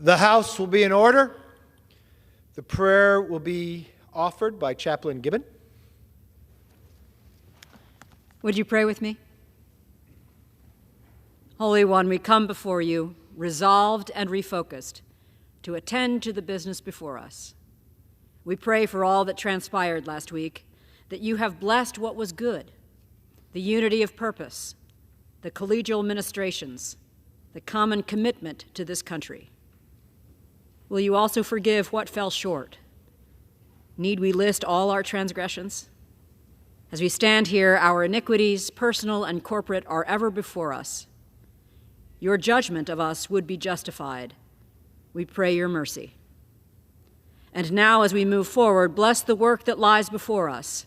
The House will be in order. The prayer will be offered by Chaplain Gibbon. Would you pray with me? Holy One, we come before you, resolved and refocused, to attend to the business before us. We pray for all that transpired last week, that you have blessed what was good, the unity of purpose, the collegial ministrations, the common commitment to this country. Will you also forgive what fell short? Need we list all our transgressions? As we stand here, our iniquities, personal and corporate, are ever before us. Your judgment of us would be justified. We pray your mercy. And now, as we move forward, bless the work that lies before us.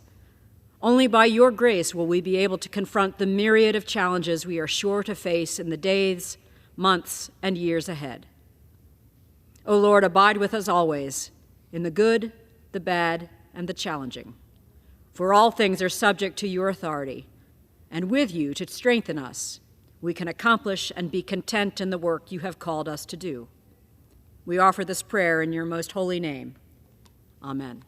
Only by your grace will we be able to confront the myriad of challenges we are sure to face in the days, months, and years ahead. O Lord, abide with us always, in the good, the bad, and the challenging. For all things are subject to your authority, and with you to strengthen us, we can accomplish and be content in the work you have called us to do. We offer this prayer in your most holy name. Amen.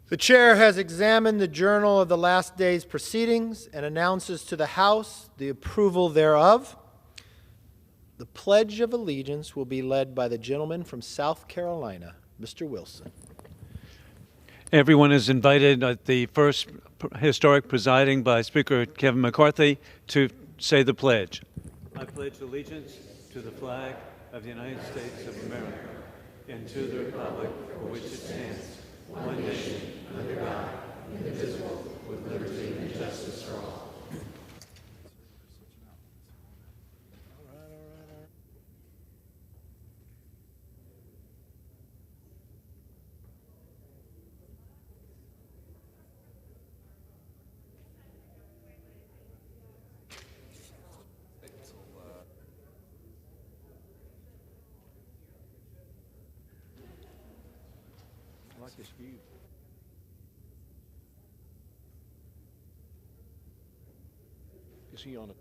The chair has examined the journal of the last day's proceedings and announces to the House the approval thereof. The Pledge of Allegiance will be led by the gentleman from South Carolina, Mr. Wilson. Everyone is invited at the first historic presiding by Speaker Kevin McCarthy to say the pledge. I pledge allegiance to the flag of the United States of America and to the republic for which it stands, one nation, under God, indivisible, with liberty and justice for all. Is he on it?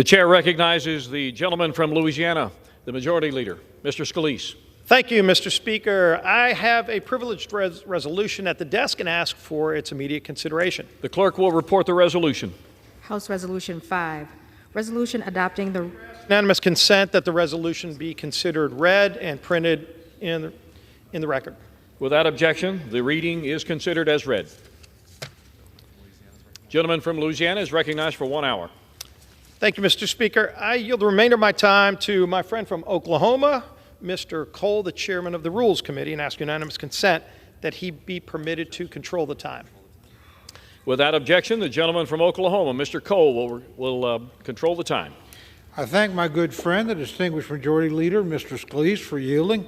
The chair recognizes the gentleman from Louisiana, the Majority Leader, Mr. Scalise. Thank you, Mr. Speaker. I have a privileged resolution at the desk and ask for its immediate consideration. The clerk will report the resolution. House Resolution 5, resolution adopting the Unanimous consent that the resolution be considered read and printed in the record. Without objection, the reading is considered as read. Gentleman from Louisiana is recognized for 1 hour. Thank you, Mr. Speaker. I yield the remainder of my time to my friend from Oklahoma, Mr. Cole, the chairman of the Rules Committee, and ask unanimous consent that he be permitted to control the time. Without objection, the gentleman from Oklahoma, Mr. Cole, will control the time. I thank my good friend, the distinguished Majority Leader, Mr. Scalise, for yielding.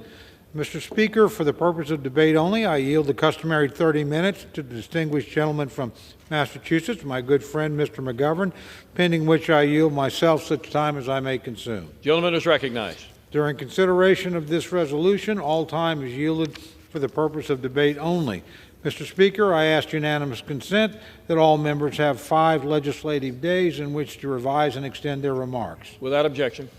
Mr. Speaker, for the purpose of debate only, I yield the customary 30 minutes to the distinguished gentleman from Massachusetts, my good friend, Mr. McGovern, pending which I yield myself such time as I may consume. Gentleman is recognized. During consideration of this resolution, all time is yielded for the purpose of debate only. Mr. Speaker, I ask unanimous consent that all members have 5 legislative days in which to revise and extend their remarks. Without objection.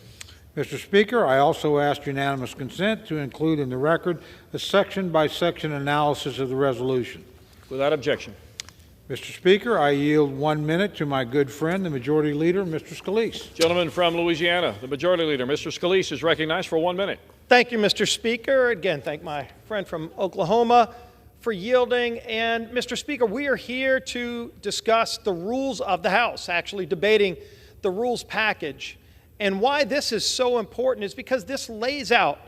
Mr. Speaker, I also ask unanimous consent to include in the record a section-by-section analysis of the resolution. Without objection. Mr. Speaker, I yield 1 minute to my good friend, the Majority Leader, Mr. Scalise. Gentleman from Louisiana, the Majority Leader, Mr. Scalise, is recognized for 1 minute. Thank you, Mr. Speaker. Again, thank my friend from Oklahoma for yielding. And, Mr. Speaker, we are here to discuss the rules of the House, actually debating the rules package. And why this is so important is because this lays out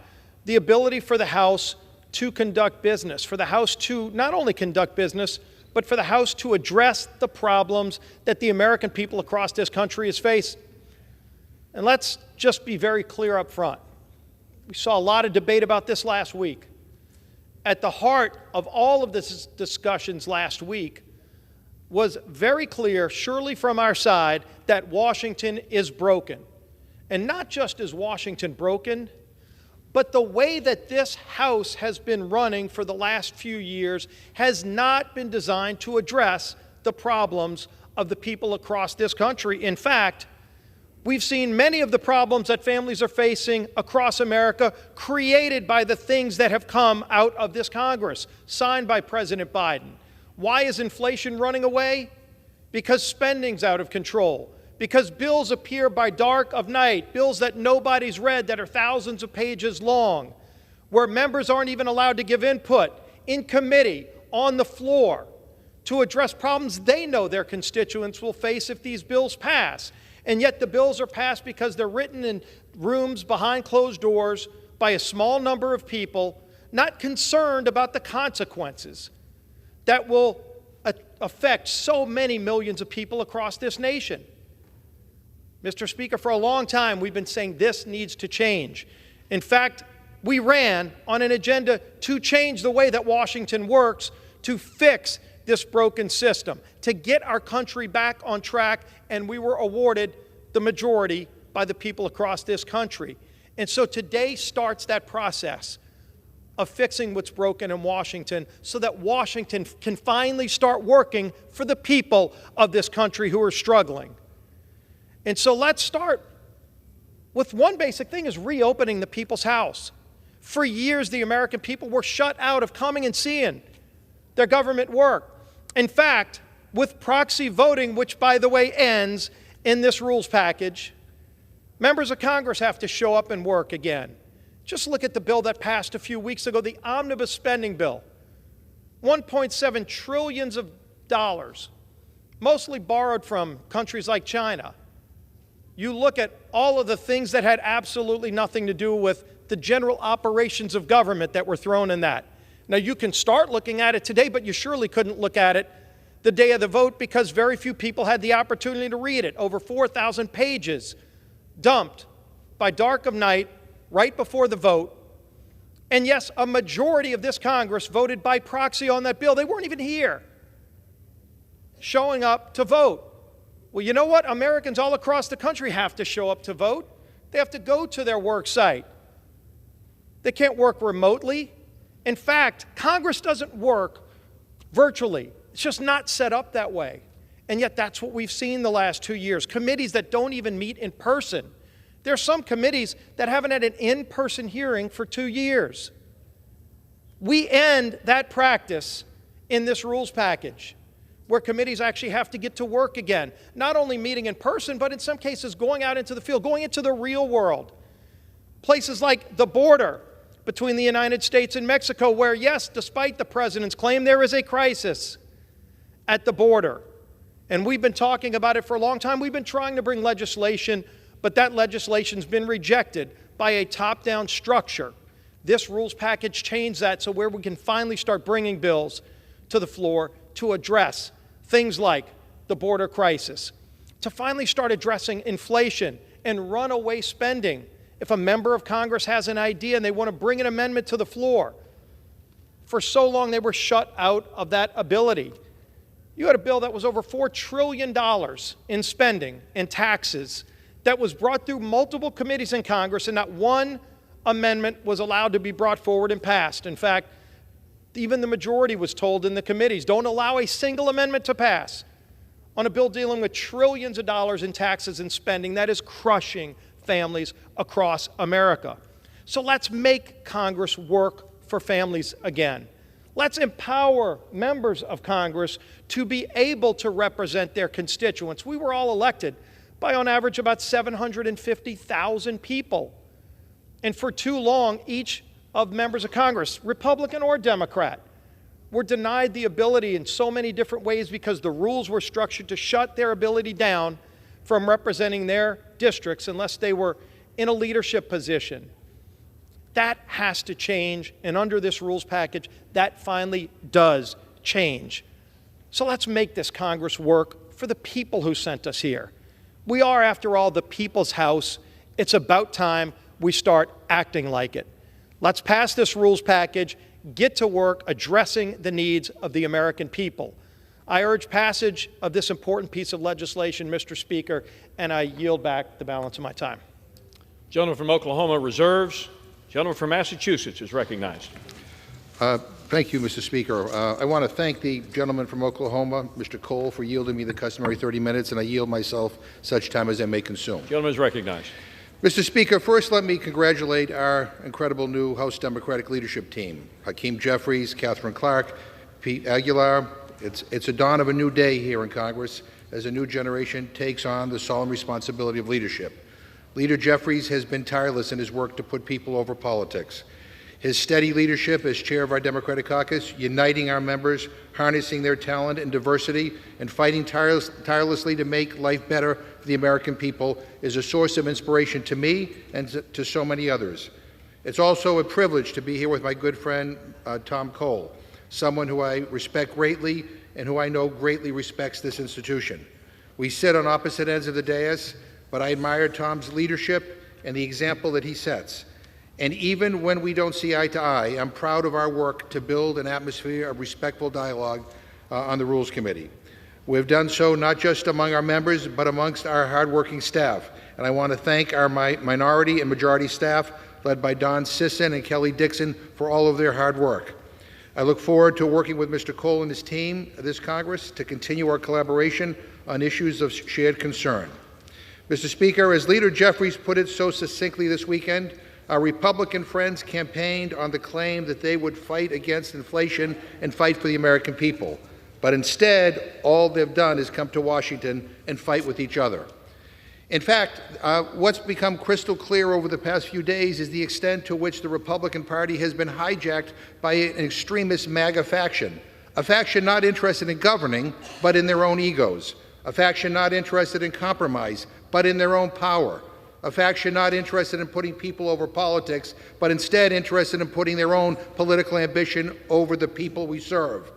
the ability for the House to conduct business, for the House to not only conduct business, but for the House to address the problems that the American people across this country is facing. And let's just be very clear up front. We saw a lot of debate about this last week. At the heart of all of this discussions last week was very clear, surely from our side, that Washington is broken. And not just is Washington broken, but the way that this House has been running for the last few years has not been designed to address the problems of the people across this country. In fact, we've seen many of the problems that families are facing across America created by the things that have come out of this Congress, signed by President Biden. Why is inflation running away? Because spending's out of control. Because bills appear by dark of night, bills that nobody's read that are thousands of pages long, where members aren't even allowed to give input in committee, on the floor, to address problems they know their constituents will face if these bills pass. And yet the bills are passed because they're written in rooms behind closed doors by a small number of people, not concerned about the consequences that will affect so many millions of people across this nation. Mr. Speaker, for a long time we've been saying this needs to change. In fact, we ran on an agenda to change the way that Washington works, to fix this broken system, to get our country back on track, and we were awarded the majority by the people across this country. And so today starts that process of fixing what's broken in Washington so that Washington can finally start working for the people of this country who are struggling. And so let's start with one basic thing, is reopening the People's House. For years, the American people were shut out of coming and seeing their government work. In fact, with proxy voting, which, by the way, ends in this rules package, members of Congress have to show up and work again. Just look at the bill that passed a few weeks ago, the omnibus spending bill. $1.7 trillion, mostly borrowed from countries like China. You look at all of the things that had absolutely nothing to do with the general operations of government that were thrown in that. Now, you can start looking at it today, but you surely couldn't look at it the day of the vote because very few people had the opportunity to read it. Over 4,000 pages dumped by dark of night right before the vote. And yes, a majority of this Congress voted by proxy on that bill. They weren't even here showing up to vote. Well, you know what? Americans all across the country have to show up to vote. They have to go to their work site. They can't work remotely. In fact, Congress doesn't work virtually. It's just not set up that way. And yet that's what we've seen the last 2 years. Committees that don't even meet in person. There are some committees that haven't had an in-person hearing for 2 years. We end that practice in this rules package, where committees actually have to get to work again, not only meeting in person, but in some cases going out into the field, going into the real world. Places like the border between the United States and Mexico, where, yes, despite the president's claim, there is a crisis at the border. And we've been talking about it for a long time. We've been trying to bring legislation, but that legislation's been rejected by a top-down structure. This rules package changed that so where we can finally start bringing bills to the floor to address things like the border crisis, to finally start addressing inflation and runaway spending. If a member of Congress has an idea and they want to bring an amendment to the floor, for so long they were shut out of that ability. You had a bill that was over $4 trillion in spending and taxes that was brought through multiple committees in Congress, and not one amendment was allowed to be brought forward and passed. In fact, even the majority was told in the committees, don't allow a single amendment to pass on a bill dealing with trillions of dollars in taxes and spending that is crushing families across America. So let's make Congress work for families again. Let's empower members of Congress to be able to represent their constituents. We were all elected by, on average, about 750,000 people. And for too long, each of members of Congress, Republican or Democrat, were denied the ability in so many different ways because the rules were structured to shut their ability down from representing their districts unless they were in a leadership position. That has to change, and under this rules package, that finally does change. So let's make this Congress work for the people who sent us here. We are, after all, the people's house. It's about time we start acting like it. Let's pass this rules package, get to work addressing the needs of the American people. I urge passage of this important piece of legislation, Mr. Speaker, and I yield back the balance of my time. Gentleman from Oklahoma reserves. Gentleman from Massachusetts is recognized. Thank you, Mr. Speaker. I want to thank the gentleman from Oklahoma, Mr. Cole, for yielding me the customary 30 minutes, and I yield myself such time as I may consume. Gentleman is recognized. Mr. Speaker, first let me congratulate our incredible new House Democratic leadership team, Hakeem Jeffries, Catherine Clark, Pete Aguilar. It's a dawn of a new day here in Congress as a new generation takes on the solemn responsibility of leadership. Leader Jeffries has been tireless in his work to put people over politics. His steady leadership as chair of our Democratic caucus, uniting our members, harnessing their talent and diversity, and fighting tirelessly to make life better for the American people is a source of inspiration to me and to so many others. It's also a privilege to be here with my good friend, Tom Cole, someone who I respect greatly and who I know greatly respects this institution. We sit on opposite ends of the dais, but I admire Tom's leadership and the example that he sets. And even when we don't see eye to eye, I'm proud of our work to build an atmosphere of respectful dialogue on the Rules Committee. We've done so not just among our members, but amongst our hardworking staff. And I want to thank our minority and majority staff, led by Don Sisson and Kelly Dixon, for all of their hard work. I look forward to working with Mr. Cole and his team this Congress to continue our collaboration on issues of shared concern. Mr. Speaker, as Leader Jeffries put it so succinctly this weekend, our Republican friends campaigned on the claim that they would fight against inflation and fight for the American people. But instead, all they've done is come to Washington and fight with each other. In fact, what's become crystal clear over the past few days is the extent to which the Republican Party has been hijacked by an extremist MAGA faction, a faction not interested in governing, but in their own egos, a faction not interested in compromise, but in their own power, a faction not interested in putting people over politics, but instead interested in putting their own political ambition over the people we serve.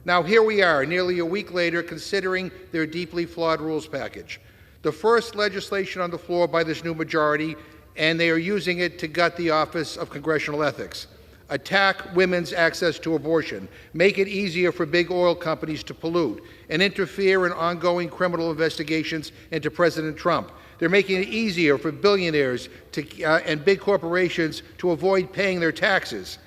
Now here we are, nearly a week later, considering their deeply flawed rules package, the first legislation on the floor by this new majority, and they are using it to gut the Office of Congressional Ethics, attack women's access to abortion, make it easier for big oil companies to pollute, and interfere in ongoing criminal investigations into President Trump. They're making it easier for billionaires and big corporations to avoid paying their taxes.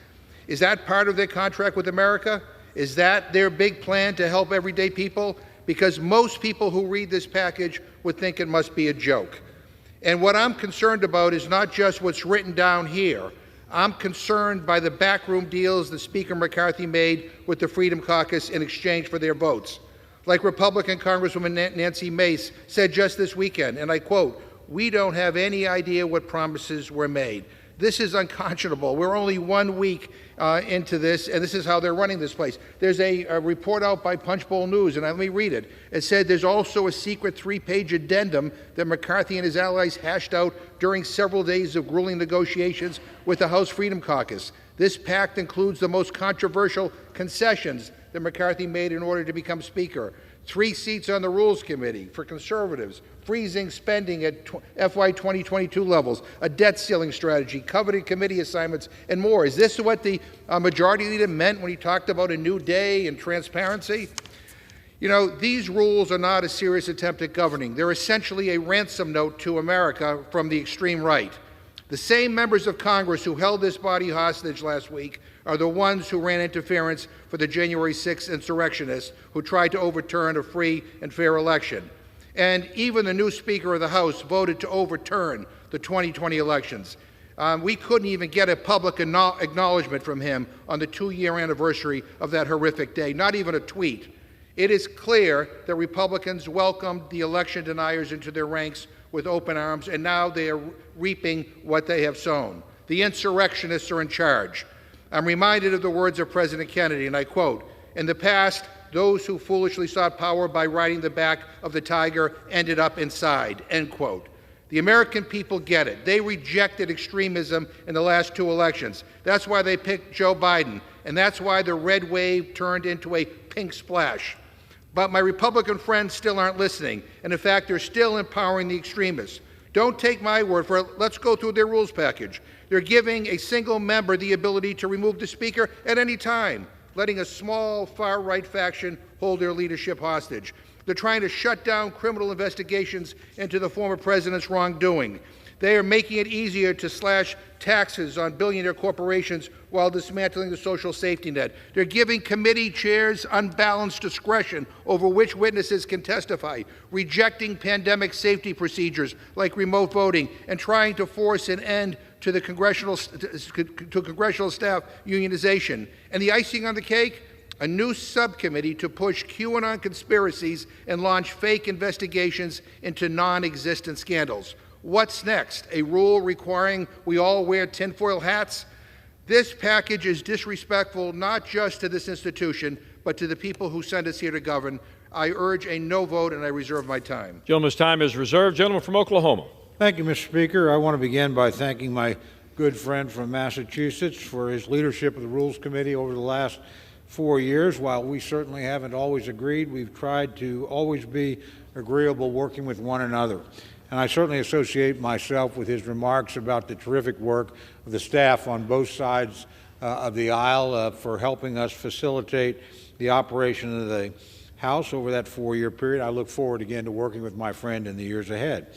Is that part of their contract with America? Is that their big plan to help everyday people? because most people who read this package would think it must be a joke. And what I'm concerned about is not just what's written down here. I'm concerned by the backroom deals that Speaker McCarthy made with the Freedom Caucus in exchange for their votes. Like Republican Congresswoman Nancy Mace said just this weekend, and I quote, "We don't have any idea what promises were made." This is unconscionable. We're only 1 week into this, and this is how they're running this place. There's a report out by Punchbowl News, and let me read it. It said there's also a secret 3-page addendum that McCarthy and his allies hashed out during several days of grueling negotiations with the House Freedom Caucus. This pact includes the most controversial concessions that McCarthy made in order to become Speaker. 3 seats on the Rules Committee for conservatives, freezing spending at FY 2022 levels, a debt ceiling strategy, coveted committee assignments, and more. Is this what the Majority Leader meant when he talked about a new day and transparency? You know, these rules are not a serious attempt at governing. They're essentially a ransom note to America from the extreme right. The same members of Congress who held this body hostage last week are the ones who ran interference for the January 6th insurrectionists who tried to overturn a free and fair election. And even the new Speaker of the House voted to overturn the 2020 elections. We couldn't even get a public acknowledgement from him on the 2-year anniversary of that horrific day, not even a tweet. It is clear that Republicans welcomed the election deniers into their ranks with open arms, and now they are reaping what they have sown. The insurrectionists are in charge. I'm reminded of the words of President Kennedy, and I quote, "In the past, those who foolishly sought power by riding the back of the tiger ended up inside," end quote. The American people get it. They rejected extremism in the last 2 elections. That's why they picked Joe Biden, and that's why the red wave turned into a pink splash. But my Republican friends still aren't listening, and in fact, they're still empowering the extremists. Don't take my word for it. Let's go through their rules package. They're giving a single member the ability to remove the Speaker at any time, letting a small far-right faction hold their leadership hostage. They're trying to shut down criminal investigations into the former president's wrongdoing. They are making it easier to slash taxes on billionaire corporations while dismantling the social safety net. They're giving committee chairs unbalanced discretion over which witnesses can testify, rejecting pandemic safety procedures like remote voting, and trying to force an end to the congressional staff unionization. And the icing on the cake? A new subcommittee to push QAnon conspiracies and launch fake investigations into non-existent scandals. What's next? A rule requiring we all wear tinfoil hats? This package is disrespectful not just to this institution, but to the people who sent us here to govern. I urge a no vote, and I reserve my time. Gentleman's time is reserved. Gentleman from Oklahoma. Thank you, Mr. Speaker. I want to begin by thanking my good friend from Massachusetts for his leadership of the Rules Committee over the last 4 years. While we certainly haven't always agreed, we've tried to always be agreeable working with one another. And I certainly associate myself with his remarks about the terrific work of the staff on both sides of the aisle for helping us facilitate the operation of the House over that 4-year period. I look forward again to working with my friend in the years ahead.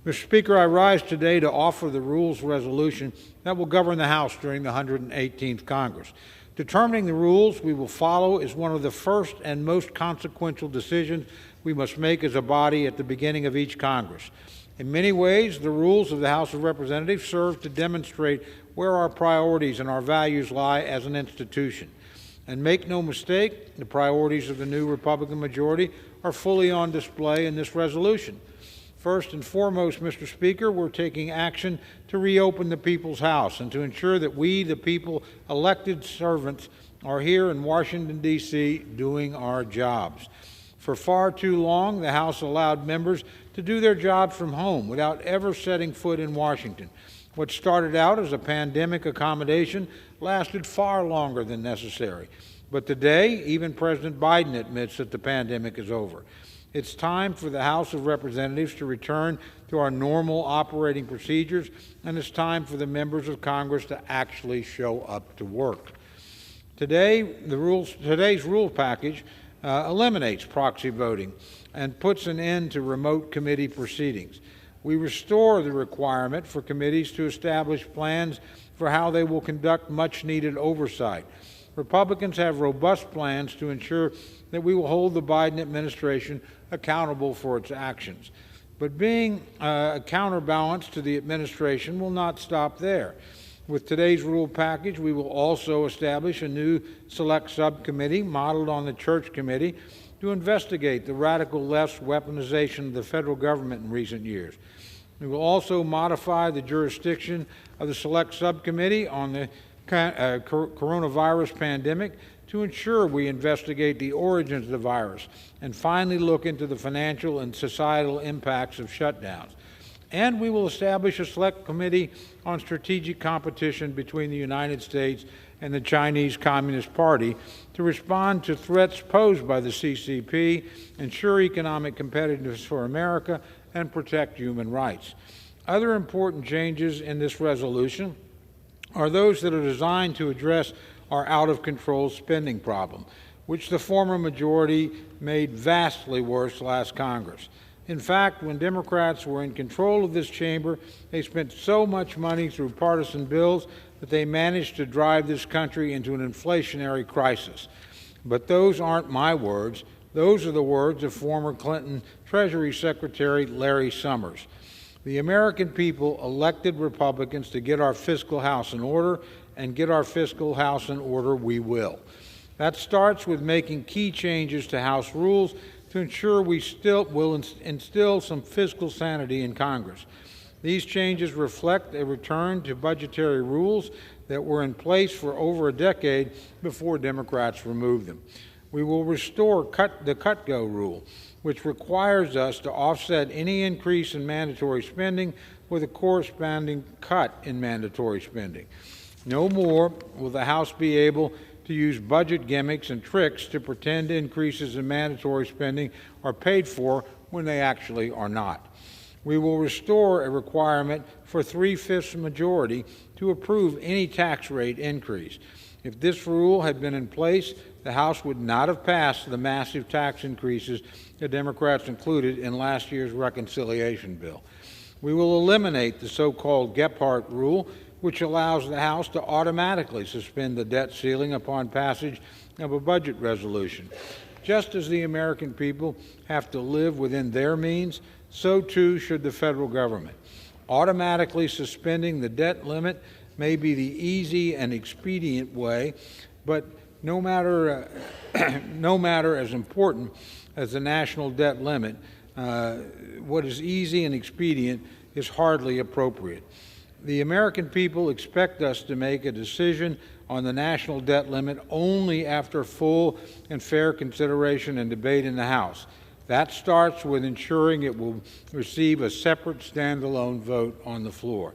Mr. Speaker, I rise today to offer the rules resolution that will govern the House during the 118th Congress. Determining the rules we will follow is one of the first and most consequential decisions we must make as a body at the beginning of each Congress. In many ways, the rules of the House of Representatives serve to demonstrate where our priorities and our values lie as an institution. And make no mistake, the priorities of the new Republican majority are fully on display in this resolution. First and foremost, Mr. Speaker, we're taking action to reopen the People's House and to ensure that we, the people, elected servants, are here in Washington, D.C., doing our jobs. For far too long, the House allowed members to do their jobs from home without ever setting foot in Washington. What started out as a pandemic accommodation lasted far longer than necessary. But today, even President Biden admits that the pandemic is over. It's time for the House of Representatives to return to our normal operating procedures, and it's time for the members of Congress to actually show up to work. Today's rule package eliminates proxy voting and puts an end to remote committee proceedings. We restore the requirement for committees to establish plans for how they will conduct much-needed oversight. Republicans have robust plans to ensure that we will hold the Biden administration accountable for its actions. But being a counterbalance to the administration will not stop there. With today's rule package, we will also establish a new select subcommittee modeled on the Church Committee to investigate the radical left's weaponization of the federal government in recent years. We will also modify the jurisdiction of the select subcommittee on the coronavirus pandemic to ensure we investigate the origins of the virus and finally look into the financial and societal impacts of shutdowns. And we will establish a select committee on strategic competition between the United States and the Chinese Communist Party to respond to threats posed by the CCP, ensure economic competitiveness for America, and protect human rights. Other important changes in this resolution are those that are designed to address our out-of-control spending problem, which the former majority made vastly worse last Congress. In fact, when Democrats were in control of this chamber, they spent so much money through partisan bills that they managed to drive this country into an inflationary crisis. But those aren't my words. Those are the words of former Clinton Treasury Secretary Larry Summers. The American people elected Republicans to get our fiscal house in order, and get our fiscal house in order we will. That starts with making key changes to House rules to ensure we still will instill some fiscal sanity in Congress. These changes reflect a return to budgetary rules that were in place for over a decade before Democrats removed them. We will restore the cut-go rule, which requires us to offset any increase in mandatory spending with a corresponding cut in mandatory spending. No more will the House be able to use budget gimmicks and tricks to pretend increases in mandatory spending are paid for when they actually are not. We will restore a requirement for 3/5 majority to approve any tax rate increase. If this rule had been in place, the House would not have passed the massive tax increases the Democrats included in last year's reconciliation bill. We will eliminate the so-called Gephardt rule, which allows the House to automatically suspend the debt ceiling upon passage of a budget resolution. Just as the American people have to live within their means, so too should the federal government. Automatically suspending the debt limit may be the easy and expedient way, but no matter as important as the national debt limit, what is easy and expedient is hardly appropriate. The American people expect us to make a decision on the national debt limit only after full and fair consideration and debate in the House. That starts with ensuring it will receive a separate standalone vote on the floor.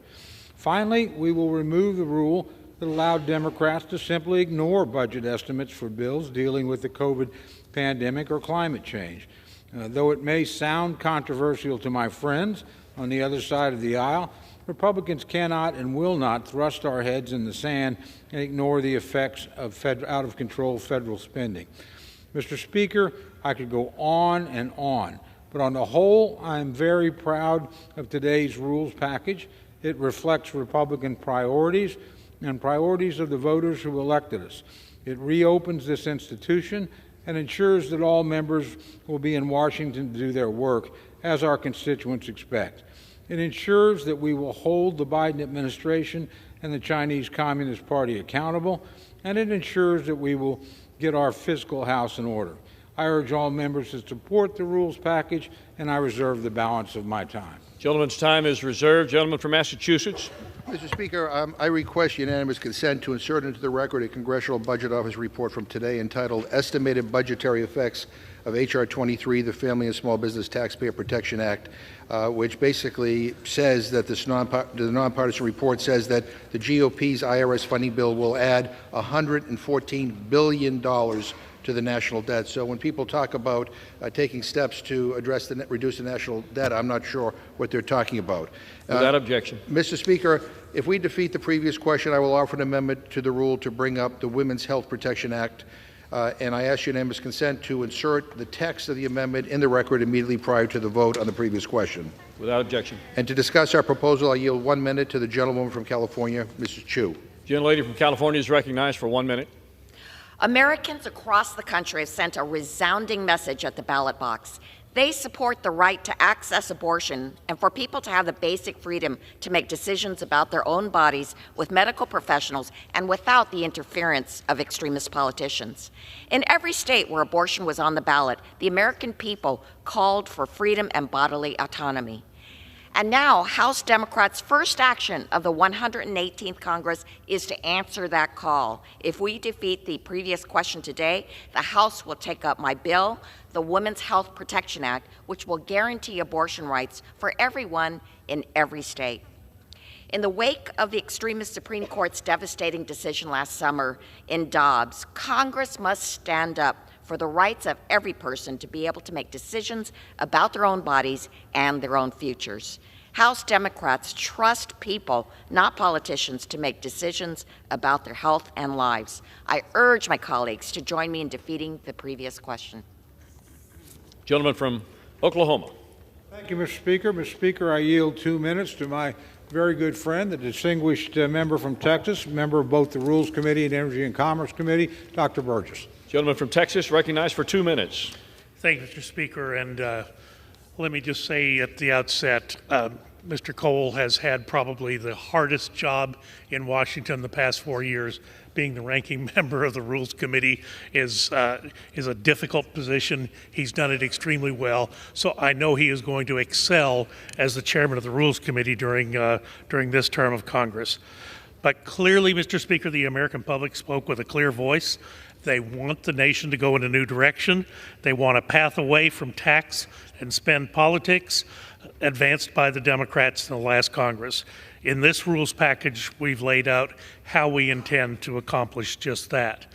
Finally, we will remove the rule that allowed Democrats to simply ignore budget estimates for bills dealing with the COVID pandemic or climate change. Though it may sound controversial to my friends on the other side of the aisle, Republicans cannot and will not thrust our heads in the sand and ignore the effects of out-of-control federal spending. Mr. Speaker, I could go on and on, but on the whole, I am very proud of today's rules package. It reflects Republican priorities and priorities of the voters who elected us. It reopens this institution and ensures that all members will be in Washington to do their work as our constituents expect. It ensures that we will hold the Biden administration and the Chinese Communist Party accountable, and it ensures that we will get our fiscal house in order. I urge all members to support the rules package, and I reserve the balance of my time. Gentleman's time is reserved. Gentleman from Massachusetts. Mr. Speaker, I request unanimous consent to insert into the record a Congressional Budget Office report from today entitled Estimated Budgetary Effects of H.R. 23, the Family and Small Business Taxpayer Protection Act, which basically says that the nonpartisan report says that the GOP's IRS funding bill will add $114 billion to the national debt. So when people talk about taking steps to reduce the national debt, I'm not sure what they're talking about. Without objection. Mr. Speaker, if we defeat the previous question, I will offer an amendment to the rule to bring up the Women's Health Protection Act, and I ask unanimous consent to insert the text of the amendment in the record immediately prior to the vote on the previous question. Without objection. And to discuss our proposal, I yield 1 minute to the gentlewoman from California, Mrs. Chu. The gentlelady from California is recognized for 1 minute. Americans across the country have sent a resounding message at the ballot box. They support the right to access abortion and for people to have the basic freedom to make decisions about their own bodies with medical professionals and without the interference of extremist politicians. In every state where abortion was on the ballot, the American people called for freedom and bodily autonomy. And now, House Democrats' first action of the 118th Congress is to answer that call. If we defeat the previous question today, the House will take up my bill, the Women's Health Protection Act, which will guarantee abortion rights for everyone in every state. In the wake of the extremist Supreme Court's devastating decision last summer in Dobbs, Congress must stand up for the rights of every person to be able to make decisions about their own bodies and their own futures. House Democrats trust people, not politicians, to make decisions about their health and lives. I urge my colleagues to join me in defeating the previous question. Gentleman from Oklahoma. Thank you, Mr. Speaker. Mr. Speaker, I yield 2 minutes to my very good friend, the distinguished member from Texas, member of both the Rules Committee and Energy and Commerce Committee, Dr. Burgess. Gentleman from Texas, recognized for 2 minutes. Thank you, Mr. Speaker. And let me just say at the outset, Mr. Cole has had probably the hardest job in Washington the past 4 years. Being the ranking member of the Rules Committee is a difficult position. He's done it extremely well. So I know he is going to excel as the chairman of the Rules Committee during this term of Congress. But clearly, Mr. Speaker, the American public spoke with a clear voice. They want the nation to go in a new direction. They want a path away from tax and spend politics advanced by the Democrats in the last Congress. In this rules package, we've laid out how we intend to accomplish just that.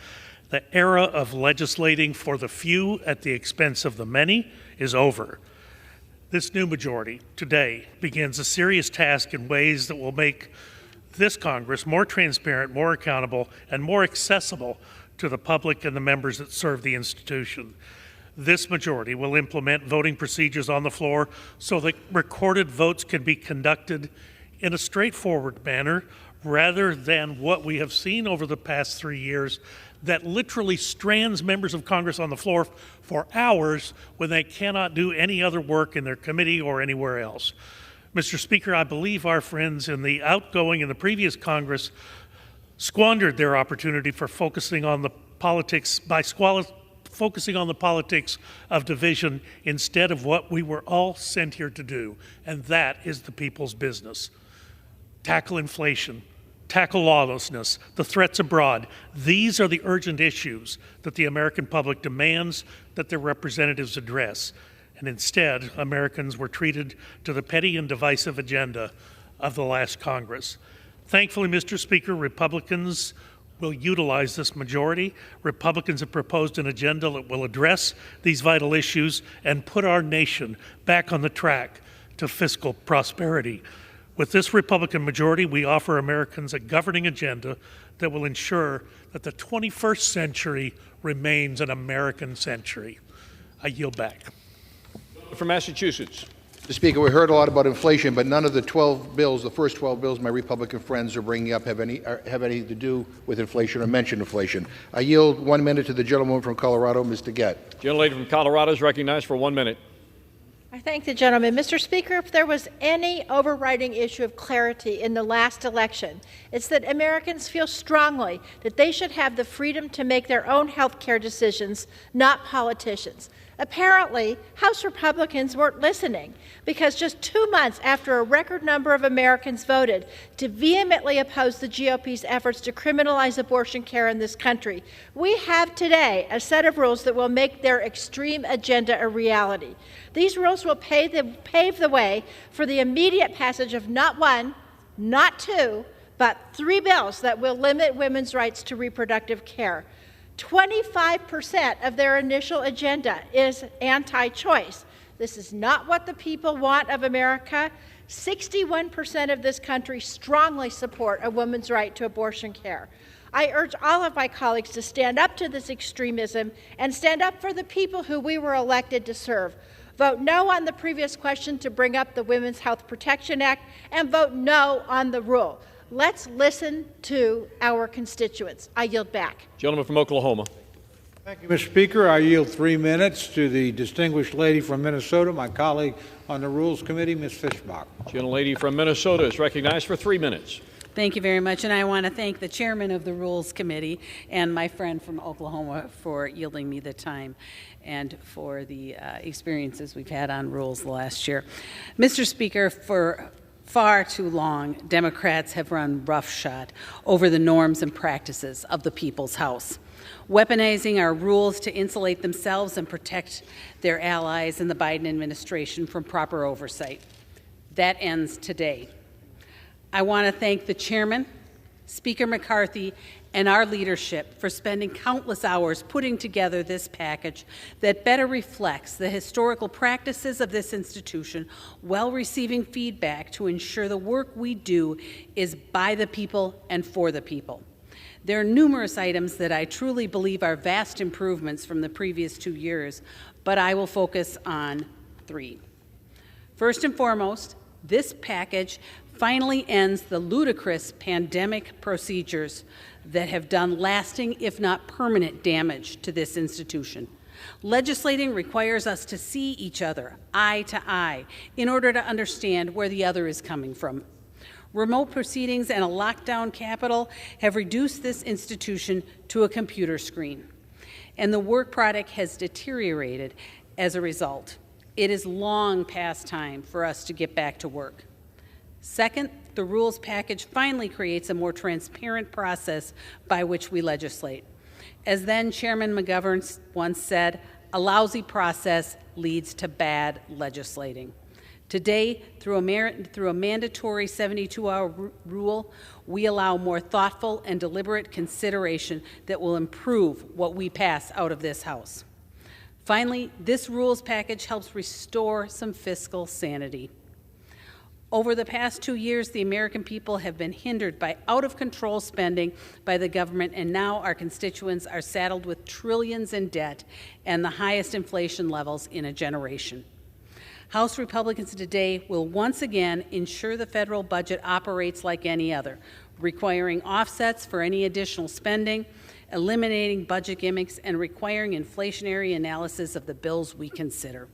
The era of legislating for the few at the expense of the many is over. This new majority today begins a serious task in ways that will make this Congress more transparent, more accountable, and more accessible to the public and the members that serve the institution. This majority will implement voting procedures on the floor so that recorded votes can be conducted in a straightforward manner rather than what we have seen over the past 3 years that literally strands members of Congress on the floor for hours when they cannot do any other work in their committee or anywhere else. Mr. Speaker, I believe our friends in the outgoing and the previous Congress squandered their opportunity for focusing on the politics focusing on the politics of division instead of what we were all sent here to do, and that is the people's business. Tackle inflation, tackle lawlessness, the threats abroad. These are the urgent issues that the American public demands that their representatives address. And instead, Americans were treated to the petty and divisive agenda of the last Congress. Thankfully, Mr. Speaker, Republicans will utilize this majority. Republicans have proposed an agenda that will address these vital issues and put our nation back on the track to fiscal prosperity. With this Republican majority, we offer Americans a governing agenda that will ensure that the 21st century remains an American century. I yield back. From Massachusetts. Mr. Speaker, we heard a lot about inflation, but none of the 12 bills, the first 12 bills my Republican friends are bringing up have any to do with inflation or mention inflation. I yield 1 minute to the gentleman from Colorado, Mr. Gett. Gentlelady from Colorado is recognized for 1 minute. I thank the gentleman. Mr. Speaker, if there was any overriding issue of clarity in the last election, it's that Americans feel strongly that they should have the freedom to make their own health care decisions, not politicians. Apparently, House Republicans weren't listening because just 2 months after a record number of Americans voted to vehemently oppose the GOP's efforts to criminalize abortion care in this country, we have today a set of rules that will make their extreme agenda a reality. These rules will pave the way for the immediate passage of not one, not two, but 3 bills that will limit women's rights to reproductive care. 25% of their initial agenda is anti-choice. This is not what the people want of America. 61% of this country strongly support a woman's right to abortion care. I urge all of my colleagues to stand up to this extremism and stand up for the people who we were elected to serve. Vote no on the previous question to bring up the Women's Health Protection Act, and vote no on the rule. Let's listen to our constituents. I yield back. Gentleman from Oklahoma. Thank you, Mr. Speaker. I yield 3 minutes to the distinguished lady from Minnesota, my colleague on the Rules Committee, Ms. Fischbach. Gentlelady from Minnesota is recognized for 3 minutes. Thank you very much, and I want to thank the chairman of the Rules Committee and my friend from Oklahoma for yielding me the time and for the experiences we've had on rules the last year. Mr. Speaker, for far too long, Democrats have run roughshod over the norms and practices of the People's House, weaponizing our rules to insulate themselves and protect their allies in the Biden administration from proper oversight. That ends today. I want to thank the chairman, Speaker McCarthy, and our leadership for spending countless hours putting together this package that better reflects the historical practices of this institution while receiving feedback to ensure the work we do is by the people and for the people. There are numerous items that I truly believe are vast improvements from the previous 2 years, but I will focus on 3. First and foremost, this package finally ends the ludicrous pandemic procedures that have done lasting, if not permanent, damage to this institution. Legislating requires us to see each other eye to eye in order to understand where the other is coming from. Remote proceedings and a lockdown capital have reduced this institution to a computer screen, and the work product has deteriorated as a result. It is long past time for us to get back to work. Second, the rules package finally creates a more transparent process by which we legislate. As then Chairman McGovern once said, a lousy process leads to bad legislating. Today, through a mandatory 72-hour rule, we allow more thoughtful and deliberate consideration that will improve what we pass out of this House. Finally, this rules package helps restore some fiscal sanity. Over the past 2 years, the American people have been hindered by out-of-control spending by the government, and now our constituents are saddled with trillions in debt and the highest inflation levels in a generation. House Republicans today will once again ensure the federal budget operates like any other, requiring offsets for any additional spending, eliminating budget gimmicks, and requiring inflationary analysis of the bills we consider.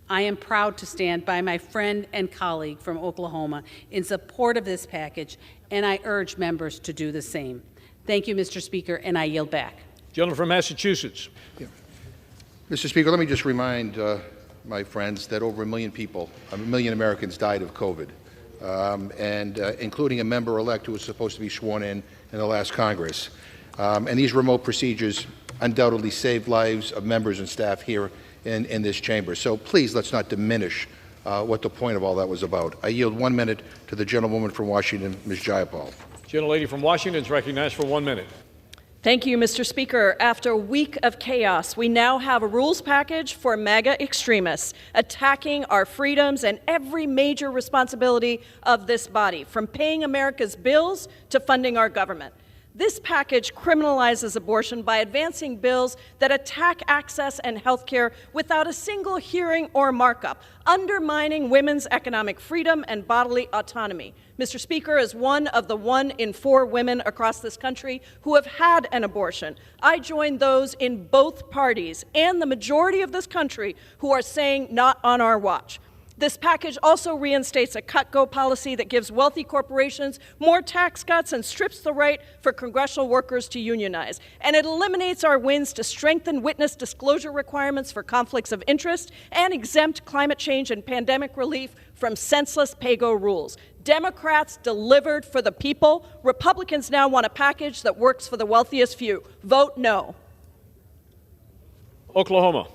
I am proud to stand by my friend and colleague from Oklahoma in support of this package, and I urge members to do the same. Thank you, Mr. Speaker, and I yield back. Gentleman from Massachusetts. Yeah. Mr. Speaker, let me just remind my friends that over 1 million people, 1 million Americans died of COVID, including a member-elect who was supposed to be sworn in the last Congress. And these remote procedures undoubtedly saved lives of members and staff here in this chamber. So please, let's not diminish what the point of all that was about. I yield 1 minute to the gentlewoman from Washington, Ms. Jayapal. Gentlelady from Washington is recognized for 1 minute. Thank you, Mr. Speaker. After a week of chaos, we now have a rules package for MAGA extremists attacking our freedoms and every major responsibility of this body, from paying America's bills to funding our government. This package criminalizes abortion by advancing bills that attack access and health care without a single hearing or markup, undermining women's economic freedom and bodily autonomy. Mr. Speaker, as one of the 1 in 4 women across this country who have had an abortion, I join those in both parties and the majority of this country who are saying not on our watch. This package also reinstates a cut-go policy that gives wealthy corporations more tax cuts and strips the right for congressional workers to unionize. And it eliminates our wins to strengthen witness disclosure requirements for conflicts of interest and exempt climate change and pandemic relief from senseless pay-go rules. Democrats delivered for the people. Republicans now want a package that works for the wealthiest few. Vote no. Oklahoma.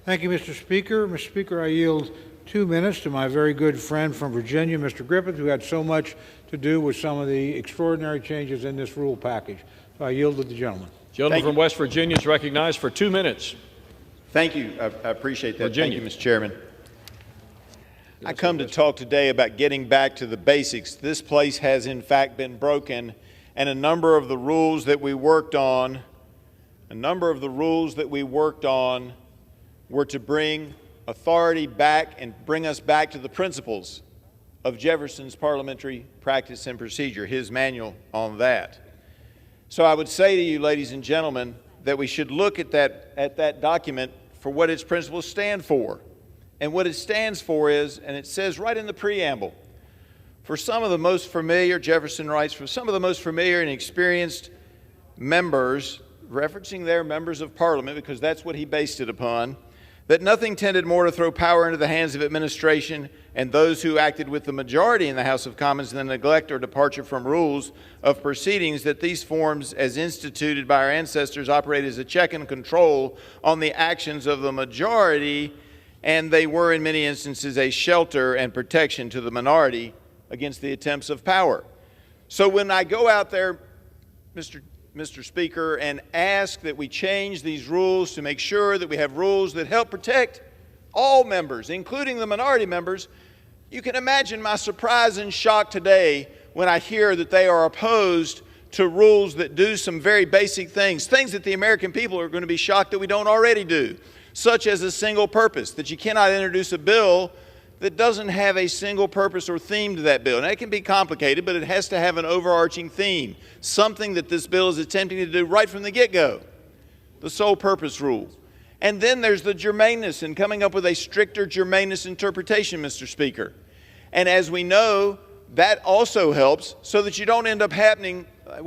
Thank you, Mr. Speaker. Mr. Speaker, I yield 2 minutes to my very good friend from Virginia, Mr. Griffith, who had so much to do with some of the extraordinary changes in this rule package. So I yield to the gentleman. Gentleman from West Virginia is recognized for 2 minutes. Thank you. I appreciate that. Virginia. Thank you, Mr. Chairman. I come to talk today about getting back to the basics. This place has, in fact, been broken, and a number of the rules that we worked on were to bring authority back and bring us back to the principles of Jefferson's Parliamentary Practice and Procedure, his manual on that. So I would say to you, ladies and gentlemen, that we should look at that document for what its principles stand for. And what it stands for is, and it says right in the preamble, for some of the most familiar, Jefferson writes, for some of the most familiar and experienced members, referencing their members of Parliament, because that's what he based it upon, that nothing tended more to throw power into the hands of administration and those who acted with the majority in the House of Commons than neglect or departure from rules of proceedings, that these forms, as instituted by our ancestors, operate as a check and control on the actions of the majority, and they were in many instances a shelter and protection to the minority against the attempts of power. So when I go out there, Mr. Speaker, and ask that we change these rules to make sure that we have rules that help protect all members, including the minority members, you can imagine my surprise and shock today when I hear that they are opposed to rules that do some very basic things that the American people are going to be shocked that we don't already do, such as a single purpose, that you cannot introduce a bill that doesn't have a single purpose or theme to that bill. Now, it can be complicated, but it has to have an overarching theme, something that this bill is attempting to do right from the get-go, the sole purpose rule. And then there's the germaneness and coming up with a stricter germaneness interpretation, Mr. Speaker. And as we know, that also helps so that you don't end up happening like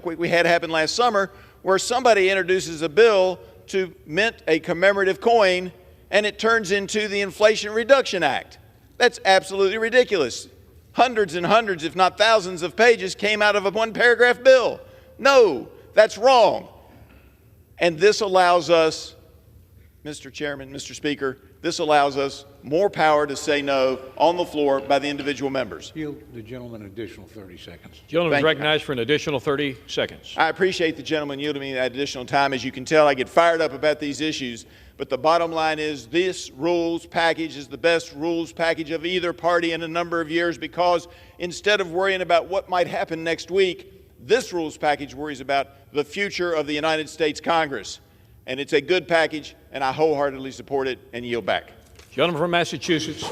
what we had happen last summer, where somebody introduces a bill to mint a commemorative coin and it turns into the Inflation Reduction Act. That's absolutely ridiculous. Hundreds and hundreds, if not thousands of pages came out of a one-paragraph bill. No, that's wrong. And this allows us, Mr. Chairman, Mr. Speaker, this allows us more power to say no on the floor by the individual members. Yield the gentleman an additional 30 seconds. Gentleman is recognized for an additional 30 seconds. I appreciate the gentleman yielding me that additional time. As you can tell, I get fired up about these issues. But the bottom line is this rules package is the best rules package of either party in a number of years, because instead of worrying about what might happen next week, this rules package worries about the future of the United States Congress. And it's a good package, and I wholeheartedly support it and yield back. Gentleman from Massachusetts.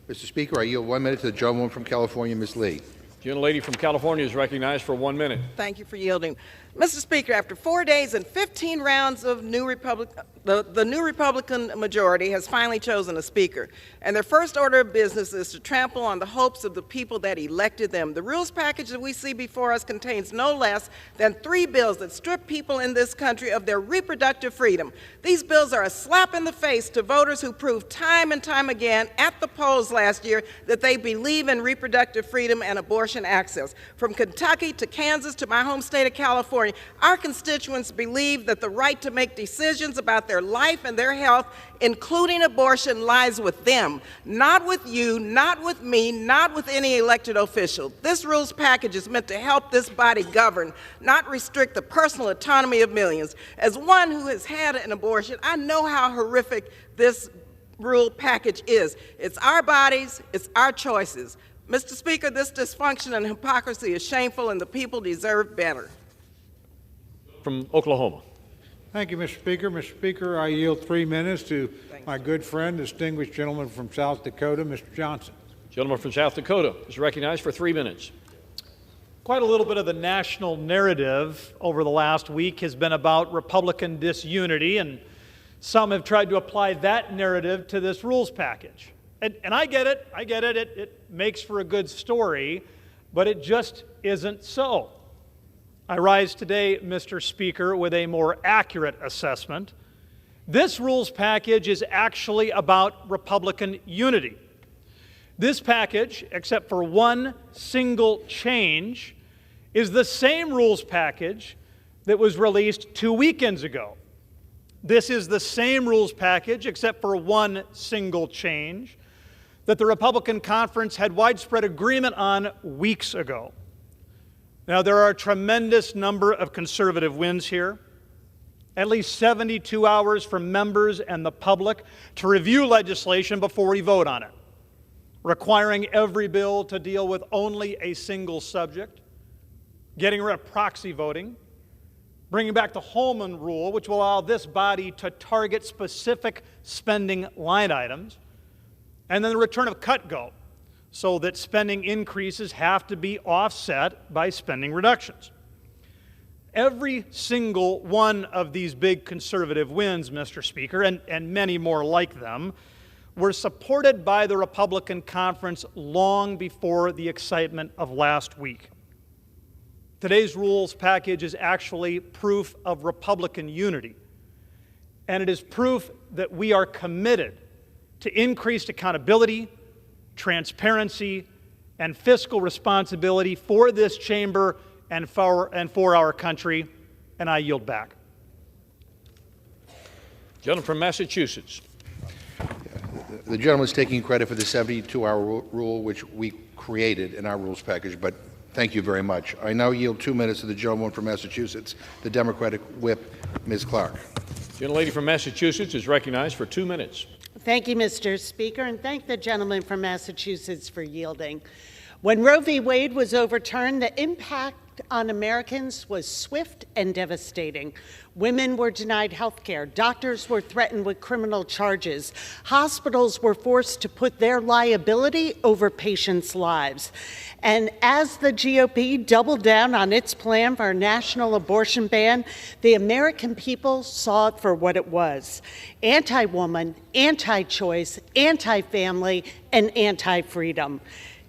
Mr. Speaker, I yield 1 minute to the gentlewoman from California, Ms. Lee. Gentlelady from California is recognized for 1 minute. Thank you for yielding. Mr. Speaker, after 4 days and 15 rounds of the new Republican majority has finally chosen a speaker, and their first order of business is to trample on the hopes of the people that elected them. The rules package that we see before us contains no less than 3 bills that strip people in this country of their reproductive freedom. These bills are a slap in the face to voters who proved time and time again at the polls last year that they believe in reproductive freedom and abortion access. From Kentucky to Kansas to my home state of California, our constituents believe that the right to make decisions about their life and their health, including abortion, lies with them, not with you, not with me, not with any elected official. This rules package is meant to help this body govern, not restrict the personal autonomy of millions. As one who has had an abortion, I know how horrific this rule package is. It's our bodies, it's our choices. Mr. Speaker, this dysfunction and hypocrisy is shameful, and the people deserve better. From Oklahoma. Thank you, Mr. Speaker. Mr. Speaker, I yield 3 minutes to my good friend, distinguished gentleman from South Dakota, Mr. Johnson. Gentleman from South Dakota is recognized for 3 minutes. Quite a little bit of the national narrative over the last week has been about Republican disunity, and some have tried to apply that narrative to this rules package. And I get it, it makes for a good story, but it just isn't so. I rise today, Mr. Speaker, with a more accurate assessment. This rules package is actually about Republican unity. This package, except for one single change, is the same rules package that was released 2 weekends ago. This is the same rules package, except for one single change, that the Republican conference had widespread agreement on weeks ago. Now, there are a tremendous number of conservative wins here. At least 72 hours for members and the public to review legislation before we vote on it, requiring every bill to deal with only a single subject, getting rid of proxy voting, bringing back the Holman Rule, which will allow this body to target specific spending line items, and then the return of cut-go, so that spending increases have to be offset by spending reductions. Every single one of these big conservative wins, Mr. Speaker, and many more like them, were supported by the Republican conference long before the excitement of last week. Today's rules package is actually proof of Republican unity, and it is proof that we are committed to increased accountability, transparency, and fiscal responsibility for this chamber and for our country, and I yield back. Gentleman from Massachusetts. The gentleman is taking credit for the 72-hour rule, which we created in our rules package, but thank you very much. I now yield 2 minutes to the gentleman from Massachusetts, the Democratic whip, Ms. Clark. The gentlelady from Massachusetts is recognized for 2 minutes. Thank you, Mr. Speaker, and thank the gentleman from Massachusetts for yielding. When Roe v. Wade was overturned, the impact on Americans was swift and devastating. Women were denied health care. Doctors were threatened with criminal charges. Hospitals were forced to put their liability over patients' lives. And as the GOP doubled down on its plan for a national abortion ban, the American people saw it for what it was: anti-woman, anti-choice, anti-family, and anti-freedom.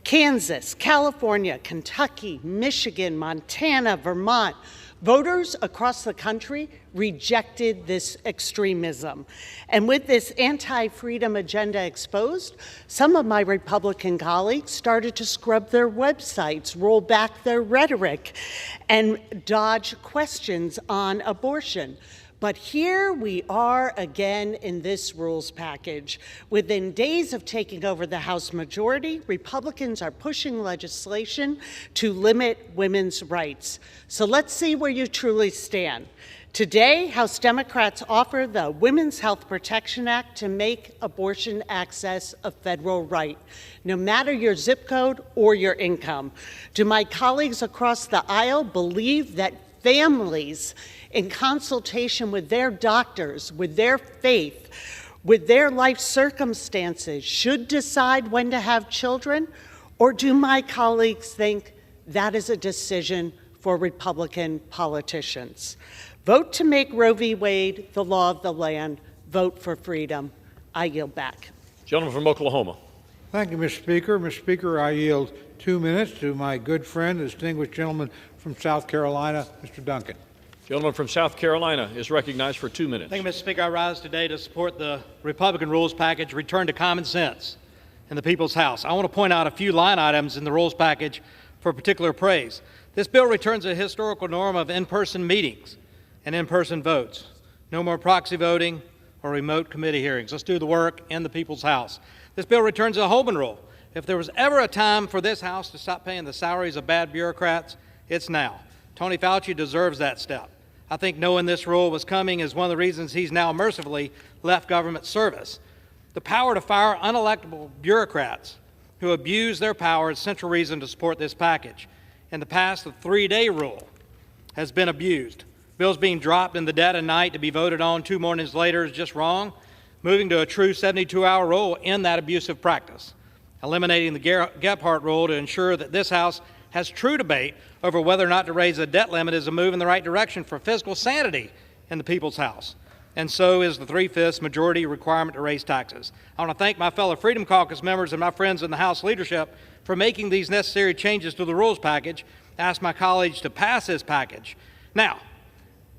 Kansas, California, Kentucky, Michigan, Montana, Vermont, voters across the country rejected this extremism. And with this anti-freedom agenda exposed, some of my Republican colleagues started to scrub their websites, roll back their rhetoric, and dodge questions on abortion. But here we are again in this rules package. Within days of taking over the House majority, Republicans are pushing legislation to limit women's rights. So let's see where you truly stand. Today, House Democrats offer the Women's Health Protection Act to make abortion access a federal right, no matter your zip code or your income. Do my colleagues across the aisle believe that families, in consultation with their doctors, with their faith, with their life circumstances, should decide when to have children? Or do my colleagues think that is a decision for Republican politicians? Vote to make Roe v. Wade the law of the land. Vote for freedom. I yield back. Gentleman from Oklahoma. Thank you, Mr. Speaker. Mr. Speaker, I yield 2 minutes to my good friend, the distinguished gentleman from South Carolina, Mr. Duncan. Gentleman from South Carolina is recognized for 2 minutes. Thank you, Mr. Speaker. I rise today to support the Republican rules package, return to common sense in the People's House. I want to point out a few line items in the rules package for particular praise. This bill returns a historical norm of in-person meetings and in-person votes. No more proxy voting or remote committee hearings. Let's do the work in the People's House. This bill returns a Homan rule. If there was ever a time for this House to stop paying the salaries of bad bureaucrats, it's now. Tony Fauci deserves that step. I think knowing this rule was coming is one of the reasons he's now mercifully left government service. The power to fire unelectable bureaucrats who abuse their power is a central reason to support this package. In the past, the 3-day rule has been abused. Bills being dropped in the dead of night to be voted on 2 mornings later is just wrong. Moving to a true 72-hour rule will end that abusive practice. Eliminating the Gephardt rule to ensure that this House has true debate over whether or not to raise the debt limit is a move in the right direction for fiscal sanity in the People's House. And so is the 3/5 majority requirement to raise taxes. I want to thank my fellow Freedom Caucus members and my friends in the House leadership for making these necessary changes to the rules package. I ask my colleagues to pass this package. Now,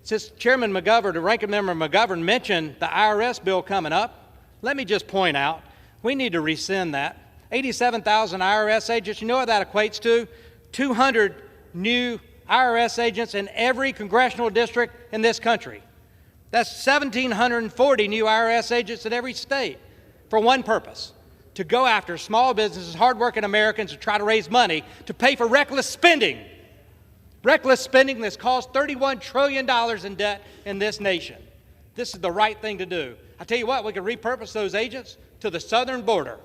since Chairman McGovern, the Ranking Member McGovern, mentioned the IRS bill coming up, let me just point out we need to rescind that. 87,000 IRS agents, you know what that equates to? 200 new IRS agents in every congressional district in this country. That's 1,740 new IRS agents in every state for one purpose: to go after small businesses, hardworking Americans who try to raise money to pay for reckless spending. Reckless spending that's caused $31 trillion in debt in this nation. This is the right thing to do. I tell you what, we could repurpose those agents to the southern border.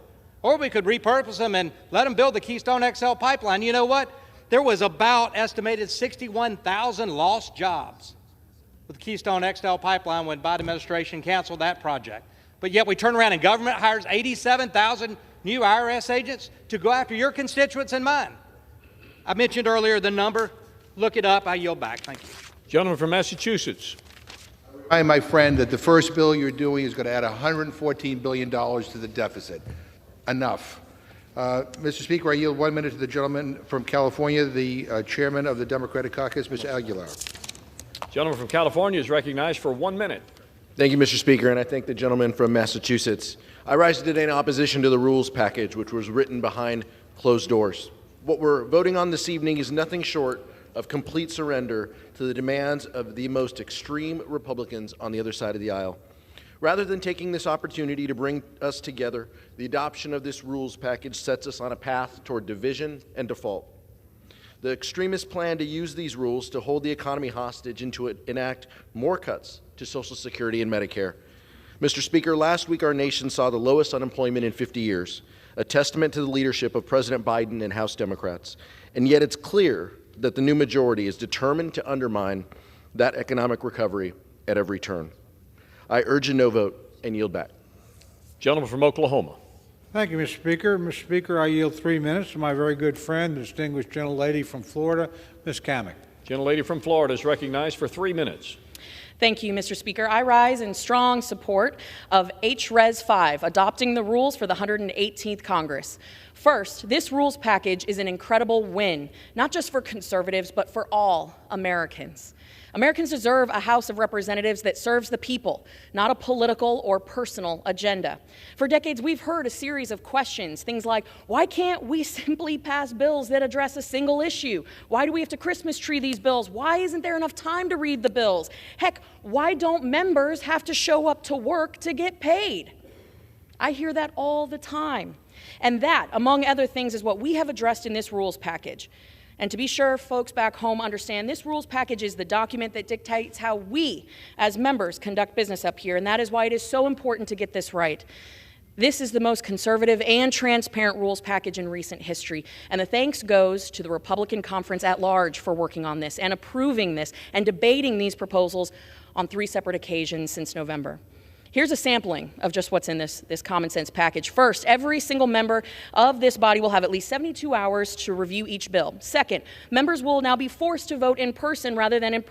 Or we could repurpose them and let them build the Keystone XL pipeline. You know what? There was about estimated 61,000 lost jobs with the Keystone XL pipeline when the Biden administration canceled that project. But yet we turn around and government hires 87,000 new IRS agents to go after your constituents and mine. I mentioned earlier the number. Look it up. I yield back. Thank you. Gentleman from Massachusetts. I, my friend, that the first bill you're doing is going to add $114 billion to the deficit. Enough. Mr. Speaker, I yield 1 minute to the gentleman from California, the chairman of the Democratic Caucus, Mr. Aguilar. Gentleman from California is recognized for 1 minute. Thank you, Mr. Speaker, and I thank the gentleman from Massachusetts. I rise today in opposition to the rules package, which was written behind closed doors. What we're voting on this evening is nothing short of complete surrender to the demands of the most extreme Republicans on the other side of the aisle. Rather than taking this opportunity to bring us together, the adoption of this rules package sets us on a path toward division and default. The extremists plan to use these rules to hold the economy hostage and to enact more cuts to Social Security and Medicare. Mr. Speaker, last week our nation saw the lowest unemployment in 50 years, a testament to the leadership of President Biden and House Democrats. And yet it's clear that the new majority is determined to undermine that economic recovery at every turn. I urge a no vote and yield back. Gentleman from Oklahoma. Thank you, Mr. Speaker. Mr. Speaker, I yield 3 minutes to my very good friend, the distinguished gentlelady from Florida, Ms. Kamick. Gentlelady from Florida is recognized for 3 minutes. Thank you, Mr. Speaker. I rise in strong support of HRES 5, adopting the rules for the 118th Congress. First, this rules package is an incredible win, not just for conservatives, but for all Americans. Americans deserve a House of Representatives that serves the people, not a political or personal agenda. For decades, we've heard a series of questions, things like, why can't we simply pass bills that address a single issue? Why do we have to Christmas tree these bills? Why isn't there enough time to read the bills? Heck, why don't members have to show up to work to get paid? I hear that all the time. And that, among other things, is what we have addressed in this rules package. And to be sure folks back home understand, this rules package is the document that dictates how we, as members, conduct business up here, and that is why it is so important to get this right. This is the most conservative and transparent rules package in recent history, and the thanks goes to the Republican conference at large for working on this and approving this and debating these proposals on 3 separate occasions since November. Here's a sampling of just what's in this common sense package. First, every single member of this body will have at least 72 hours to review each bill. Second, members will now be forced to vote in person rather than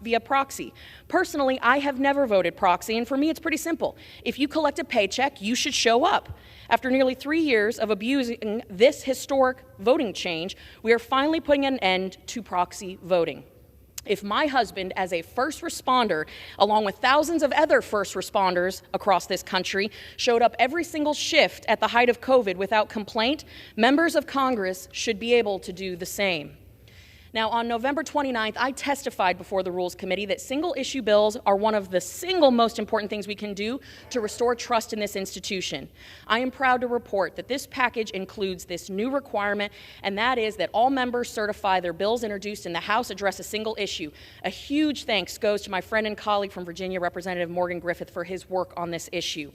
via proxy. Personally, I have never voted proxy, and for me it's pretty simple. If you collect a paycheck, you should show up. After nearly 3 years of abusing this historic voting change, we are finally putting an end to proxy voting. If my husband, as a first responder, along with thousands of other first responders across this country, showed up every single shift at the height of COVID without complaint, members of Congress should be able to do the same. Now, on November 29th, I testified before the Rules Committee that single-issue bills are one of the single most important things we can do to restore trust in this institution. I am proud to report that this package includes this new requirement, and that is that all members certify their bills introduced in the House address a single issue. A huge thanks goes to my friend and colleague from Virginia, Representative Morgan Griffith, for his work on this issue.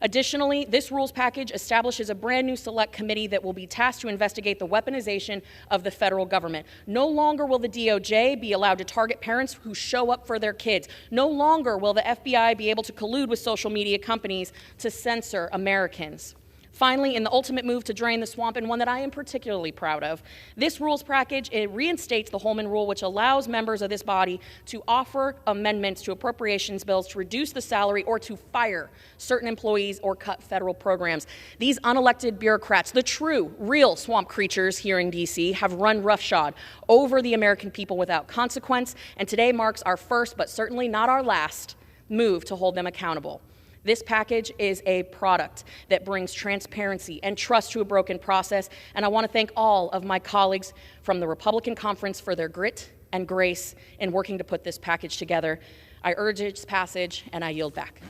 Additionally, this rules package establishes a brand new select committee that will be tasked to investigate the weaponization of the federal government. No longer will the DOJ be allowed to target parents who show up for their kids. No longer will the FBI be able to collude with social media companies to censor Americans. Finally, in the ultimate move to drain the swamp, and one that I am particularly proud of, this rules package, it reinstates the Holman Rule, which allows members of this body to offer amendments to appropriations bills to reduce the salary or to fire certain employees or cut federal programs. These unelected bureaucrats, the true, real swamp creatures here in D.C., have run roughshod over the American people without consequence, and today marks our first, but certainly not our last, move to hold them accountable. This package is a product that brings transparency and trust to a broken process, and I want to thank all of my colleagues from the Republican Conference for their grit and grace in working to put this package together. I urge its passage, and I yield back.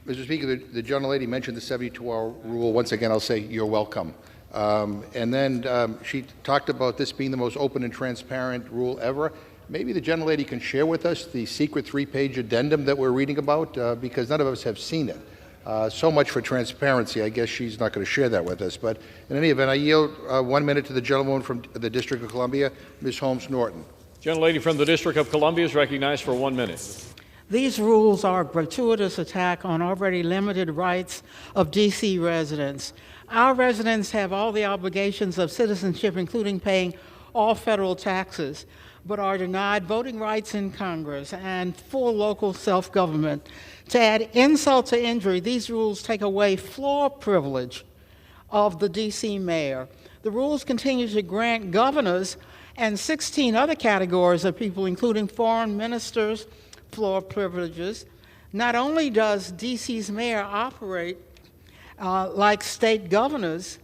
Mr. Speaker, the gentlelady mentioned the 72-hour rule. Once again, I'll say you're welcome. And then she talked about this being the most open and transparent rule ever. Maybe the gentlelady can share with us the secret 3-page addendum that we're reading about, because none of us have seen it. So much for transparency. I guess she's not going to share that with us. But in any event, I yield 1 minute to the gentlewoman from the District of Columbia, Ms. Holmes Norton. Gentlelady from the District of Columbia is recognized for 1 minute. These rules are a gratuitous attack on already limited rights of D.C. residents. Our residents have all the obligations of citizenship, including paying all federal taxes, but are denied voting rights in Congress and full local self-government. To add insult to injury, these rules take away floor privilege of the D.C. mayor. The rules continue to grant governors and 16 other categories of people, including foreign ministers, floor privileges. Not only does D.C.'s mayor operate like state governors,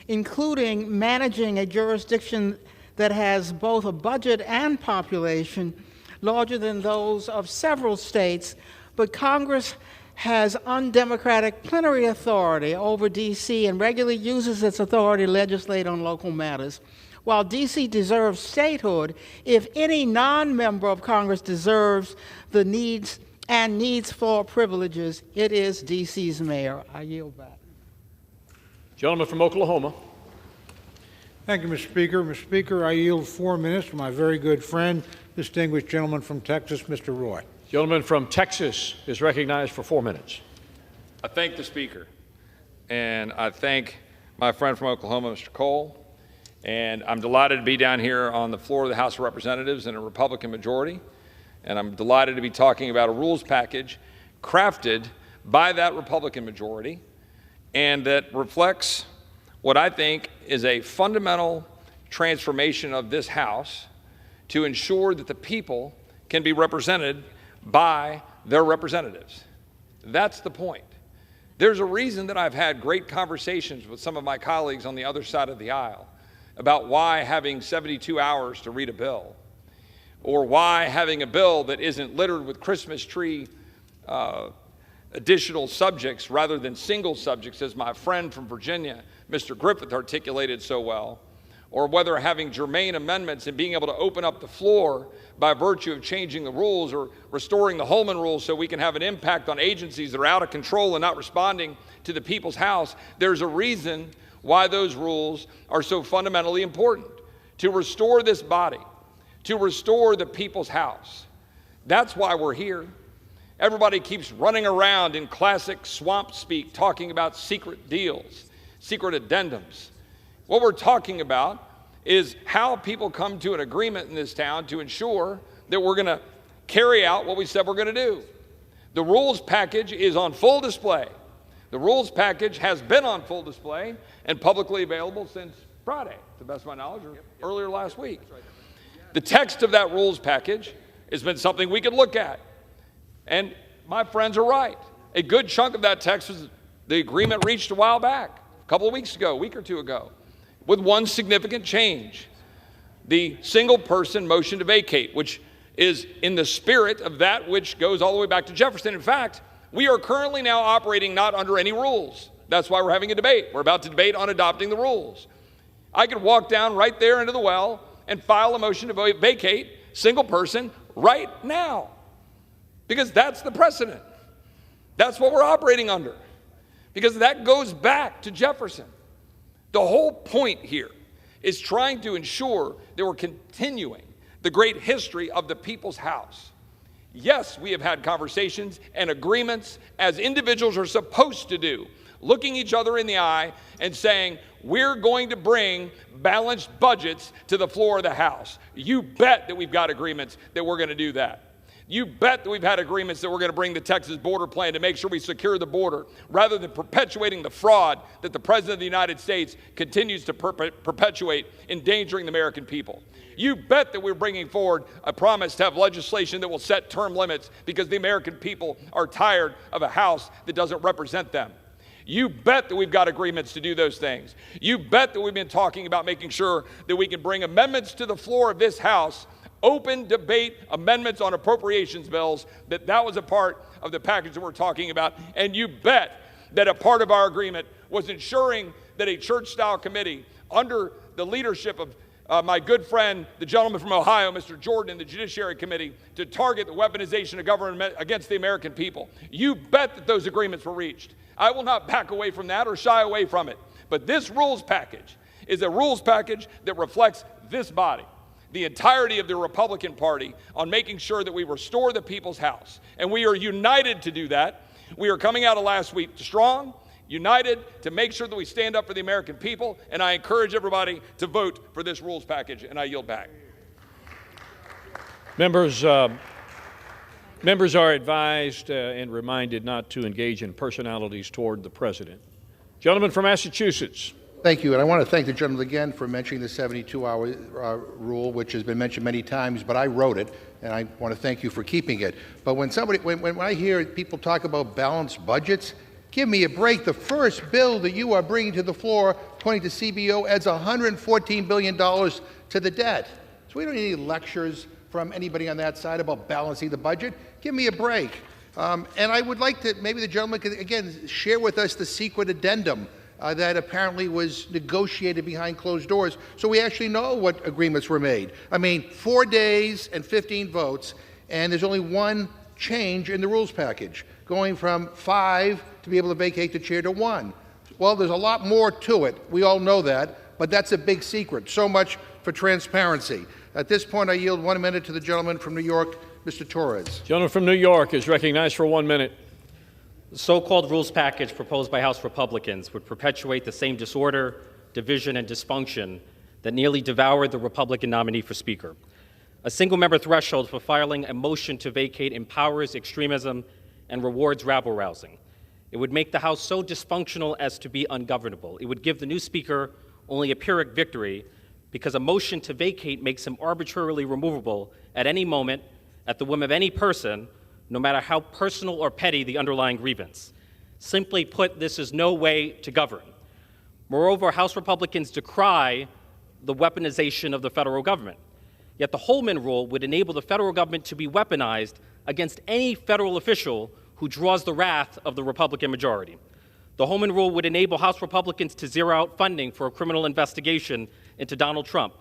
including managing a jurisdiction that has both a budget and population larger than those of several states, but Congress has undemocratic plenary authority over D.C. and regularly uses its authority to legislate on local matters. While D.C. deserves statehood, if any non-member of Congress deserves the needs floor privileges, it is D.C.'s mayor. I yield back. Gentleman from Oklahoma. Thank you, Mr. Speaker. Mr. Speaker, I yield 4 minutes to my very good friend, distinguished gentleman from Texas, Mr. Roy. Gentleman from Texas is recognized for 4 minutes. I thank the Speaker, and I thank my friend from Oklahoma, Mr. Cole, and I'm delighted to be down here on the floor of the House of Representatives in a Republican majority, and I'm delighted to be talking about a rules package crafted by that Republican majority and that reflects what I think is a fundamental transformation of this House to ensure that the people can be represented by their representatives. That's the point. There's a reason that I've had great conversations with some of my colleagues on the other side of the aisle about why having 72 hours to read a bill, or why having a bill that isn't littered with Christmas tree additional subjects rather than single subjects, as my friend from Virginia, Mr. Griffith, articulated so well, or whether having germane amendments and being able to open up the floor by virtue of changing the rules or restoring the Holman rules so we can have an impact on agencies that are out of control and not responding to the people's house. There's a reason why those rules are so fundamentally important. To restore this body, to restore the people's house. That's why we're here. Everybody keeps running around in classic swamp speak talking about secret deals, secret addendums. What we're talking about is how people come to an agreement in this town to ensure that we're going to carry out what we said we're going to do. The rules package is on full display. The rules package has been on full display and publicly available since Friday, to the best of my knowledge, or earlier last week. The text of that rules package has been something we could look at. And my friends are right. A good chunk of that text was the agreement reached a while back, a couple of weeks ago, a week or two ago, with one significant change. The single person motion to vacate, which is in the spirit of that which goes all the way back to Jefferson. In fact, we are currently now operating not under any rules. That's why we're having a debate. We're about to debate on adopting the rules. I could walk down right there into the well and file a motion to vacate, single person, right now. Because that's the precedent. That's what we're operating under. Because that goes back to Jefferson. The whole point here is trying to ensure that we're continuing the great history of the people's house. Yes, we have had conversations and agreements as individuals are supposed to do, looking each other in the eye and saying, we're going to bring balanced budgets to the floor of the House. You bet that we've got agreements that we're going to do that. You bet that we've had agreements that we're going to bring the Texas border plan to make sure we secure the border, rather than perpetuating the fraud that the President of the United States continues to perpetuate, endangering the American people. You bet that we're bringing forward a promise to have legislation that will set term limits because the American people are tired of a House that doesn't represent them. You bet that we've got agreements to do those things. You bet that we've been talking about making sure that we can bring amendments to the floor of this House, open debate amendments on appropriations bills, that was a part of the package that we're talking about. And you bet that a part of our agreement was ensuring that a church-style committee under the leadership of my good friend, the gentleman from Ohio, Mr. Jordan, in the Judiciary Committee, to target the weaponization of government against the American people. You bet that those agreements were reached. I will not back away from that or shy away from it. But this rules package is a rules package that reflects this body. the entirety of the Republican Party on making sure that we restore the people's house. And we are united to do that. We are coming out of last week strong, united to make sure that we stand up for the American people. And I encourage everybody to vote for this rules package, and I yield back. Members are advised and reminded not to engage in personalities toward the president. Gentleman from Massachusetts. Thank you, and I want to thank the gentleman again for mentioning the 72-hour rule, which has been mentioned many times, but I wrote it, and I want to thank you for keeping it. But when I hear people talk about balanced budgets, give me a break. The first bill that you are bringing to the floor, according to CBO, adds $114 billion to the debt. So we don't need any lectures from anybody on that side about balancing the budget. Give me a break. And I would like to, maybe the gentleman could, again, share with us the secret addendum that apparently was negotiated behind closed doors, so we actually know what agreements were made. I mean, 4 days and 15 votes, and there's only one change in the rules package, going from 5 to be able to vacate the chair to 1. Well, there's a lot more to it. We all know that, but that's a big secret. So much for transparency. At this point, I yield 1 minute to the gentleman from New York, Mr. Torres. Gentleman from New York is recognized for 1 minute. The so-called rules package proposed by House Republicans would perpetuate the same disorder, division, and dysfunction that nearly devoured the Republican nominee for Speaker. A single-member threshold for filing a motion to vacate empowers extremism and rewards rabble-rousing. It would make the House so dysfunctional as to be ungovernable. It would give the new Speaker only a Pyrrhic victory because a motion to vacate makes him arbitrarily removable at any moment at the whim of any person, no matter how personal or petty the underlying grievance. Simply put, this is no way to govern. Moreover, House Republicans decry the weaponization of the federal government. Yet the Holman Rule would enable the federal government to be weaponized against any federal official who draws the wrath of the Republican majority. The Holman Rule would enable House Republicans to zero out funding for a criminal investigation into Donald Trump.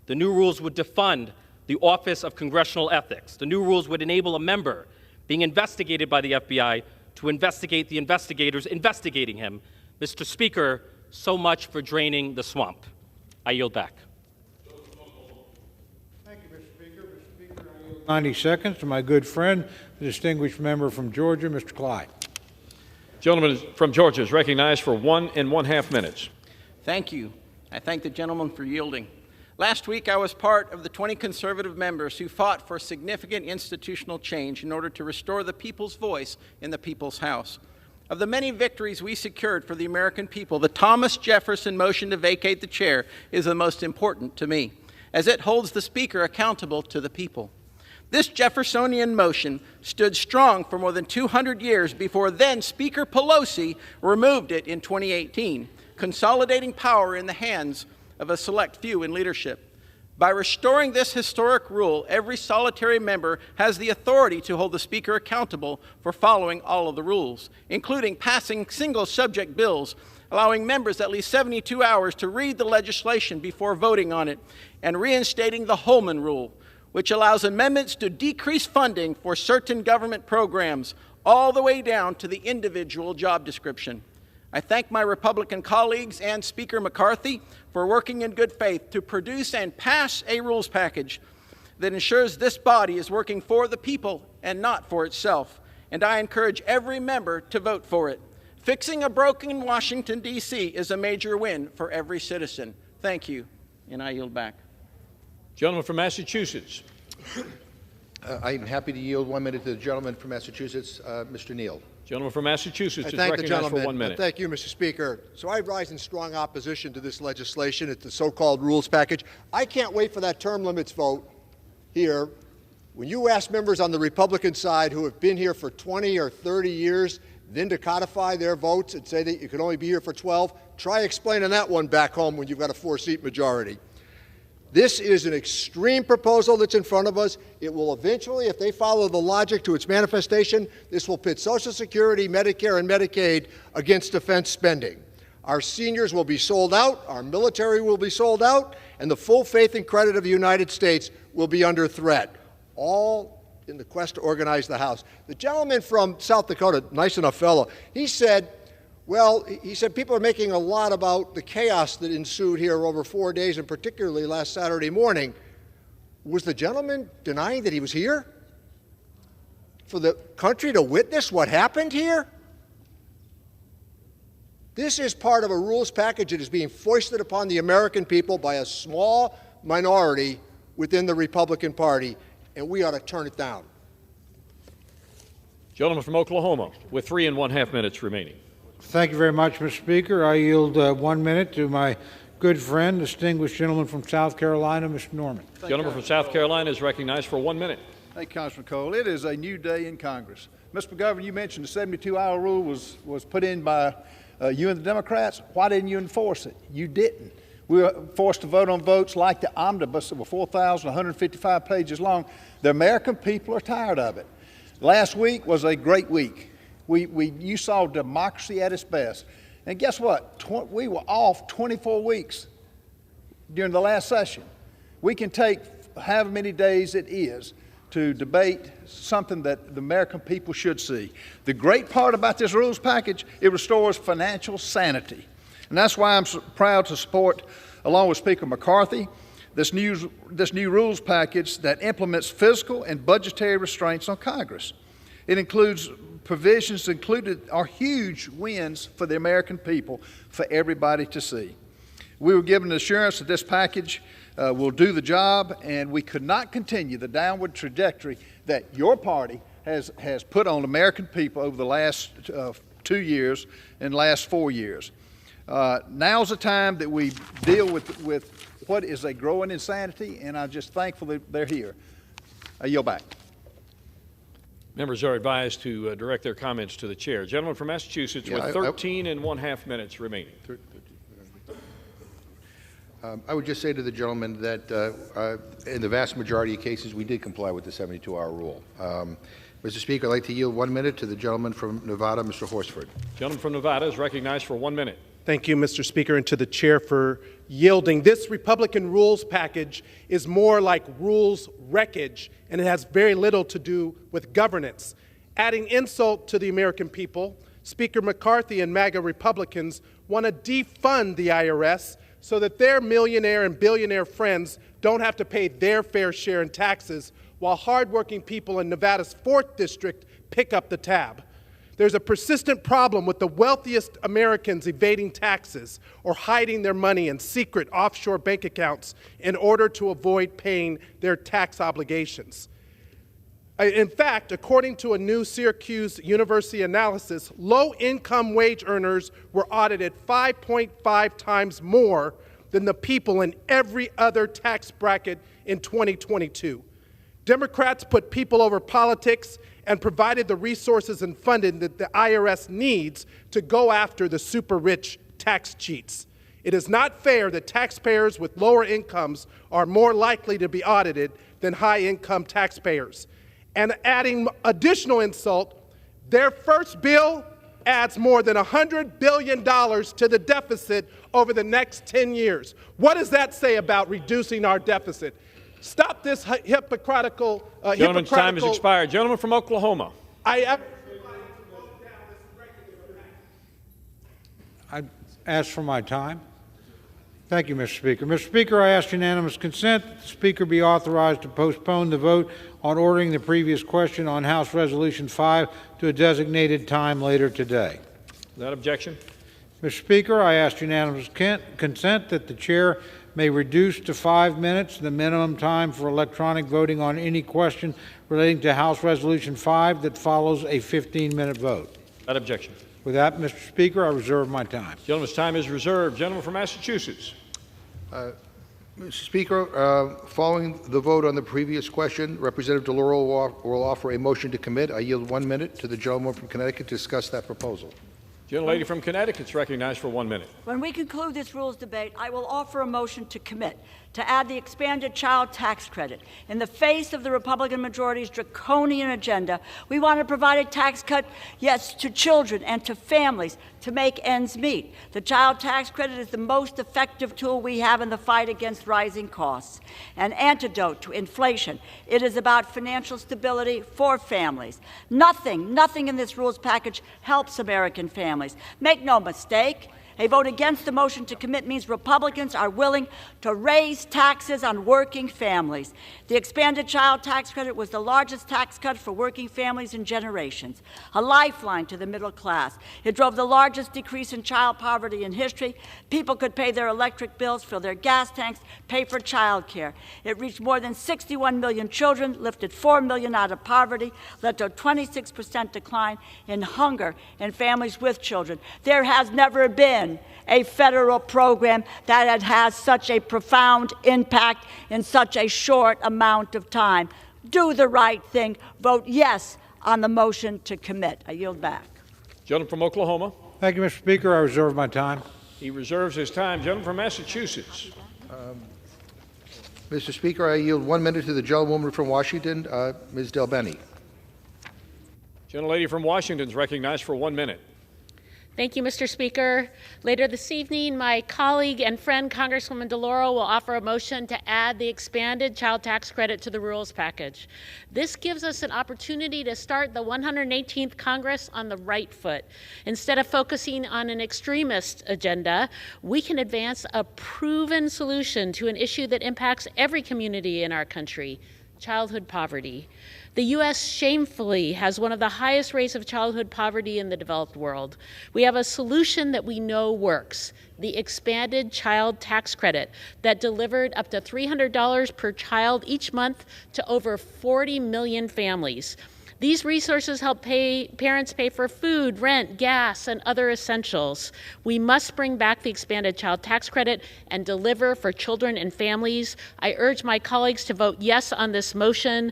The new rules would defund the Office of Congressional Ethics. The new rules would enable a member being investigated by the FBI to investigate the investigators investigating him. Mr. Speaker, so much for draining the swamp. I yield back. Thank you, Mr. Speaker. Mr. Speaker, I yield 90 seconds to my good friend, the distinguished member from Georgia, Mr. Clyde. Gentleman from Georgia is recognized for 1.5 minutes. Thank you. I thank the gentleman for yielding. Last week, I was part of the 20 conservative members who fought for significant institutional change in order to restore the people's voice in the people's house. Of the many victories we secured for the American people, the Thomas Jefferson motion to vacate the chair is the most important to me, as it holds the Speaker accountable to the people. This Jeffersonian motion stood strong for more than 200 years before then Speaker Pelosi removed it in 2018, consolidating power in the hands of a select few in leadership. By restoring this historic rule, every solitary member has the authority to hold the Speaker accountable for following all of the rules, including passing single-subject bills, allowing members at least 72 hours to read the legislation before voting on it, and reinstating the Holman Rule, which allows amendments to decrease funding for certain government programs all the way down to the individual job description. I thank my Republican colleagues and Speaker McCarthy for working in good faith to produce and pass a rules package that ensures this body is working for the people and not for itself. And I encourage every member to vote for it. Fixing a broken Washington, D.C. is a major win for every citizen. Thank you, and I yield back. Gentleman from Massachusetts. I'm happy to yield 1 minute to the gentleman from Massachusetts, Mr. Neal. Gentleman from Massachusetts is thank the recognized gentleman. for 1 minute. Thank you, Mr. Speaker. So I rise in strong opposition to this legislation. It's the so-called rules package. I can't wait for that term limits vote here. When you ask members on the Republican side who have been here for 20 or 30 years, then to codify their votes and say that you can only be here for 12, try explaining that one back home when you've got a 4-seat majority. This is an extreme proposal that's in front of us. It will eventually, if they follow the logic to its manifestation, this will pit Social Security, Medicare, and Medicaid against defense spending. Our seniors will be sold out, our military will be sold out, and the full faith and credit of the United States will be under threat, all in the quest to organize the House. The gentleman from South Dakota, nice enough fellow, he said people are making a lot about the chaos that ensued here over 4 days, and particularly last Saturday morning. Was the gentleman denying that he was here? For the country to witness what happened here? This is part of a rules package that is being foisted upon the American people by a small minority within the Republican Party, and we ought to turn it down. Gentleman from Oklahoma, with 3 1/2 minutes remaining. Thank you very much, Mr. Speaker. I yield 1 minute to my good friend, distinguished gentleman from South Carolina, Mr. Norman. Gentleman from South Carolina is recognized for 1 minute. Thank you, Councilman Cole. It is a new day in Congress. Mr. McGovern, you mentioned the 72-hour rule was put in by you and the Democrats. Why didn't you enforce it? You didn't. We were forced to vote on votes like the omnibus that were 4,155 pages long. The American people are tired of it. Last week was a great week. You saw democracy at its best. And guess what? We were off 24 weeks during the last session. We can take however many days it is to debate something that the American people should see. The great part about this rules package, it restores financial sanity. And that's why I'm so proud to support, along with Speaker McCarthy, this new rules package that implements fiscal and budgetary restraints on Congress. It includes provisions included are huge wins for the American people, for everybody to see. We were given assurance that this package will do the job, and we could not continue the downward trajectory that your party has put on American people over the last 2 years and last 4 years. Now's the time that we deal with what is a growing insanity, and I'm just thankful that they're here. I yield back. Members are advised to direct their comments to the chair. Gentleman from Massachusetts, with 13 1/2 minutes remaining. I would just say to the gentleman that in the vast majority of cases, we did comply with the 72-hour rule. Mr. Speaker, I'd like to yield 1 minute to the gentleman from Nevada, Mr. Horsford. Gentleman from Nevada is recognized for 1 minute. Thank you, Mr. Speaker, and to the chair for yielding. This Republican rules package is more like rules wreckage, and it has very little to do with governance. Adding insult to the American people, Speaker McCarthy and MAGA Republicans want to defund the IRS so that their millionaire and billionaire friends don't have to pay their fair share in taxes, while hardworking people in Nevada's 4th District pick up the tab. There's a persistent problem with the wealthiest Americans evading taxes or hiding their money in secret offshore bank accounts in order to avoid paying their tax obligations. In fact, according to a new Syracuse University analysis, low-income wage earners were audited 5.5 times more than the people in every other tax bracket in 2022. Democrats put people over politics and provided the resources and funding that the IRS needs to go after the super-rich tax cheats. It is not fair that taxpayers with lower incomes are more likely to be audited than high-income taxpayers. And adding additional insult, their first bill adds more than $100 billion to the deficit over the next 10 years. What does that say about reducing our deficit? Stop this hypocritical. Gentleman's time has expired. Gentleman from Oklahoma. I ask for my time. Thank you, Mr. Speaker. Mr. Speaker, I ask unanimous consent that the Speaker be authorized to postpone the vote on ordering the previous question on House Resolution 5 to a designated time later today. Without objection. Mr. Speaker, I ask unanimous consent that the Chair may reduce to 5 minutes the minimum time for electronic voting on any question relating to House Resolution 5 that follows a 15-minute vote. Without objection. With that, Mr. Speaker, I reserve my time. Gentleman's time is reserved. Gentleman from Massachusetts. Mr. Speaker, following the vote on the previous question, Representative DeLauro will offer a motion to commit. I yield 1 minute to the gentleman from Connecticut to discuss that proposal. Gentlelady from Connecticut is recognized for 1 minute. When we conclude this rules debate, I will offer a motion to commit to add the expanded child tax credit. In the face of the Republican majority's draconian agenda, we want to provide a tax cut, yes, to children and to families to make ends meet. The child tax credit is the most effective tool we have in the fight against rising costs, an antidote to inflation. It is about financial stability for families. Nothing in this rules package helps American families. Make no mistake, A vote against the motion to commit means Republicans are willing to raise taxes on working families. The expanded child tax credit was the largest tax cut for working families in generations, a lifeline to the middle class. It drove the largest decrease in child poverty in history. People could pay their electric bills, fill their gas tanks, pay for child care. It reached more than 61 million children, lifted 4 million out of poverty, led to a 26% decline in hunger in families with children. There has never been a federal program that has such a profound impact in such a short amount of time. Do the right thing. Vote yes on the motion to commit. I yield back. Gentleman from Oklahoma. Thank you, Mr. Speaker. I reserve my time. He reserves his time. Gentleman from Massachusetts. Mr. Speaker, I yield 1 minute to the gentlewoman from Washington, Ms. Del Bene. Gentlelady from Washington is recognized for 1 minute. Thank you, Mr. Speaker. Later this evening, my colleague and friend, Congresswoman DeLauro, will offer a motion to add the expanded child tax credit to the rules package. This gives us an opportunity to start the 118th Congress on the right foot. Instead of focusing on an extremist agenda, we can advance a proven solution to an issue that impacts every community in our country: childhood poverty. The U.S. shamefully has one of the highest rates of childhood poverty in the developed world. We have a solution that we know works: the expanded child tax credit that delivered up to $300 per child each month to over 40 million families. These resources help parents pay for food, rent, gas, and other essentials. We must bring back the expanded child tax credit and deliver for children and families. I urge my colleagues to vote yes on this motion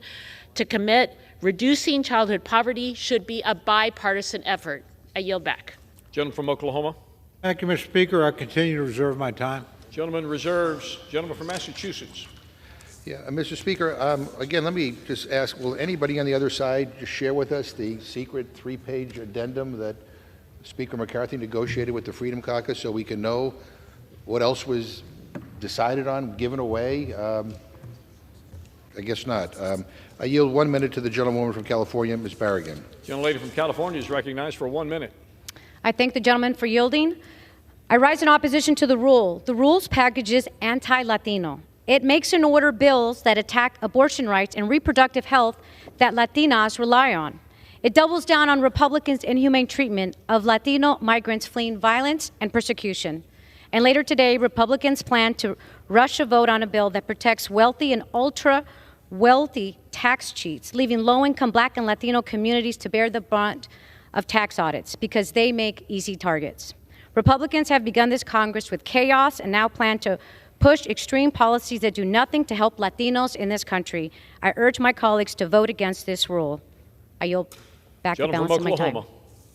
to commit. Reducing childhood poverty should be a bipartisan effort. I yield back. Gentleman from Oklahoma. Thank you, Mr. Speaker. I continue to reserve my time. Gentleman reserves. Gentleman from Massachusetts. Yeah, Mr. Speaker, again, let me just ask, will anybody on the other side just share with us the secret 3-page addendum that Speaker McCarthy negotiated with the Freedom Caucus so we can know what else was decided on, given away? I guess not. I yield 1 minute to the gentlewoman from California, Ms. Barragan. Gentlelady from California is recognized for 1 minute. I thank the gentleman for yielding. I rise in opposition to the rule. The rules package is anti-Latino. It makes and order bills that attack abortion rights and reproductive health that Latinas rely on. It doubles down on Republicans' inhumane treatment of Latino migrants fleeing violence and persecution. And later today, Republicans plan to rush a vote on a bill that protects wealthy and ultra-wealthy tax cheats, leaving low-income Black and Latino communities to bear the brunt of tax audits because they make easy targets. Republicans have begun this Congress with chaos and now plan to push extreme policies that do nothing to help Latinos in this country. I urge my colleagues to vote against this rule. I yield back the balance of my time.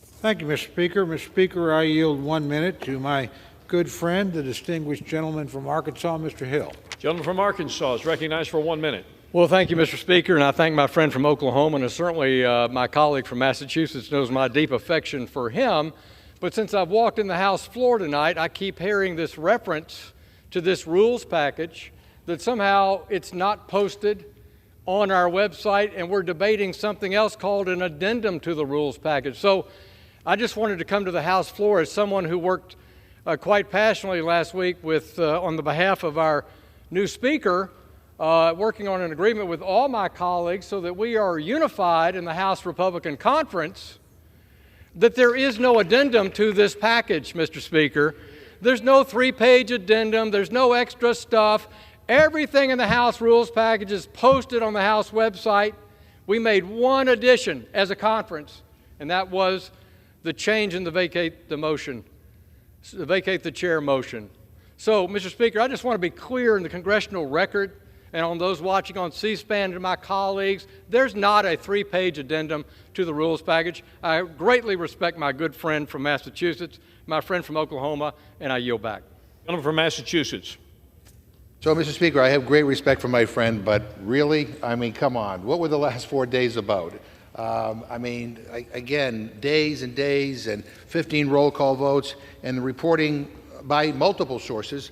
Thank you, Mr. Speaker. Mr. Speaker, I yield 1 minute to my good friend, the distinguished gentleman from Arkansas, Mr. Hill. Gentleman from Arkansas is recognized for 1 minute. Well, thank you, Mr. Speaker, and I thank my friend from Oklahoma, and certainly my colleague from Massachusetts knows my deep affection for him. But since I've walked in the House floor tonight, I keep hearing this reference to this rules package, that somehow it's not posted on our website, and we're debating something else called an addendum to the rules package. So I just wanted to come to the House floor as someone who worked quite passionately last week with, on the behalf of our new Speaker, working on an agreement with all my colleagues so that we are unified in the House Republican Conference, that there is no addendum to this package, Mr. Speaker. There's no 3-page addendum. There's no extra stuff. Everything in the House rules package is posted on the House website. We made one addition as a conference, and that was the change in the vacate the chair motion. So, Mr. Speaker, I just want to be clear in the congressional record and on those watching on C-SPAN and my colleagues, there's not a 3-page addendum to the rules package. I greatly respect my good friend from Massachusetts, my friend from Oklahoma, and I yield back. Gentleman from Massachusetts. So, Mr. Speaker, I have great respect for my friend, but really, I mean, come on. What were the last 4 days about? Again, days and days and 15 roll call votes, and the reporting by multiple sources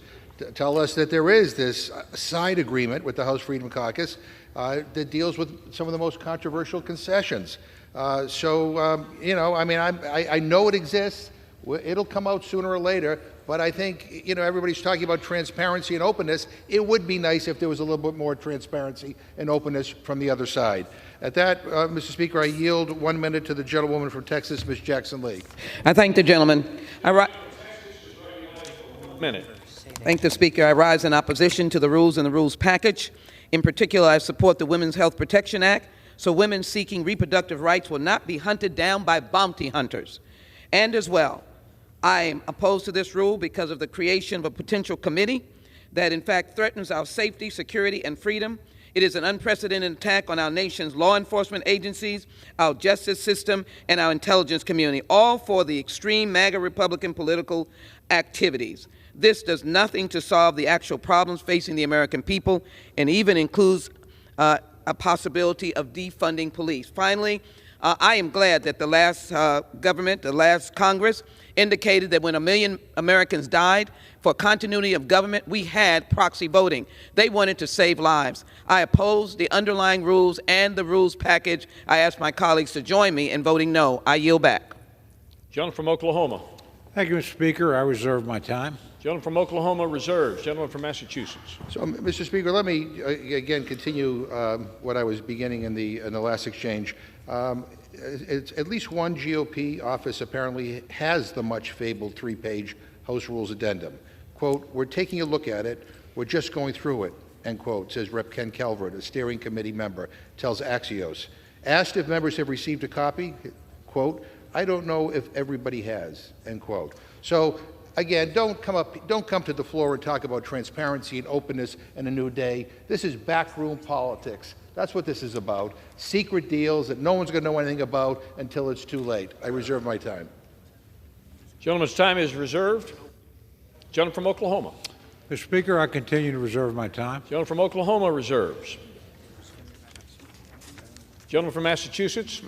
tell us that there is this side agreement with the House Freedom Caucus that deals with some of the most controversial concessions. I know it exists. It'll come out sooner or later, but I think, everybody's talking about transparency and openness. It would be nice if there was a little bit more transparency and openness from the other side. At that, Mr. Speaker, I yield 1 minute to the gentlewoman from Texas, Ms. Jackson Lee. I thank the gentleman. Thank the Speaker. I rise in opposition to the rules and the rules package. In particular, I support the Women's Health Protection Act, so women seeking reproductive rights will not be hunted down by bounty hunters. And as well, I am opposed to this rule because of the creation of a potential committee that in fact threatens our safety, security, and freedom. It is an unprecedented attack on our nation's law enforcement agencies, our justice system, and our intelligence community, all for the extreme MAGA Republican political activities. This does nothing to solve the actual problems facing the American people, and even includes a possibility of defunding police. Finally, I am glad that the last government, the last Congress, indicated that when 1 million Americans died, for continuity of government, we had proxy voting. They wanted to save lives. I oppose the underlying rules and the rules package. I ask my colleagues to join me in voting no. I yield back. Gentleman from Oklahoma. Thank you, Mr. Speaker. I reserve my time. Gentleman from Oklahoma reserves. Gentleman from Massachusetts. So, Mr. Speaker, let me again continue what I was beginning in the last exchange. It's at least one GOP office apparently has the much fabled 3-page House Rules Addendum. Quote, "We're taking a look at it. We're just going through it," end quote, says Rep. Ken Calvert, a steering committee member, tells Axios. Asked if members have received a copy, quote, "I don't know if everybody has," end quote. So, again, don't come to the floor and talk about transparency and openness and a new day. This is backroom politics. That's what this is about. Secret deals that no one's going to know anything about until it's too late. I reserve my time. Gentleman's time is reserved. Gentleman from Oklahoma. Mr. Speaker, I continue to reserve my time. Gentleman from Oklahoma reserves. Gentleman from Massachusetts.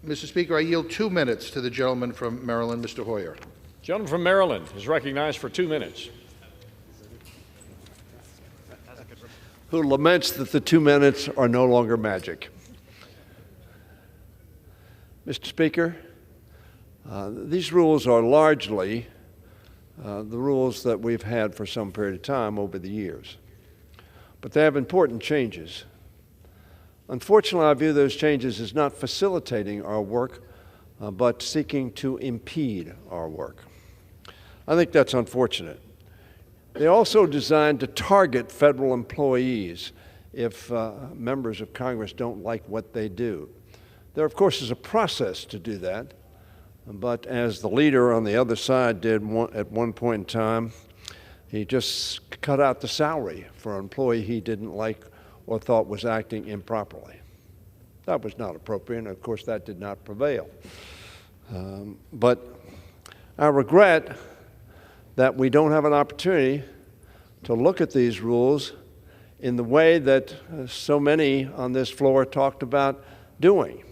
Mr. Speaker, I yield 2 minutes to the gentleman from Maryland, Mr. Hoyer. Gentleman from Maryland is recognized for 2 minutes. Who laments that the 2 minutes are no longer magic. Mr. Speaker, these rules are largely the rules that we've had for some period of time over the years. But they have important changes. Unfortunately, I view those changes as not facilitating our work, but seeking to impede our work. I think that's unfortunate. They're also designed to target federal employees if members of Congress don't like what they do. There, of course, is a process to do that, but as the leader on the other side did at one point in time, he just cut out the salary for an employee he didn't like or thought was acting improperly. That was not appropriate, and of course that did not prevail. But I regret that we don't have an opportunity to look at these rules in the way that so many on this floor talked about doing.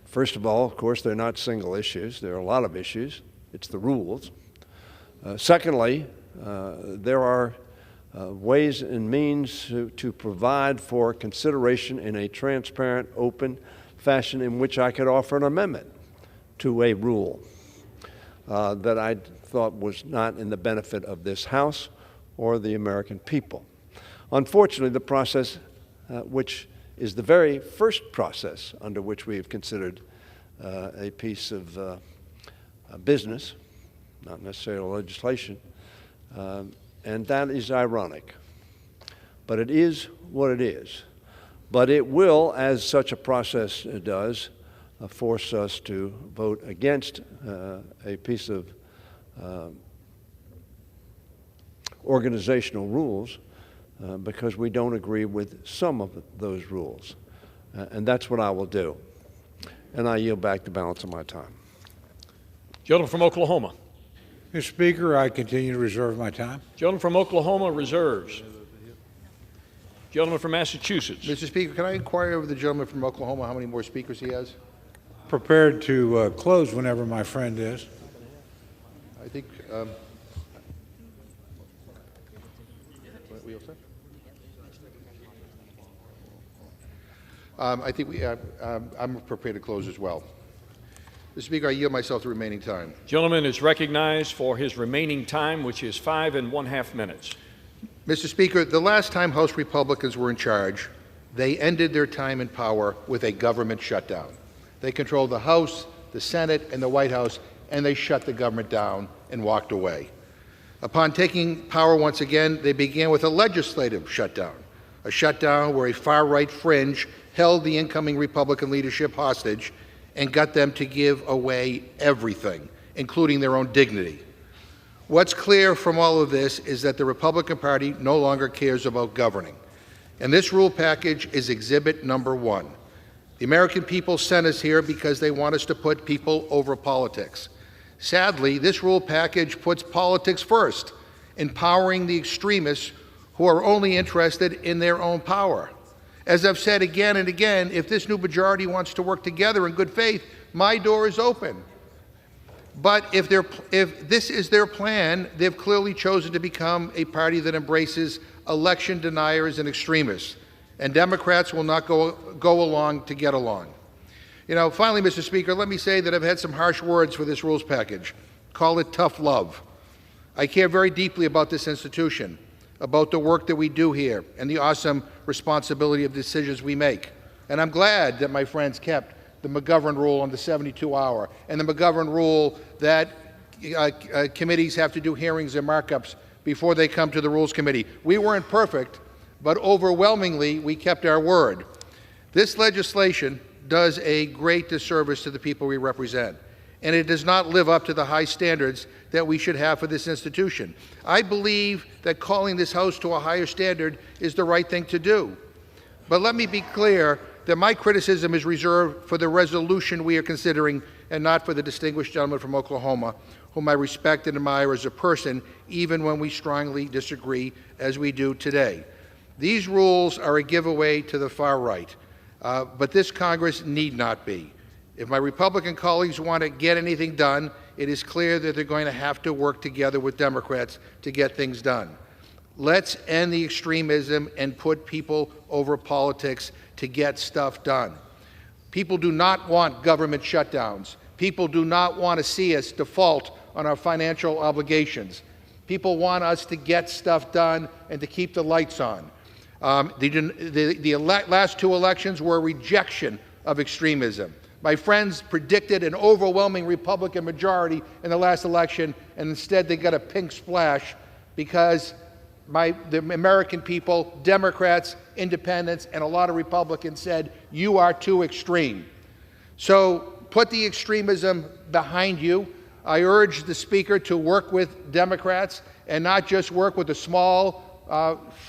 First of all, of course, they're not single issues. There are a lot of issues. It's the rules. Secondly, there are ways and means to provide for consideration in a transparent, open fashion in which I could offer an amendment to a rule that I thought was not in the benefit of this House or the American people. Unfortunately, the process, which is the very first process under which we have considered a piece of business, not necessarily legislation, and that is ironic. But it is what it is. But it will, as such a process does, force us to vote against a piece of organizational rules because we don't agree with some of those rules. And that's what I will do. And I yield back the balance of my time. Gentleman from Oklahoma. Mr. Speaker, I continue to reserve my time. Gentleman from Oklahoma reserves. Gentleman from Massachusetts. Mr. Speaker, can I inquire of the gentleman from Oklahoma how many more speakers he has? Prepared to close whenever my friend is. I think. I think I'm prepared to close as well. Mr. Speaker, I yield myself the remaining time. Gentleman is recognized for his remaining time, which is 5½ minutes. Mr. Speaker, the last time House Republicans were in charge, they ended their time in power with a government shutdown. They controlled the House, the Senate, and the White House, and they shut the government down and walked away. Upon taking power once again, they began with a legislative shutdown, a shutdown where a far-right fringe held the incoming Republican leadership hostage and got them to give away everything, including their own dignity. What's clear from all of this is that the Republican Party no longer cares about governing. And this rule package is exhibit number 1. The American people sent us here because they want us to put people over politics. Sadly, this rule package puts politics first, empowering the extremists who are only interested in their own power. As I've said again and again, if this new majority wants to work together in good faith, my door is open. But if this is their plan, they've clearly chosen to become a party that embraces election deniers and extremists. And Democrats will not go along to get along. You know, finally, Mr. Speaker, let me say that I've had some harsh words for this rules package. Call it tough love. I care very deeply about this institution, about the work that we do here, and the awesome responsibility of decisions we make. And I'm glad that my friends kept the McGovern rule on the 72-hour, and the McGovern rule that committees have to do hearings and markups before they come to the Rules Committee. We weren't perfect, but overwhelmingly we kept our word. This legislation does a great disservice to the people we represent, and it does not live up to the high standards that we should have for this institution. I believe that calling this House to a higher standard is the right thing to do. But let me be clear that my criticism is reserved for the resolution we are considering and not for the distinguished gentleman from Oklahoma, whom I respect and admire as a person, even when we strongly disagree, as we do today. These rules are a giveaway to the far right, but this Congress need not be. If my Republican colleagues want to get anything done, it is clear that they're going to have to work together with Democrats to get things done. Let's end the extremism and put people over politics to get stuff done. People do not want government shutdowns. People do not want to see us default on our financial obligations. People want us to get stuff done and to keep the lights on. The last two elections were a rejection of extremism. My friends predicted an overwhelming Republican majority in the last election, and instead they got a pink splash because the American people, Democrats, independents, and a lot of Republicans said, you are too extreme. So put the extremism behind you. I urge the Speaker to work with Democrats and not just work with a small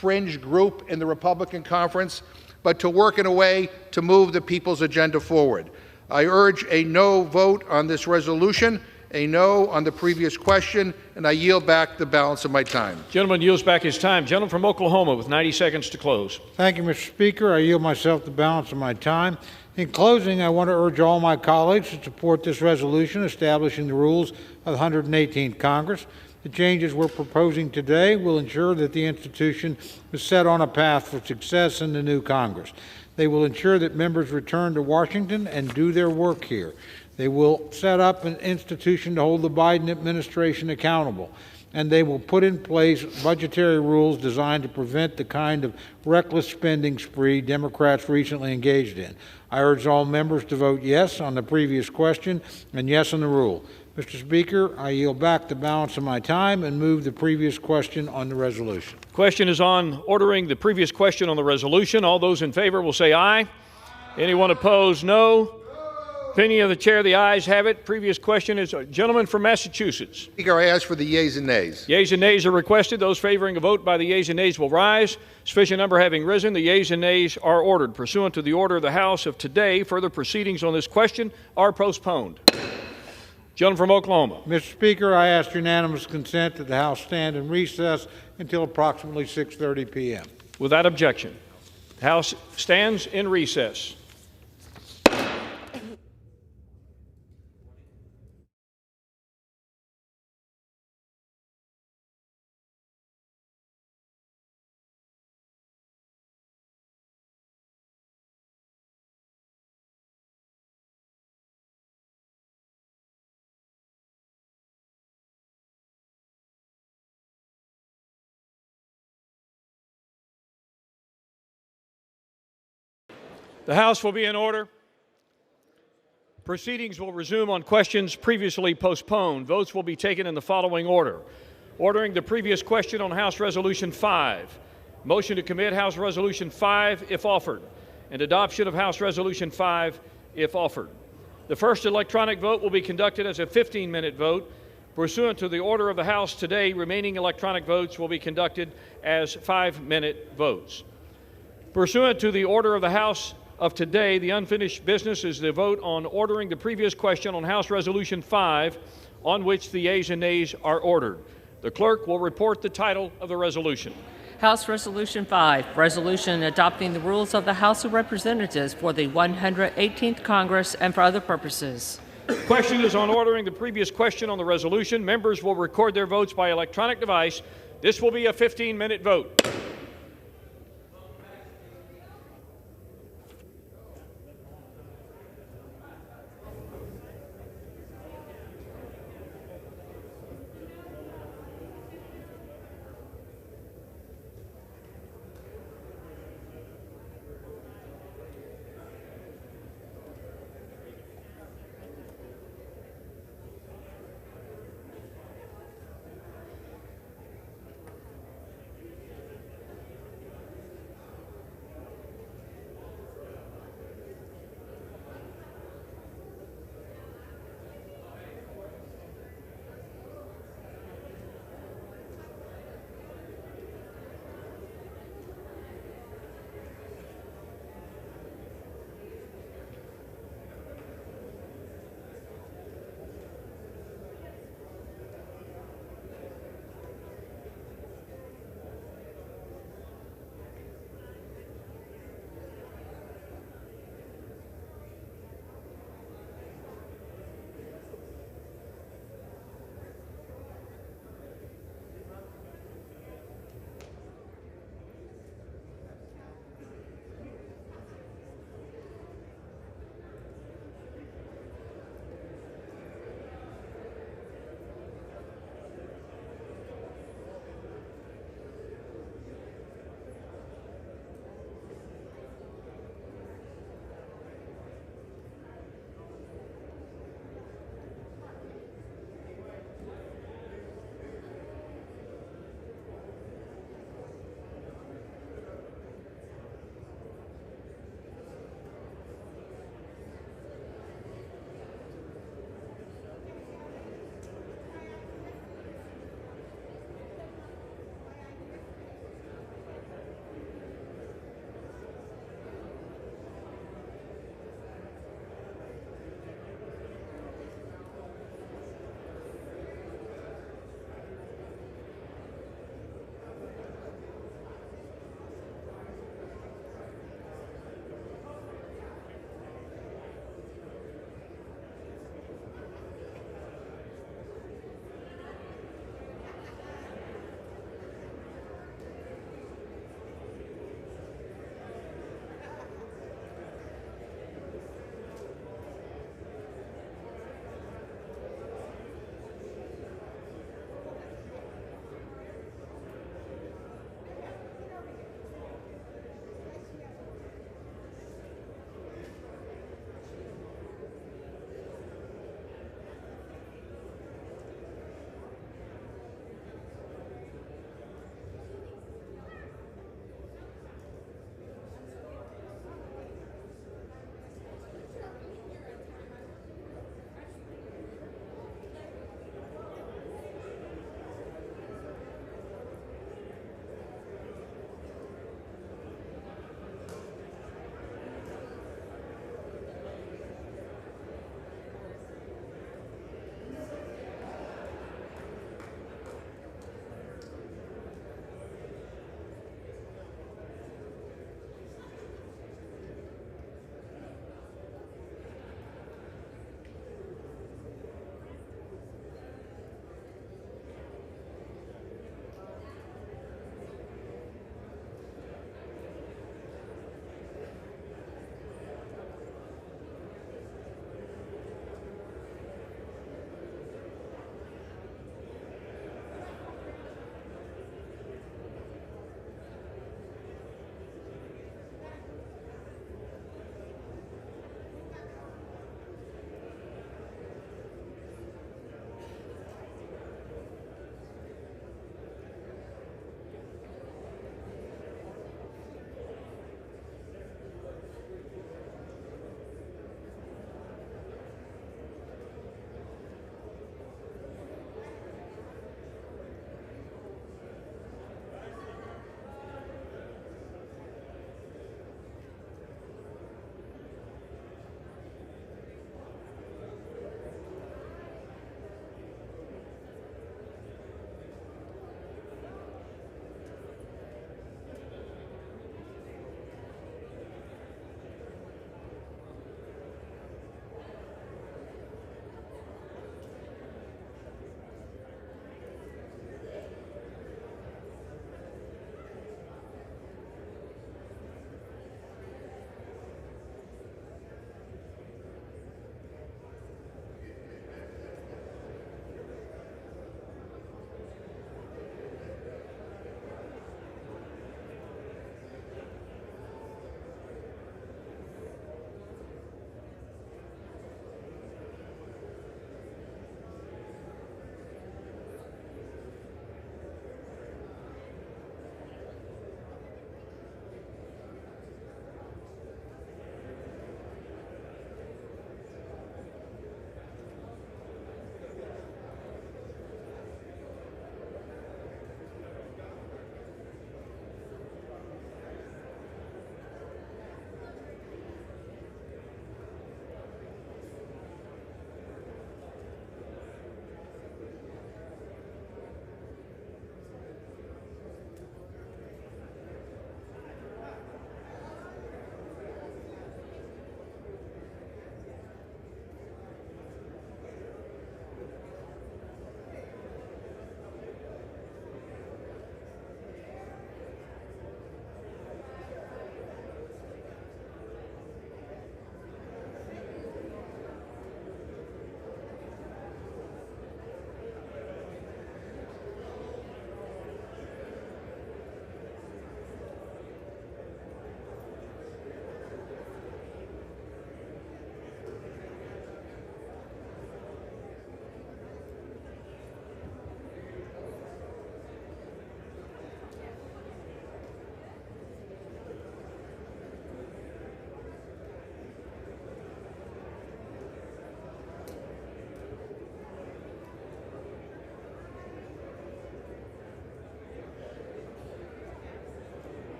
fringe group in the Republican conference, but to work in a way to move the people's agenda forward. I urge a no vote on this resolution, a no on the previous question, and I yield back the balance of my time. Gentleman yields back his time. Gentleman from Oklahoma with 90 seconds to close. Thank you, Mr. Speaker. I yield myself the balance of my time. In closing, I want to urge all my colleagues to support this resolution establishing the rules of the 118th Congress. The changes we're proposing today will ensure that the institution is set on a path for success in the new Congress. They will ensure that members return to Washington and do their work here. They will set up an institution to hold the Biden administration accountable, and they will put in place budgetary rules designed to prevent the kind of reckless spending spree Democrats recently engaged in. I urge all members to vote yes on the previous question and yes on the rule. Mr. Speaker, I yield back the balance of my time and move the previous question on the resolution. Question is on ordering the previous question on the resolution. All those in favor will say aye. Anyone opposed, no. Opinion of the chair, the ayes have it. Previous question is a gentleman from Massachusetts. Speaker, I ask for the yeas and nays. Yeas and nays are requested. Those favoring a vote by the yeas and nays will rise. Sufficient number having risen, the yeas and nays are ordered. Pursuant to the order of the House of today, further proceedings on this question are postponed. Gentleman from Oklahoma. Mr. Speaker, I ask unanimous consent that the House stand in recess until approximately 6:30 p.m. Without objection, the House stands in recess. The House will be in order. Proceedings will resume on questions previously postponed. Votes will be taken in the following order. Ordering the previous question on House Resolution 5. Motion to commit House Resolution 5 if offered, and adoption of House Resolution 5 if offered. The first electronic vote will be conducted as a 15-minute vote. Pursuant to the order of the House today, remaining electronic votes will be conducted as 5-minute votes. Pursuant to the order of the House of today, the unfinished business is the vote on ordering the previous question on House Resolution 5, on which the yeas and nays are ordered. The clerk will report the title of the resolution. House Resolution 5, resolution adopting the rules of the House of Representatives for the 118th Congress and for other purposes. The question is on ordering the previous question on the resolution. Members will record their votes by electronic device. This will be a 15-minute vote.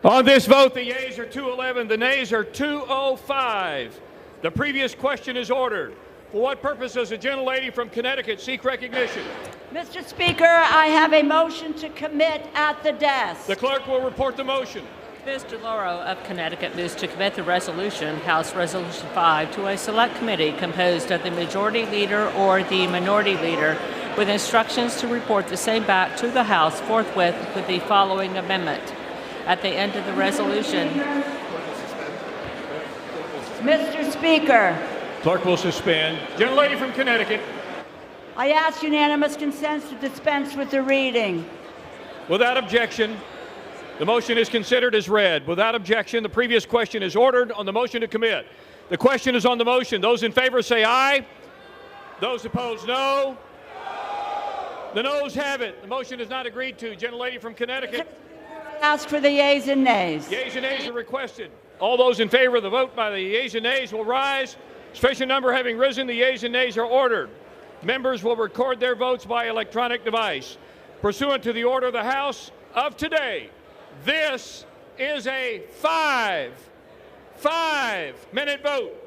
On this vote, the yeas are 211, the nays are 205. The previous question is ordered. For what purpose does the gentlelady from Connecticut seek recognition? Mr. Speaker, I have a motion to commit at the desk. The clerk will report the motion. Ms. DeLauro of Connecticut moves to commit the resolution, House Resolution 5, to a select committee composed of the majority leader or the minority leader, with instructions to report the same back to the House forthwith with the following amendment. At the end of the resolution, Mr. Speaker, Clerk will suspend. Gentlelady from Connecticut. I ask unanimous consent to dispense with the reading. Without objection, the motion is considered as read. Without objection, the previous question is ordered on the motion to commit. The question is on the motion. Those in favor say aye. Those opposed, no. The noes have it. The motion is not agreed to. Gentlelady from Connecticut. Ask for the yeas and nays. Yeas and nays are requested. All those in favor of the vote by the yeas and nays will rise. Sufficient number having risen, the yeas and nays are ordered. Members will record their votes by electronic device. Pursuant to the order of the House of today, this is a five-minute vote.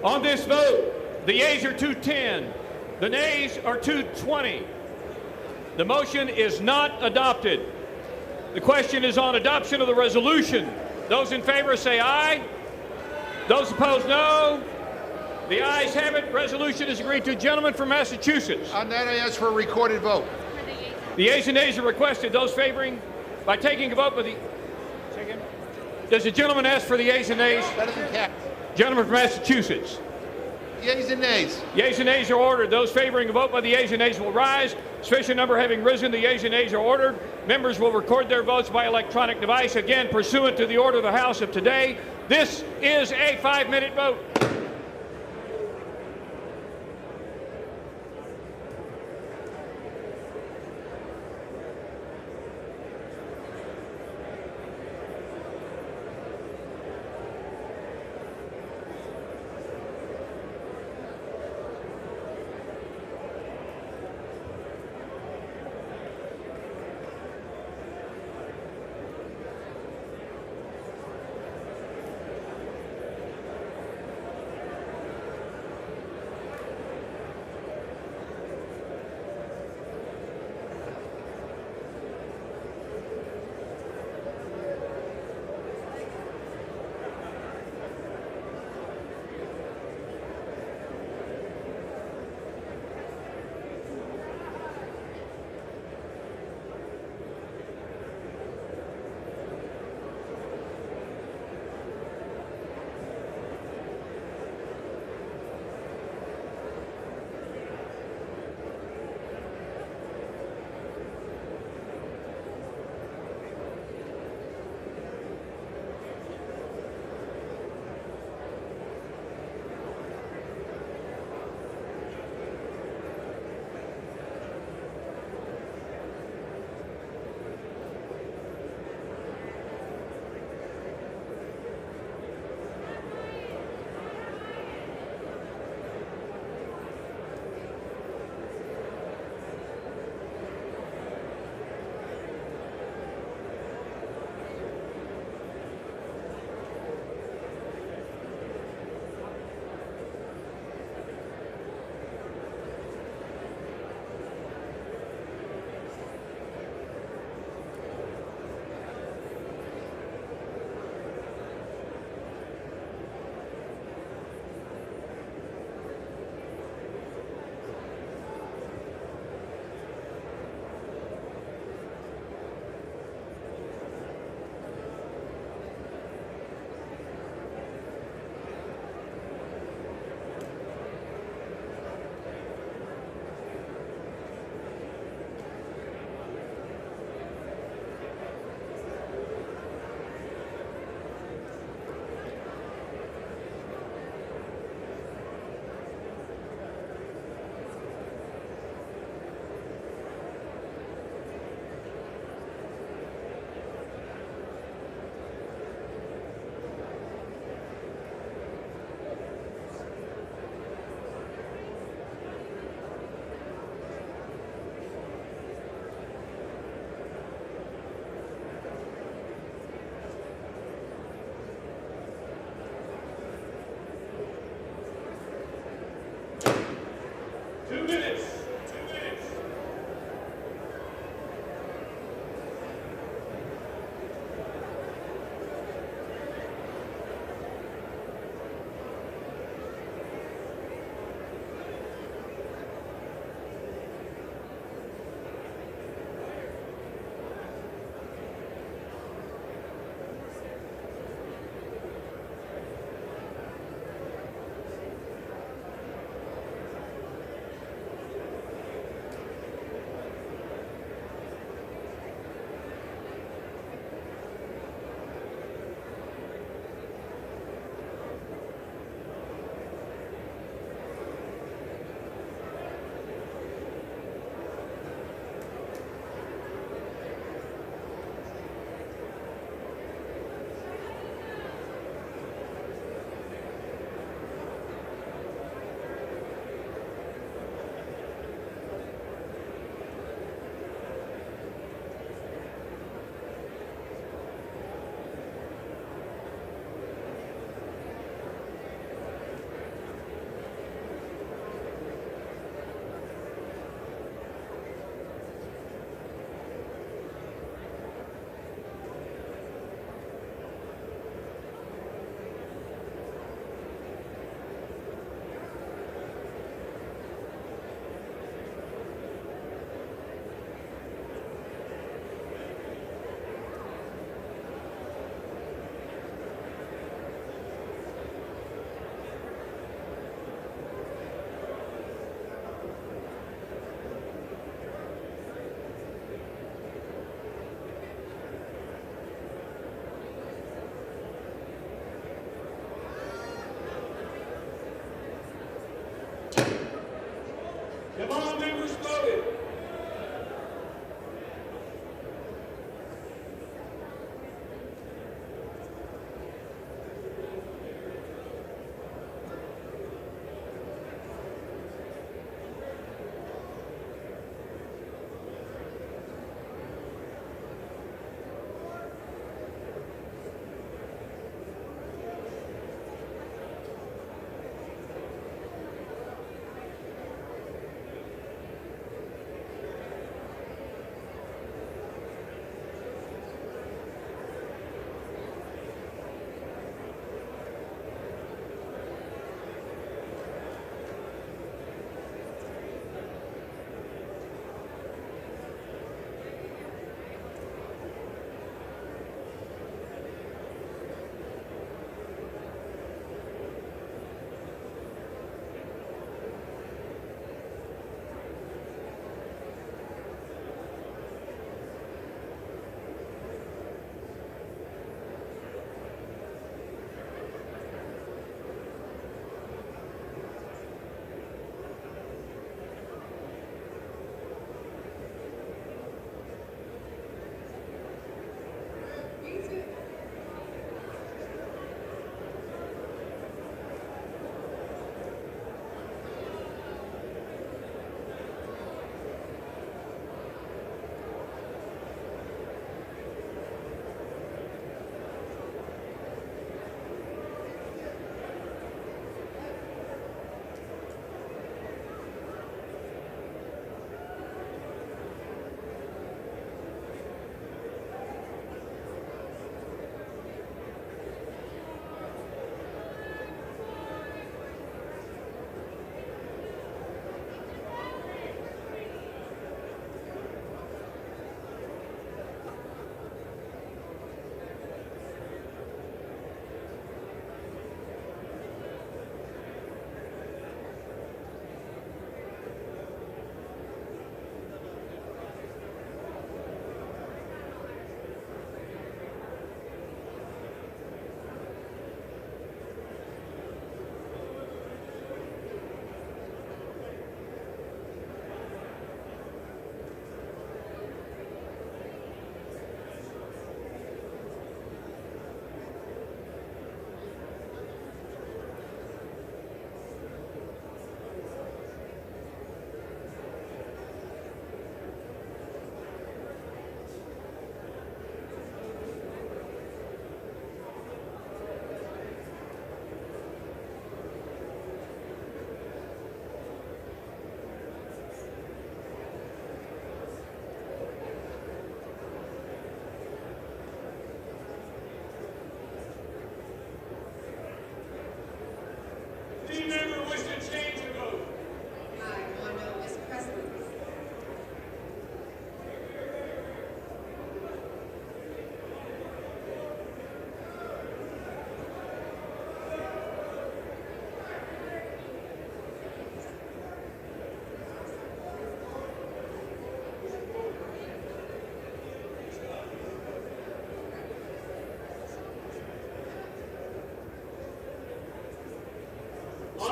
On this vote, the yeas are 210, the nays are 220. The motion is not adopted. The question is on adoption of the resolution. Those in favor say aye. Those opposed, no. The ayes have it. Resolution is agreed to. Gentleman from Massachusetts. On that, I ask for a recorded vote. The yeas and nays are requested. Those favoring by taking a vote by the... Does the gentleman ask for the yeas and nays? That doesn't count. Gentleman from Massachusetts. Yeas and nays. Yeas and nays are ordered. Those favoring a vote by the yeas and nays will rise. Sufficient number having risen, the yeas and nays are ordered. Members will record their votes by electronic device. Again, pursuant to the order of the House of today, this is a 5-minute vote.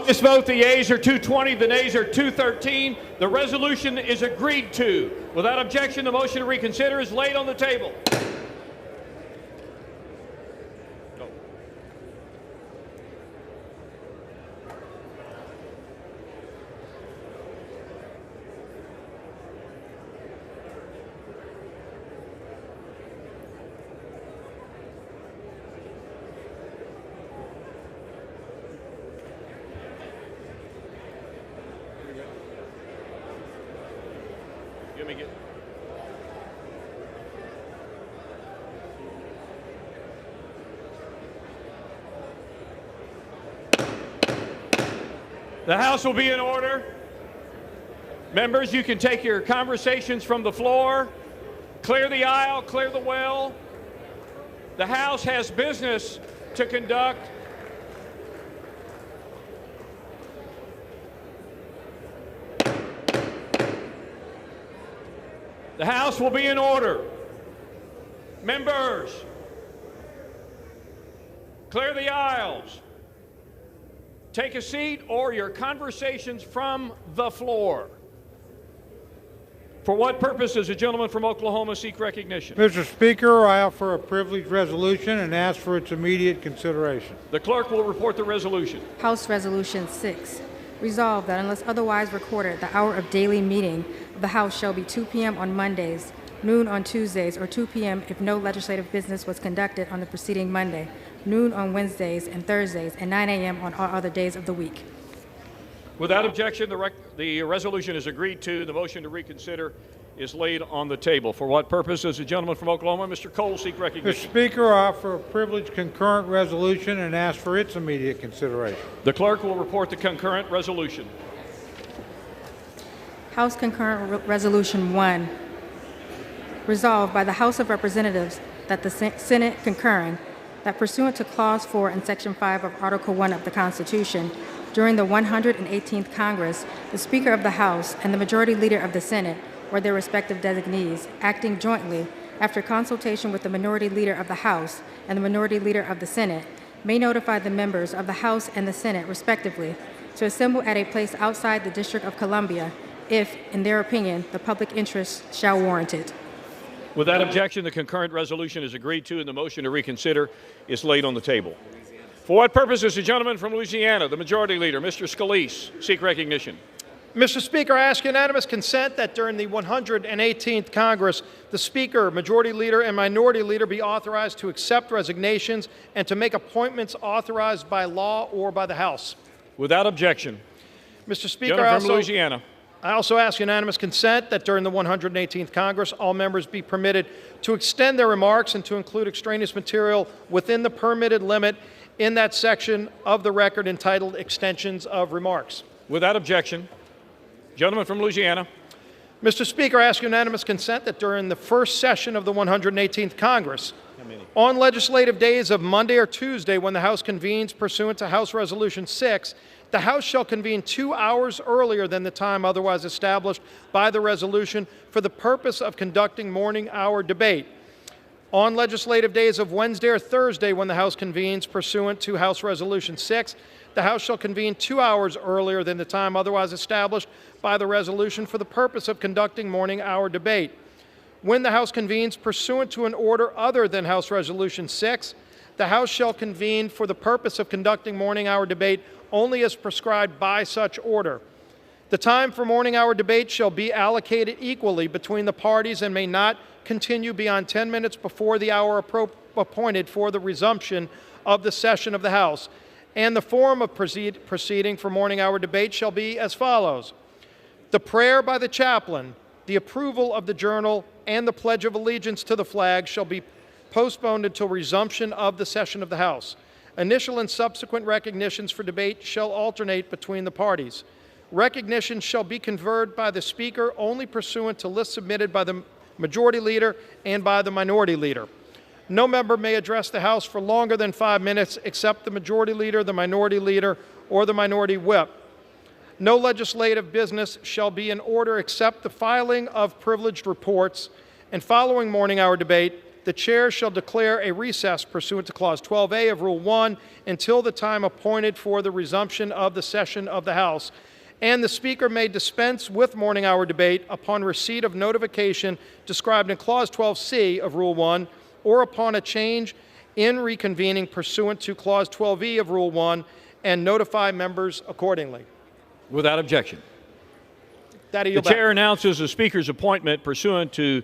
This vote, the yeas are 220, the nays are 213. The resolution is agreed to. Without objection, the motion to reconsider is laid on the table. The House will be in order. Members, you can take your conversations from the floor. Clear the aisle, clear the well. The House has business to conduct. The House will be in order. Members, clear the aisles. Take a seat or your conversations from the floor. For what purpose does the gentleman from Oklahoma seek recognition? Mr. Speaker, I offer a privileged resolution and ask for its immediate consideration. The clerk will report the resolution. House Resolution 6. Resolved that unless otherwise recorded, the hour of daily meeting of the House shall be 2 p.m. on Mondays, noon on Tuesdays, or 2 p.m. if no legislative business was conducted on the preceding Monday, noon on Wednesdays and Thursdays, and 9 a.m. on all other days of the week. Without objection, the resolution is agreed to. The motion to reconsider is laid on the table. For what purpose does the gentleman from Oklahoma, Mr. Cole, seek recognition? Mr. Speaker, I offer a privileged concurrent resolution and ask for its immediate consideration. The clerk will report the concurrent resolution. House Concurrent Resolution 1. Resolved by the House of Representatives that the Senate concurring that pursuant to Clause 4 and Section 5 of Article 1 of the Constitution, during the 118th Congress, the Speaker of the House and the Majority Leader of the Senate, or their respective designees, acting jointly after consultation with the Minority Leader of the House and the Minority Leader of the Senate, may notify the members of the House and the Senate, respectively, to assemble at a place outside the District of Columbia if, in their opinion, the public interest shall warrant it. Without objection, the concurrent resolution is agreed to, and the motion to reconsider is laid on the table. For what purpose does the gentleman from Louisiana, the Majority Leader, Mr. Scalise, seek recognition? Mr. Speaker, I ask unanimous consent that during the 118th Congress, the Speaker, Majority Leader, and Minority Leader be authorized to accept resignations and to make appointments authorized by law or by the House. Without objection. Mr. Speaker, Gentleman from Louisiana. I also ask unanimous consent that during the 118th Congress, all members be permitted to extend their remarks and to include extraneous material within the permitted limit in that section of the record entitled Extensions of Remarks. Without objection. Gentleman from Louisiana. Mr. Speaker, I ask unanimous consent that during the first session of the 118th Congress, on legislative days of Monday or Tuesday when the House convenes pursuant to House Resolution 6, the House shall convene 2 hours earlier than the time otherwise established by the resolution for the purpose of conducting morning hour debate. On legislative days of Wednesday or Thursday when the House convenes pursuant to House Resolution 6, the House shall convene 2 hours earlier than the time otherwise established by the resolution for the purpose of conducting morning hour debate. When the House convenes pursuant to an order other than House Resolution 6, the House shall convene for the purpose of conducting morning hour debate only as prescribed by such order. The time for morning hour debate shall be allocated equally between the parties and may not continue beyond 10 minutes before the hour appointed for the resumption of the session of the House. And the form of proceeding for morning hour debate shall be as follows. The prayer by the chaplain, the approval of the journal, and the Pledge of Allegiance to the flag shall be postponed until resumption of the session of the House. Initial and subsequent recognitions for debate shall alternate between the parties. Recognition shall be conferred by the Speaker only pursuant to lists submitted by the Majority Leader and by the Minority Leader. No member may address the House for longer than 5 minutes except the Majority Leader, the Minority Leader, or the Minority Whip. No legislative business shall be in order except the filing of privileged reports, and following morning hour debate, the chair shall declare a recess pursuant to Clause 12A of Rule 1 until the time appointed for the resumption of the session of the House. And the Speaker may dispense with morning hour debate upon receipt of notification described in Clause 12C of Rule 1 or upon a change in reconvening pursuant to Clause 12E of Rule 1 and notify members accordingly. Without objection. That The chair announces the Speaker's appointment pursuant to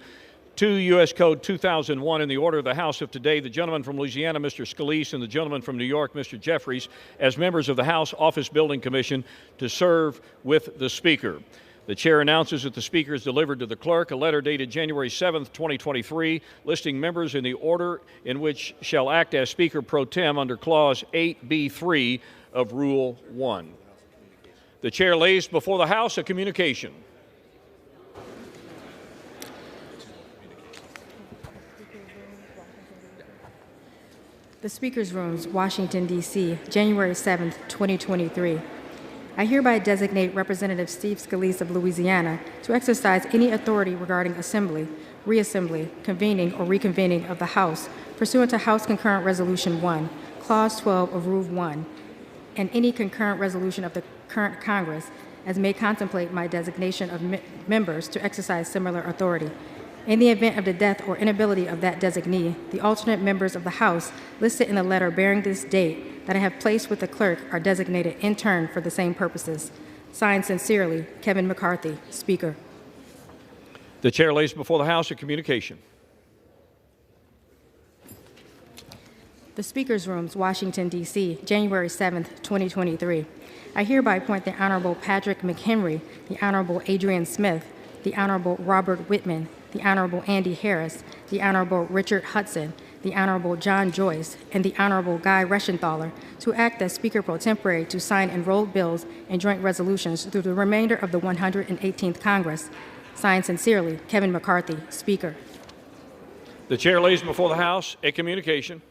2 U.S. Code 2001 in the order of the House of today, the gentleman from Louisiana, Mr. Scalise, and the gentleman from New York, Mr. Jeffries, as members of the House Office Building Commission to serve with the Speaker. The chair announces that the Speaker has delivered to the clerk a letter dated January 7, 2023, listing members in the order in which shall act as Speaker pro tem under Clause 8B3 of Rule 1. The chair lays before the House a communication. The Speaker's Rooms, Washington, D.C., January 7, 2023. I hereby designate Representative Steve Scalise of Louisiana to exercise any authority regarding assembly, reassembly, convening, or reconvening of the House pursuant to House Concurrent Resolution 1, Clause 12 of Rule 1, and any concurrent resolution of the current Congress as may contemplate my designation of members to exercise similar authority. In the event of the death or inability of that designee, the alternate members of the House listed in the letter bearing this date that I have placed with the clerk are designated in turn for the same purposes. Signed sincerely, Kevin McCarthy, Speaker. The chair lays before the House a communication. The Speaker's Rooms, Washington, D.C., January 7, 2023. I hereby appoint the Honorable Patrick McHenry, the Honorable Adrian Smith, the Honorable Robert Whitman, the Honorable Andy Harris, the Honorable Richard Hudson, the Honorable John Joyce, and the Honorable Guy Reschenthaler to act as Speaker pro tempore to sign enrolled bills and joint resolutions through the remainder of the 118th Congress. Signed sincerely, Kevin McCarthy, Speaker. The chair lays before the House a communication.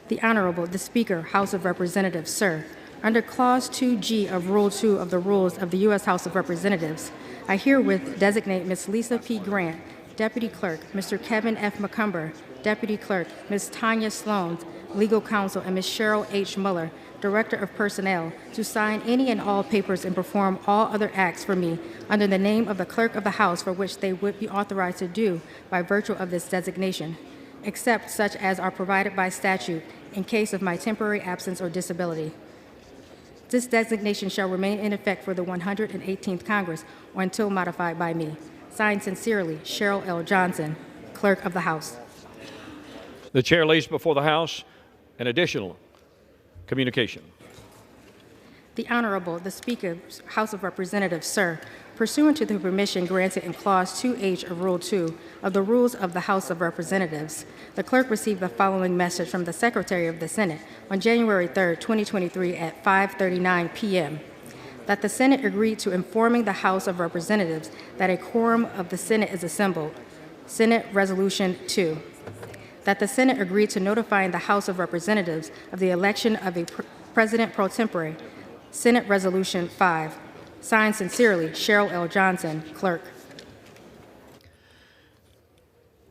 The Honorable, the Speaker, House of Representatives, sir. Under Clause 2G of Rule 2 of the Rules of the U.S. House of Representatives, I herewith designate Ms. Lisa P. Grant, Deputy Clerk, Mr. Kevin F. McCumber, Deputy Clerk, Ms. Tanya Sloan, Legal Counsel, and Ms. Cheryl H. Muller, Director of Personnel, to sign any and all papers and perform all other acts for me under the name of the Clerk of the House for which they would be authorized to do by virtue of this designation, except such as are provided by statute in case of my temporary absence or disability. This designation shall remain in effect for the 118th Congress or until modified by me. Signed sincerely, Cheryl L. Johnson, Clerk of the House. The chair lays before the House an additional communication. The Honorable, the Speaker, House of Representatives, sir, pursuant to the permission granted in Clause 2H of Rule 2 of the Rules of the House of Representatives, the clerk received the following message from the Secretary of the Senate on January 3, 2023 at 5:39 p.m. That the Senate agreed to informing the House of Representatives that a quorum of the Senate is assembled. Senate Resolution 2. That the Senate agreed to notifying the House of Representatives of the election of a President pro tempore. Senate Resolution 5. Signed sincerely, Cheryl L. Johnson, Clerk.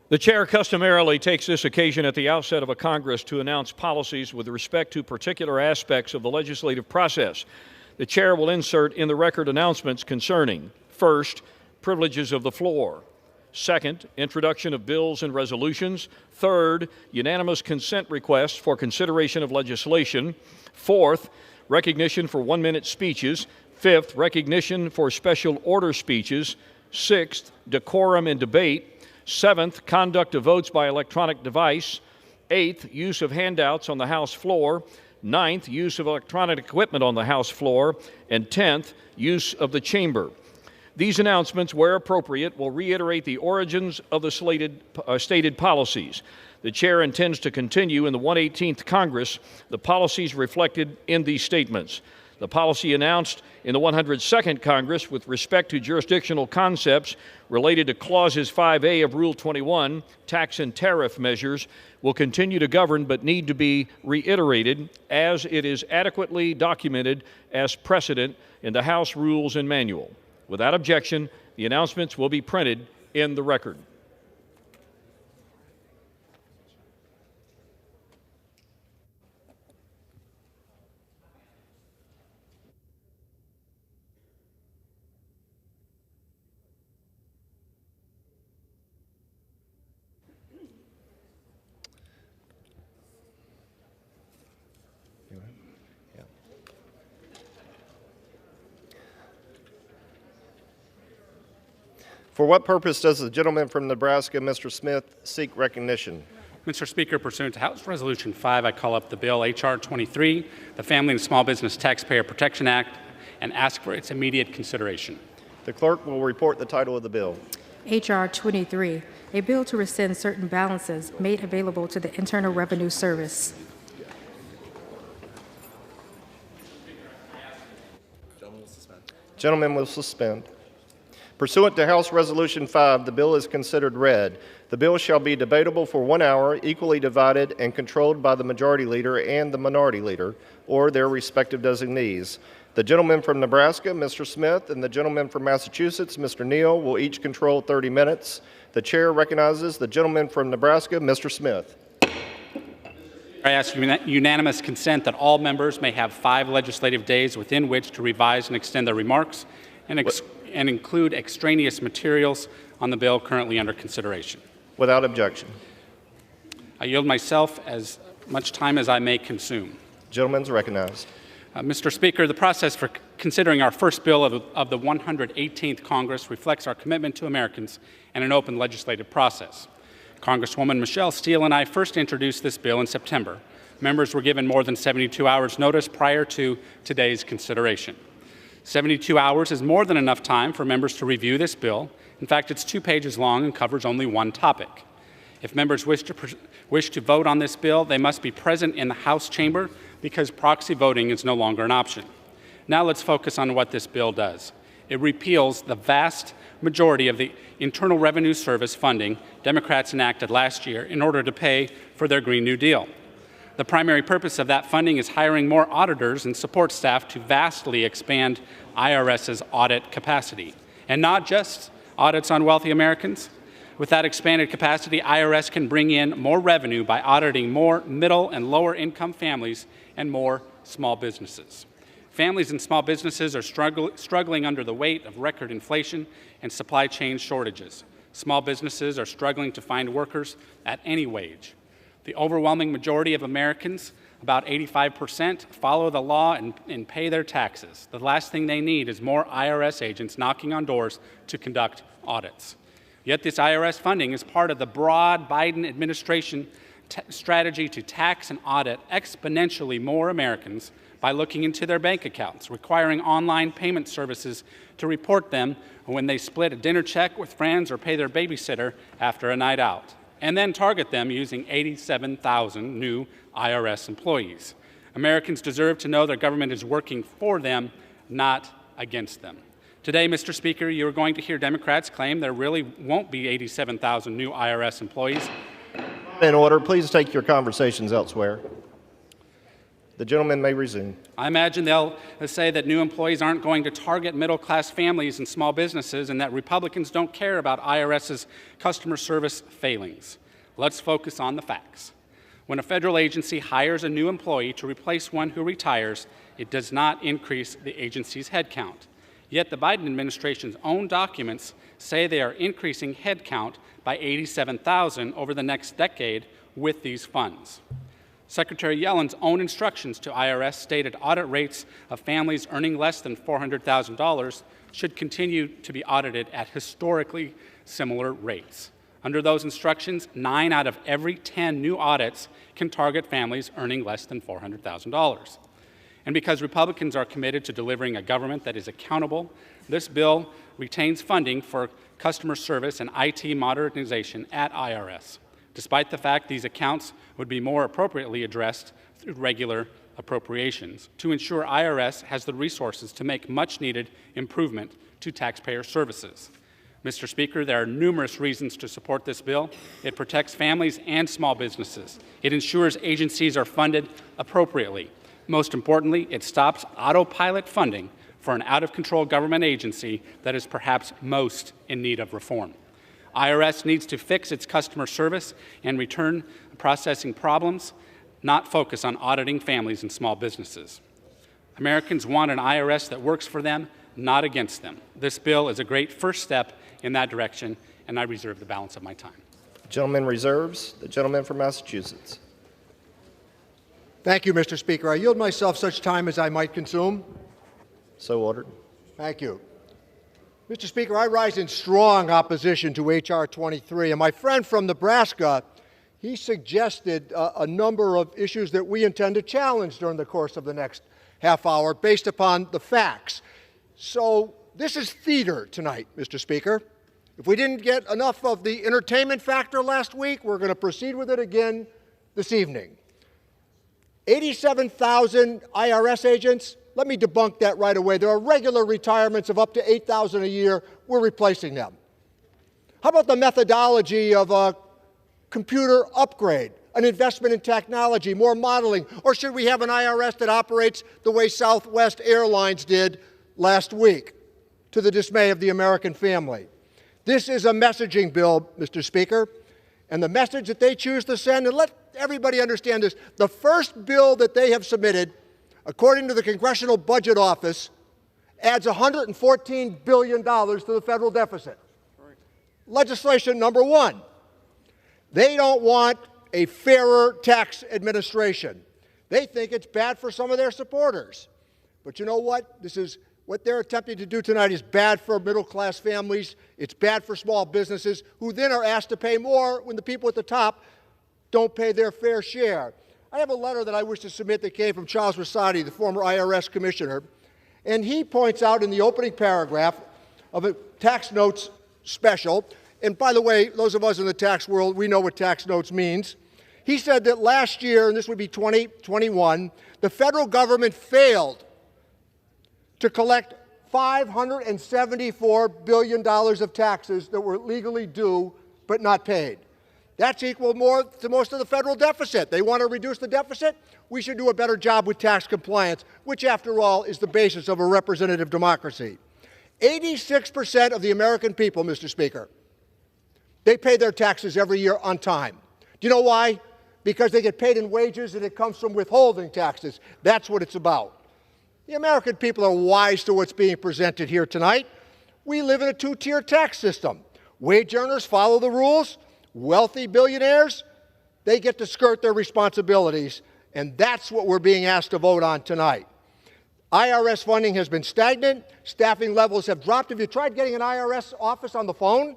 The chair customarily takes this occasion at the outset of a Congress to announce policies with respect to particular aspects of the legislative process. The chair will insert in the record announcements concerning, first, privileges of the floor; second, introduction of bills and resolutions; third, unanimous consent requests for consideration of legislation; fourth, recognition for 1-minute speeches; fifth, recognition for special order speeches; sixth, decorum in debate; seventh, conduct of votes by electronic device; eighth, use of handouts on the House floor; ninth, use of electronic equipment on the House floor; and 10th, use of the chamber. These announcements, where appropriate, will reiterate the origins of the stated policies. The chair intends to continue in the 118th Congress the policies reflected in these statements. The policy announced in the 102nd Congress with respect to jurisdictional concepts related to Clauses 5A of Rule 21, tax and tariff measures, will continue to govern but need to be reiterated as it is adequately documented as precedent in the House Rules and Manual. Without objection, The announcements will be printed in the record. For what purpose does the gentleman from Nebraska, Mr. Smith, seek recognition? Mr. Speaker, pursuant to House Resolution 5, I call up the bill H.R. 23, the Family and Small Business Taxpayer Protection Act, and ask for its immediate consideration. The clerk will report the title of the bill. H.R. 23, a bill to rescind certain balances made available to the Internal Revenue Service. Gentlemen will suspend. Pursuant to House Resolution 5, the bill is considered read. The bill shall be debatable for 1 hour, equally divided and controlled by the Majority Leader and the Minority Leader, or their respective designees. The gentleman from Nebraska, Mr. Smith, and the gentleman from Massachusetts, Mr. Neal, will each control 30 minutes. The chair recognizes the gentleman from Nebraska, Mr. Smith. I ask unanimous consent that all members may have 5 legislative days within which to revise and extend their remarks and include extraneous materials on the bill currently under consideration. Without objection. I yield myself as much time as I may consume. Gentleman's recognized. Mr. Speaker, the process for considering our first bill of the 118th Congress reflects our commitment to Americans and an open legislative process. Congresswoman Michelle Steele and I first introduced this bill in September. Members were given more than 72 hours notice prior to today's consideration. 72 hours is more than enough time for members to review this bill. In fact, it's 2 pages long and covers only one topic. If members wish to vote on this bill, they must be present in the House chamber because proxy voting is no longer an option. Now let's focus on what this bill does. It repeals the vast majority of the Internal Revenue Service funding Democrats enacted last year in order to pay for their Green New Deal. The primary purpose of that funding is hiring more auditors and support staff to vastly expand IRS's audit capacity, and not just audits on wealthy Americans. With that expanded capacity, IRS can bring in more revenue by auditing more middle and lower income families and more small businesses. Families and small businesses are struggling under the weight of record inflation and supply chain shortages. Small businesses are struggling to find workers at any wage. The overwhelming majority of Americans, about 85%, follow the law and pay their taxes. The last thing they need is more IRS agents knocking on doors to conduct audits. Yet this IRS funding is part of the broad Biden administration strategy to tax and audit exponentially more Americans by looking into their bank accounts, requiring online payment services to report them when they split a dinner check with friends or pay their babysitter after a night out, and then target them using 87,000 new IRS employees. Americans deserve to know their government is working for them, not against them. Today, Mr. Speaker, you're going to hear Democrats claim there really won't be 87,000 new IRS employees. In order, please take your conversations elsewhere. The gentleman may resume. I imagine they'll say that new employees aren't going to target middle-class families and small businesses and that Republicans don't care about IRS's customer service failings. Let's focus on the facts. When a federal agency hires a new employee to replace one who retires, it does not increase the agency's headcount. Yet the Biden administration's own documents say they are increasing headcount by 87,000 over the next decade with these funds. Secretary Yellen's own instructions to IRS stated audit rates of families earning less than $400,000 should continue to be audited at historically similar rates. Under those instructions, 9 out of every 10 new audits can target families earning less than $400,000. And because Republicans are committed to delivering a government that is accountable, this bill retains funding for customer service and IT modernization at IRS, despite the fact these accounts would be more appropriately addressed through regular appropriations to ensure IRS has the resources to make much-needed improvement to taxpayer services. Mr. Speaker, there are numerous reasons to support this bill. It protects families and small businesses. It ensures agencies are funded appropriately. Most importantly, it stops autopilot funding for an out-of-control government agency that is perhaps most in need of reform. IRS needs to fix its customer service and return processing problems, not focus on auditing families and small businesses. Americans want an IRS that works for them, not against them. This bill is a great first step in that direction, and I reserve the balance of my time. The gentleman reserves. The gentleman from Massachusetts. Thank you, Mr. Speaker. I yield myself such time as I might consume. So ordered. Thank you. Mr. Speaker, I rise in strong opposition to H.R. 23, and my friend from Nebraska, he suggested a number of issues that we intend to challenge during the course of the next half hour based upon the facts. So this is theater tonight, Mr. Speaker. If we didn't get enough of the entertainment factor last week, we're going to proceed with it again this evening. 87,000 IRS agents. Let me debunk that right away. There are regular retirements of up to 8,000 a year. We're replacing them. How about the methodology of a computer upgrade, an investment in technology, more modeling? Or should we have an IRS that operates the way Southwest Airlines did last week, to the dismay of the American family? This is a messaging bill, Mr. Speaker, and the message that they choose to send, and let everybody understand this, the first bill that they have submitted, according to the Congressional Budget Office, adds $114 billion to the federal deficit. Legislation number one. They don't want a fairer tax administration. They think it's bad for some of their supporters. But you know what? What they're attempting to do tonight is bad for middle-class families. It's bad for small businesses, who then are asked to pay more when the people at the top don't pay their fair share. I have a letter that I wish to submit that came from Charles Rosati, the former IRS commissioner, and he points out in the opening paragraph of a tax notes special, and by the way, those of us in the tax world, we know what tax notes means. He said that last year, and this would be 2021, the federal government failed to collect $574 billion of taxes that were legally due but not paid. That's equal more to most of the federal deficit. They want to reduce the deficit? We should do a better job with tax compliance, which, after all, is the basis of a representative democracy. 86% of the American people, Mr. Speaker, they pay their taxes every year on time. Do you know why? Because they get paid in wages and it comes from withholding taxes. That's what it's about. The American people are wise to what's being presented here tonight. We live in a two-tier tax system. Wage earners follow the rules. Wealthy billionaires, they get to skirt their responsibilities, and that's what we're being asked to vote on tonight. IRS funding has been stagnant. Staffing levels have dropped. Have you tried getting an IRS office on the phone?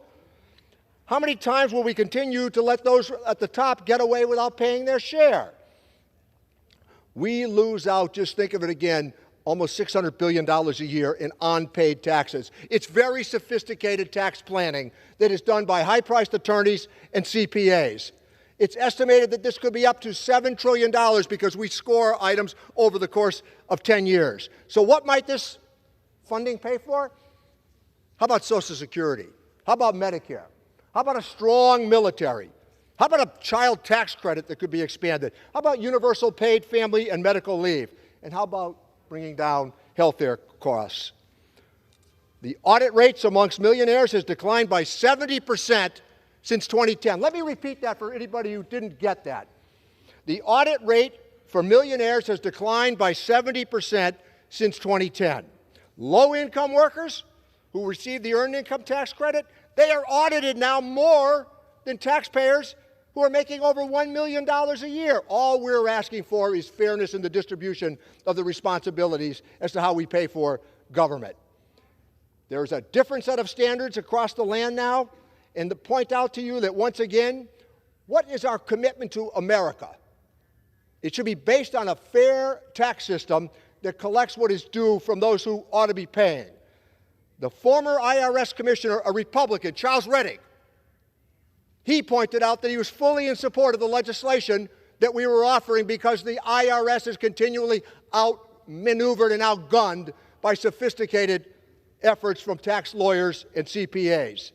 How many times will we continue to let those at the top get away without paying their share? We lose out, just think of it again, almost $600 billion a year in unpaid taxes. It's very sophisticated tax planning that is done by high-priced attorneys and CPAs. It's estimated that this could be up to $7 trillion because we score items over the course of 10 years. So what might this funding pay for? How about Social Security? How about Medicare? How about a strong military? How about a child tax credit that could be expanded? How about universal paid family and medical leave? And how about bringing down health care costs? The audit rates amongst millionaires has declined by 70% since 2010. Let me repeat that for anybody who didn't get that. The audit rate for millionaires has declined by 70% since 2010. Low-income workers who receive the earned income tax credit, they are audited now more than taxpayers who are making over $1 million a year. All we're asking for is fairness in the distribution of the responsibilities as to how we pay for government. There's a different set of standards across the land now, and to point out to you that, once again, what is our commitment to America? It should be based on a fair tax system that collects what is due from those who ought to be paying. The former IRS commissioner, a Republican, Charles Rettig, he pointed out that he was fully in support of the legislation that we were offering because the IRS is continually outmaneuvered and outgunned by sophisticated efforts from tax lawyers and CPAs.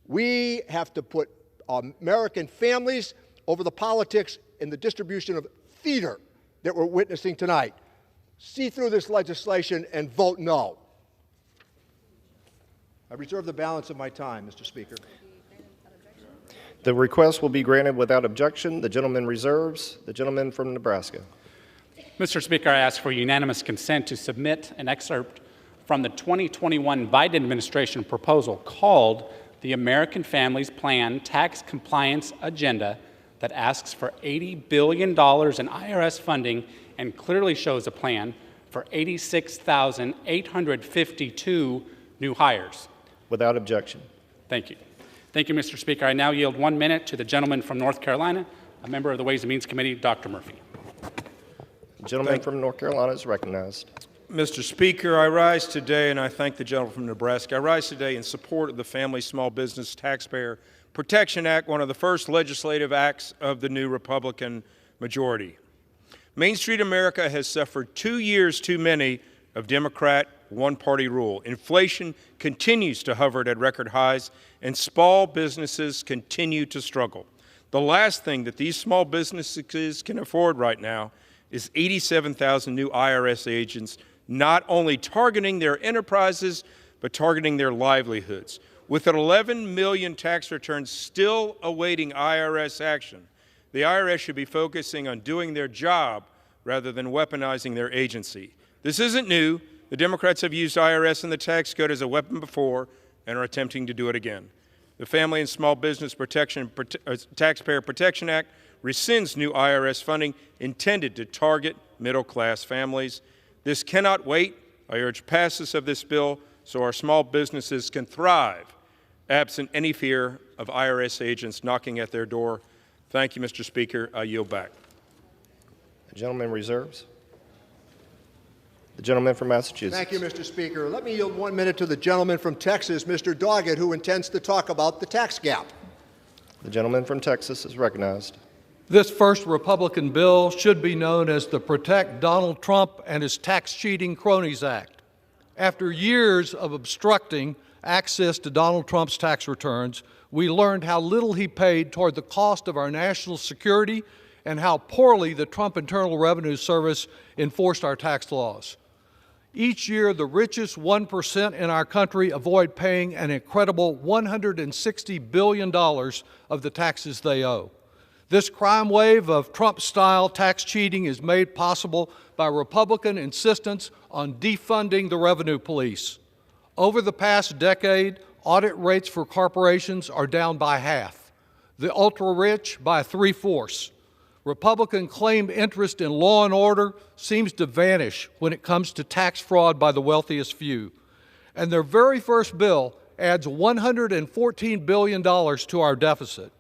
We have to put American families over the politics and the distribution of theater that we're witnessing tonight. see through this legislation and vote no. I reserve the balance of my time, Mr. Speaker. The request will be granted without objection. The gentleman reserves. The gentleman from Nebraska. Mr. Speaker, I ask for unanimous consent to submit an excerpt from the 2021 Biden administration proposal called the American Families Plan Tax Compliance Agenda that asks for $80 billion in IRS funding and clearly shows a plan for 86,852 new hires. Without objection. Thank you. Thank you, Mr. Speaker. I now yield 1 minute to the gentleman from North Carolina, a member of the Ways and Means Committee, Dr. Murphy. The gentleman from North Carolina is recognized. Mr. Speaker, I rise today, and I thank the gentleman from Nebraska. I rise today in support of the Family Small Business Taxpayer Protection Act, one of the first legislative acts of the new Republican majority. Main Street America has suffered 2 years too many of Democrat one-party rule. Inflation continues to hover at record highs, and small businesses continue to struggle. The last thing that these small businesses can afford right now is 87,000 new IRS agents, not only targeting their enterprises, but targeting their livelihoods. With 11 million tax returns still awaiting IRS action, the IRS should be focusing on doing their job rather than weaponizing their agency. This isn't new. The Democrats have used IRS and the tax code as a weapon before and are attempting to do it again. The Family and Small Business Taxpayer Protection Act rescinds new IRS funding intended to target middle-class families. This cannot wait. I urge passage of this bill so our small businesses can thrive, absent any fear of IRS agents knocking at their door. Thank you, Mr. Speaker. I yield back. The gentleman reserves. The gentleman from Massachusetts. Thank you, Mr. Speaker. Let me yield 1 minute to the gentleman from Texas, Mr. Doggett, who intends to talk about the tax gap. The gentleman from Texas is recognized. This first Republican bill should be known as the Protect Donald Trump and His Tax Cheating Cronies Act. After years of obstructing access to Donald Trump's tax returns, we learned how little he paid toward the cost of our national security and how poorly the Trump Internal Revenue Service enforced our tax laws. Each year, the richest 1% in our country avoid paying an incredible $160 billion of the taxes they owe. This crime wave of Trump-style tax cheating is made possible by Republican insistence on defunding the revenue police. Over the past decade, audit rates for corporations are down by half, the ultra-rich by 3/4. Republican claimed interest in law and order seems to vanish when it comes to tax fraud by the wealthiest few. And their very first bill adds $114 billion to our deficit.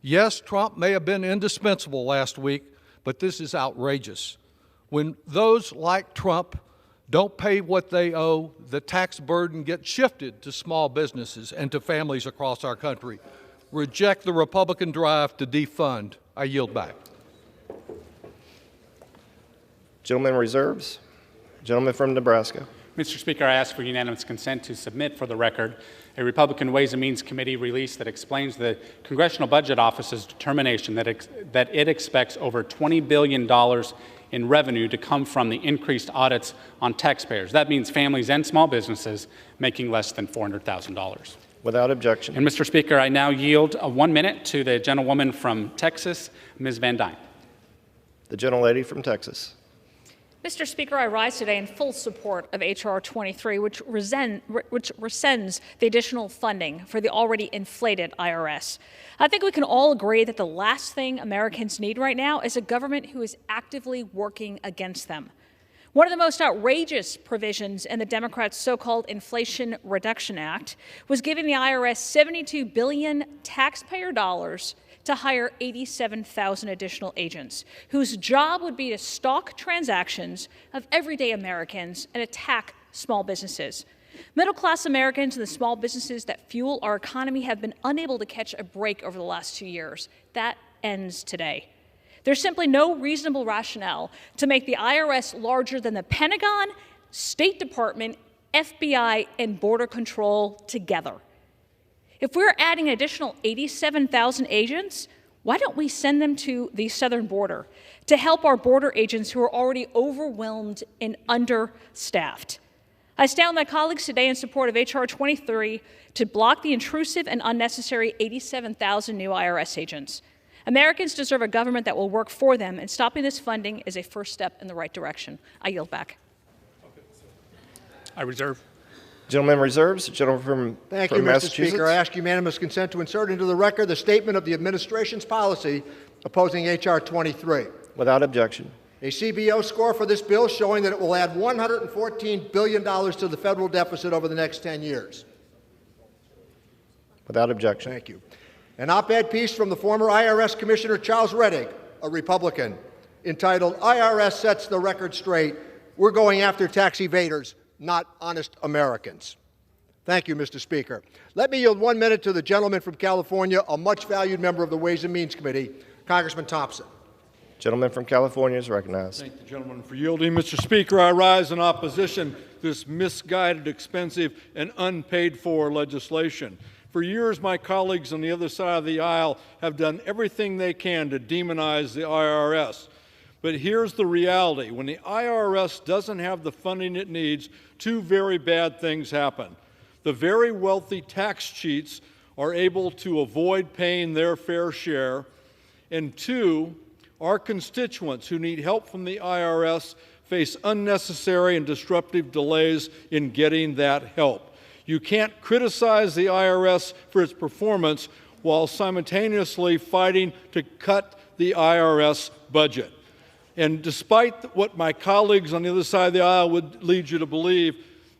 Yes, Trump may have been indispensable last week, but this is outrageous. When those like Trump don't pay what they owe, the tax burden gets shifted to small businesses and to families across our country. Reject the Republican drive to defund. I yield back. Gentleman reserves. Gentleman from Nebraska. Mr. Speaker, I ask for unanimous consent to submit for the record a Republican Ways and Means Committee release that explains the Congressional Budget Office's determination that it expects over $20 billion in revenue to come from the increased audits on taxpayers. That means families and small businesses making less than $400,000. Without objection. And Mr. Speaker, I now yield 1 minute to the gentlewoman from Texas, Ms. Van Dyne. The gentlelady from Texas. Mr. Speaker, I rise today in full support of H.R. 23, which rescinds the additional funding for the already inflated IRS. I think we can all agree that the last thing Americans need right now is a government who is actively working against them. One of the most outrageous provisions in the Democrats' so-called Inflation Reduction Act was giving the IRS $72 billion taxpayer dollars to hire 87,000 additional agents, whose job would be to stalk transactions of everyday Americans and attack small businesses. Middle-class Americans and the small businesses that fuel our economy have been unable to catch a break over the last 2 years. That ends today. There's simply no reasonable rationale to make the IRS larger than the Pentagon, State Department, FBI, and Border Control together. If we're adding an additional 87,000 agents, Why don't we send them to the southern border to help our border agents who are already overwhelmed and understaffed? I stand with my colleagues today in support of H.R. 23 to block the intrusive and unnecessary 87,000 new IRS agents. Americans deserve a government that will work for them, and stopping this funding is a first step in the right direction. I yield back. I reserve. Gentleman reserves. The gentleman from Thank you, Mr. Speaker. I ask unanimous consent to insert into the record the statement of the administration's policy opposing H.R. 23. Without objection. A CBO score for this bill showing that it will add $114 billion to the federal deficit over the next 10 years. Without objection. Thank you. An op-ed piece from the former IRS Commissioner Charles Rettig, a Republican, entitled, "IRS Sets the Record Straight. We're going after tax evaders, not honest Americans." Thank you, Mr. Speaker. Let me yield 1 minute to the gentleman from California, a much-valued member of the Ways and Means Committee, Congressman Thompson. Gentleman from California is recognized. Thank the gentleman for yielding. Mr. Speaker, I rise in opposition to this misguided, expensive, and unpaid-for legislation. For years, my colleagues on the other side of the aisle have done everything they can to demonize the IRS. But here's the reality. When the IRS doesn't have the funding it needs, two very bad things happen. The very wealthy tax cheats are able to avoid paying their fair share, and two, our constituents who need help from the IRS face unnecessary and disruptive delays in getting that help. You can't criticize the IRS for its performance while simultaneously fighting to cut the IRS budget. And despite what my colleagues on the other side of the aisle would lead you to believe,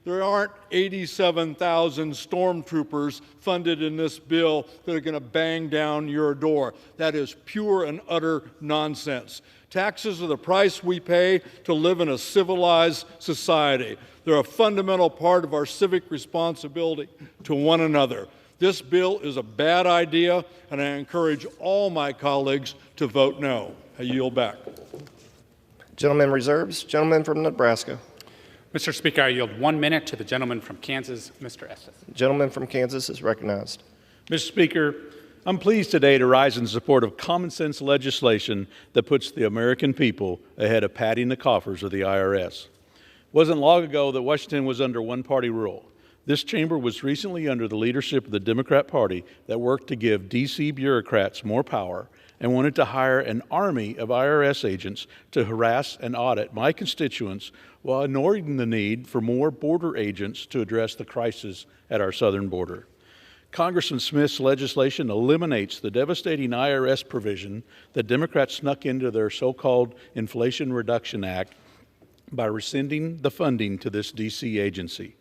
there aren't 87,000 stormtroopers funded in this bill that are going to bang down your door. That is pure and utter nonsense. Taxes are the price we pay to live in a civilized society. They're a fundamental part of our civic responsibility to one another. This bill is a bad idea, and I encourage all my colleagues to vote no. I yield back. Gentleman reserves. Gentleman from Nebraska. Mr. Speaker, I yield 1 minute to the gentleman from Kansas, Mr. Estes. Gentleman from Kansas is recognized. Mr. Speaker, I'm pleased today to rise in support of common sense legislation that puts the American people ahead of padding the coffers of the IRS. It wasn't long ago that Washington was under one-party rule. This chamber was recently under the leadership of the Democrat Party that worked to give D.C. bureaucrats more power and wanted to hire an army of IRS agents to harass and audit my constituents while ignoring the need for more border agents to address the crisis at our southern border. Congressman Smith's legislation eliminates the devastating IRS provision that Democrats snuck into their so-called Inflation Reduction Act by rescinding the funding to this D.C. agency.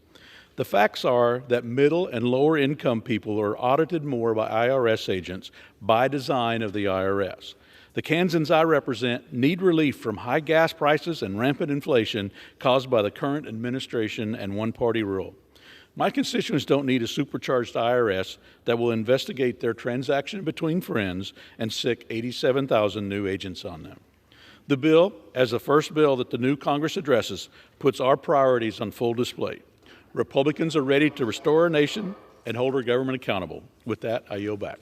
The facts are that middle and lower income people are audited more by IRS agents by design of the IRS. The Kansans I represent need relief from high gas prices and rampant inflation caused by the current administration and one-party rule. My constituents don't need a supercharged IRS that will investigate their transaction between friends and sick 87,000 new agents on them. The bill, as the first bill that the new Congress addresses, puts our priorities on full display. Republicans are ready to restore our nation and hold our government accountable. With that, I yield back.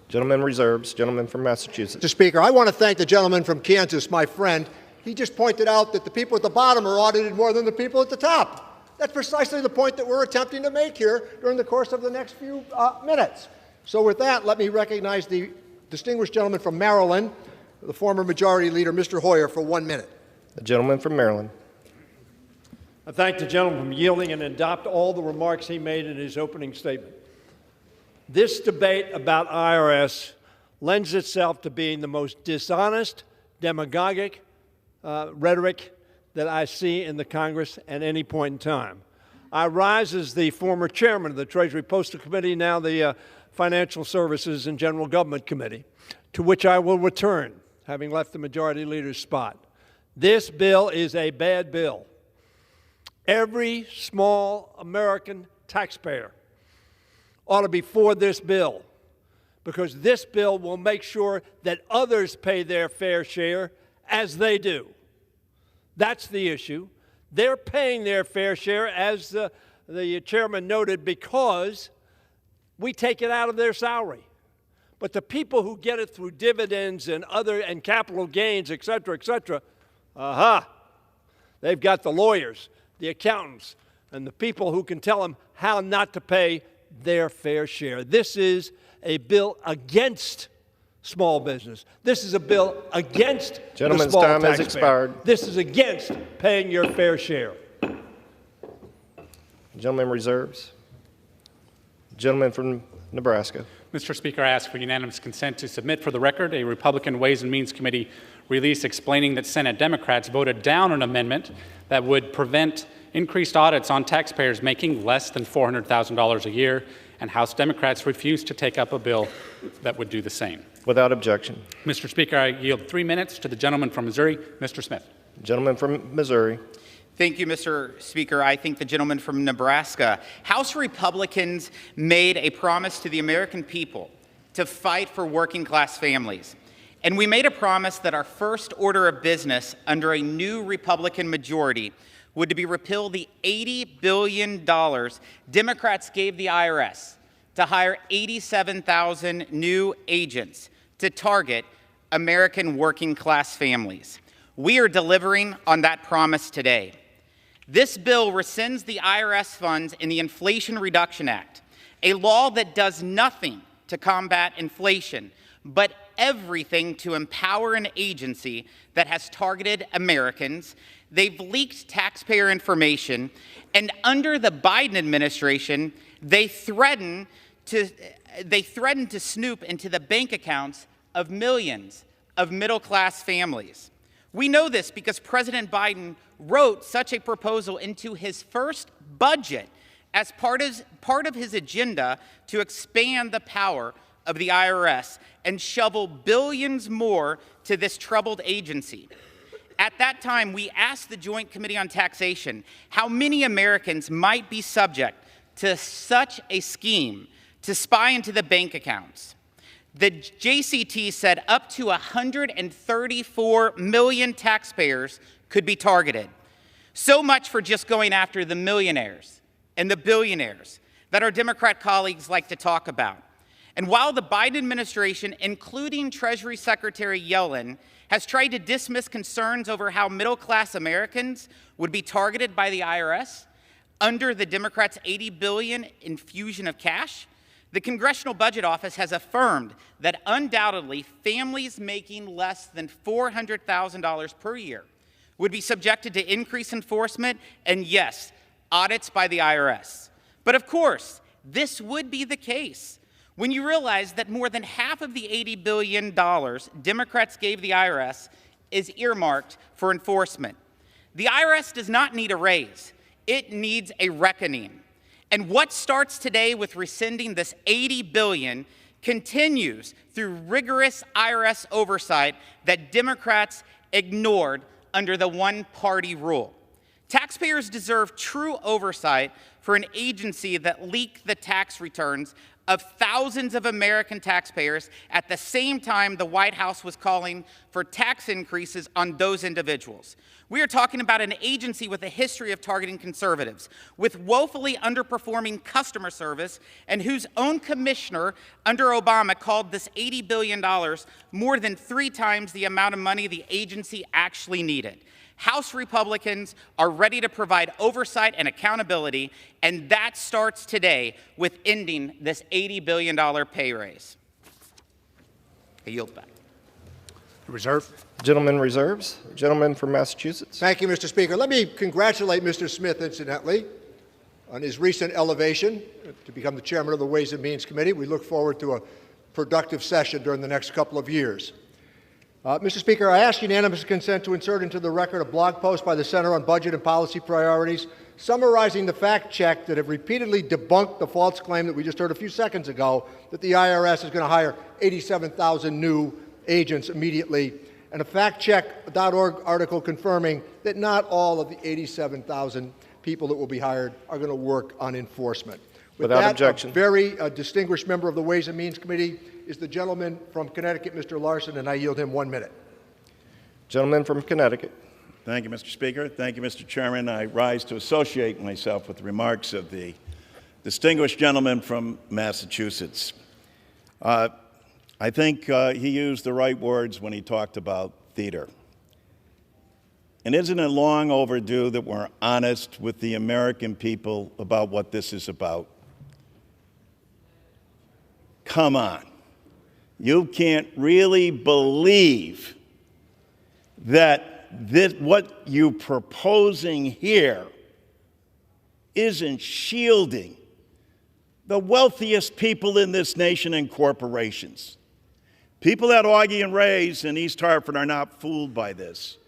Gentleman reserves. Gentleman from Massachusetts. Mr. Speaker, I want to thank the gentleman from Kansas, my friend. He just pointed out that the people at the bottom are audited more than the people at the top. That's precisely the point that we're attempting to make here during the course of the next few minutes. So with that, let me recognize the distinguished gentleman from Maryland, the former Majority Leader, Mr. Hoyer, for 1 minute. The gentleman from Maryland. I thank the gentleman for yielding and adopt all the remarks he made in his opening statement. This debate about IRS lends itself to being the most dishonest, demagogic rhetoric that I see in the Congress at any point in time. I rise as the former chairman of the Treasury Postal Committee, now the Financial Services and General Government Committee, to which I will return, having left the Majority Leader's spot. This bill is a bad bill. Every small American taxpayer ought to be for this bill, because this bill will make sure that others pay their fair share as they do. That's the issue. They're paying their fair share, as the chairman noted, because we take it out of their salary. But the people who get it through dividends and capital gains, et cetera, they've got the lawyers, the accountants, and the people who can tell them how not to pay their fair share. This is a bill against small business. This is a bill against Gentleman's the small time has taxpayer. expired. This is against paying your fair share. Gentleman reserves. Gentleman from Nebraska. Mr. Speaker, I ask for unanimous consent to submit for the record a Republican Ways and Means Committee release explaining that Senate Democrats voted down an amendment that would prevent increased audits on taxpayers making less than $400,000 a year, and House Democrats refused to take up a bill that would do the same. Without objection. Mr. Speaker, I yield 3 minutes to the gentleman from Missouri, Mr. Smith. Gentleman from Missouri. Thank you, Mr. Speaker. I thank the gentleman from Nebraska. House Republicans made a promise to the American people to fight for working-class families. And we made a promise that our first order of business under a new Republican majority would be repeal the $80 billion Democrats gave the IRS to hire 87,000 new agents to target American working-class families. We are delivering on that promise today. This bill rescinds the IRS funds in the Inflation Reduction Act, a law that does nothing to combat inflation, but everything to empower an agency that has targeted Americans. They've leaked taxpayer information, and under the Biden administration, they threaten to snoop into the bank accounts of millions of middle-class families. We know this because President Biden wrote such a proposal into his first budget as part of his agenda to expand the power of the IRS and shovel billions more to this troubled agency. At that time, we asked the Joint Committee on Taxation how many Americans might be subject to such a scheme to spy into the bank accounts. The JCT said up to 134 million taxpayers could be targeted. So much for just going after the millionaires and the billionaires that our Democrat colleagues like to talk about. And while the Biden administration, including Treasury Secretary Yellen, has tried to dismiss concerns over how middle-class Americans would be targeted by the IRS under the Democrats' $80 billion infusion of cash, the Congressional Budget Office has affirmed that undoubtedly families making less than $400,000 per year would be subjected to increased enforcement and, yes, audits by the IRS. But of course, this would be the case when you realize that more than half of the $80 billion Democrats gave the IRS is earmarked for enforcement. The IRS does not need a raise. It needs a reckoning. And what starts today with rescinding this $80 billion continues through rigorous IRS oversight that Democrats ignored under the one-party rule. Taxpayers deserve true oversight for an agency that leaked the tax returns of thousands of American taxpayers at the same time the White House was calling for tax increases on those individuals. We are talking about an agency with a history of targeting conservatives, with woefully underperforming customer service, and whose own commissioner under Obama called this $80 billion more than 3 times the amount of money the agency actually needed. House Republicans are ready to provide oversight and accountability, and that starts today with ending this $80 billion pay raise. I yield back. Reserve. Gentleman reserves. Gentleman from Massachusetts. Thank you, Mr. Speaker. Let me congratulate Mr. Smith, incidentally, on his recent elevation to become the chairman of the Ways and Means Committee. We look forward to a productive session during the next couple of years. Mr. Speaker, I ask unanimous consent to insert into the record a blog post by the Center on Budget and Policy Priorities summarizing the fact check that have repeatedly debunked the false claim that we just heard a few seconds ago that the IRS is going to hire 87,000 new agents immediately, and a factcheck.org article confirming that not all of the 87,000 people that will be hired are going to work on enforcement. Without objection. A very distinguished member of the Ways and Means Committee is the gentleman from Connecticut, Mr. Larson, and I yield him 1 minute. Gentleman from Connecticut. Thank you, Mr. Speaker. Thank you, Mr. Chairman. I rise to associate myself with the remarks of the distinguished gentleman from Massachusetts. I think he used the right words when he talked about theater. And isn't it long overdue that we're honest with the American people about what this is about? Come on. You can't really believe that what you're proposing here isn't shielding the wealthiest people in this nation and corporations. People at Augie and Ray's in East Hartford are not fooled by this,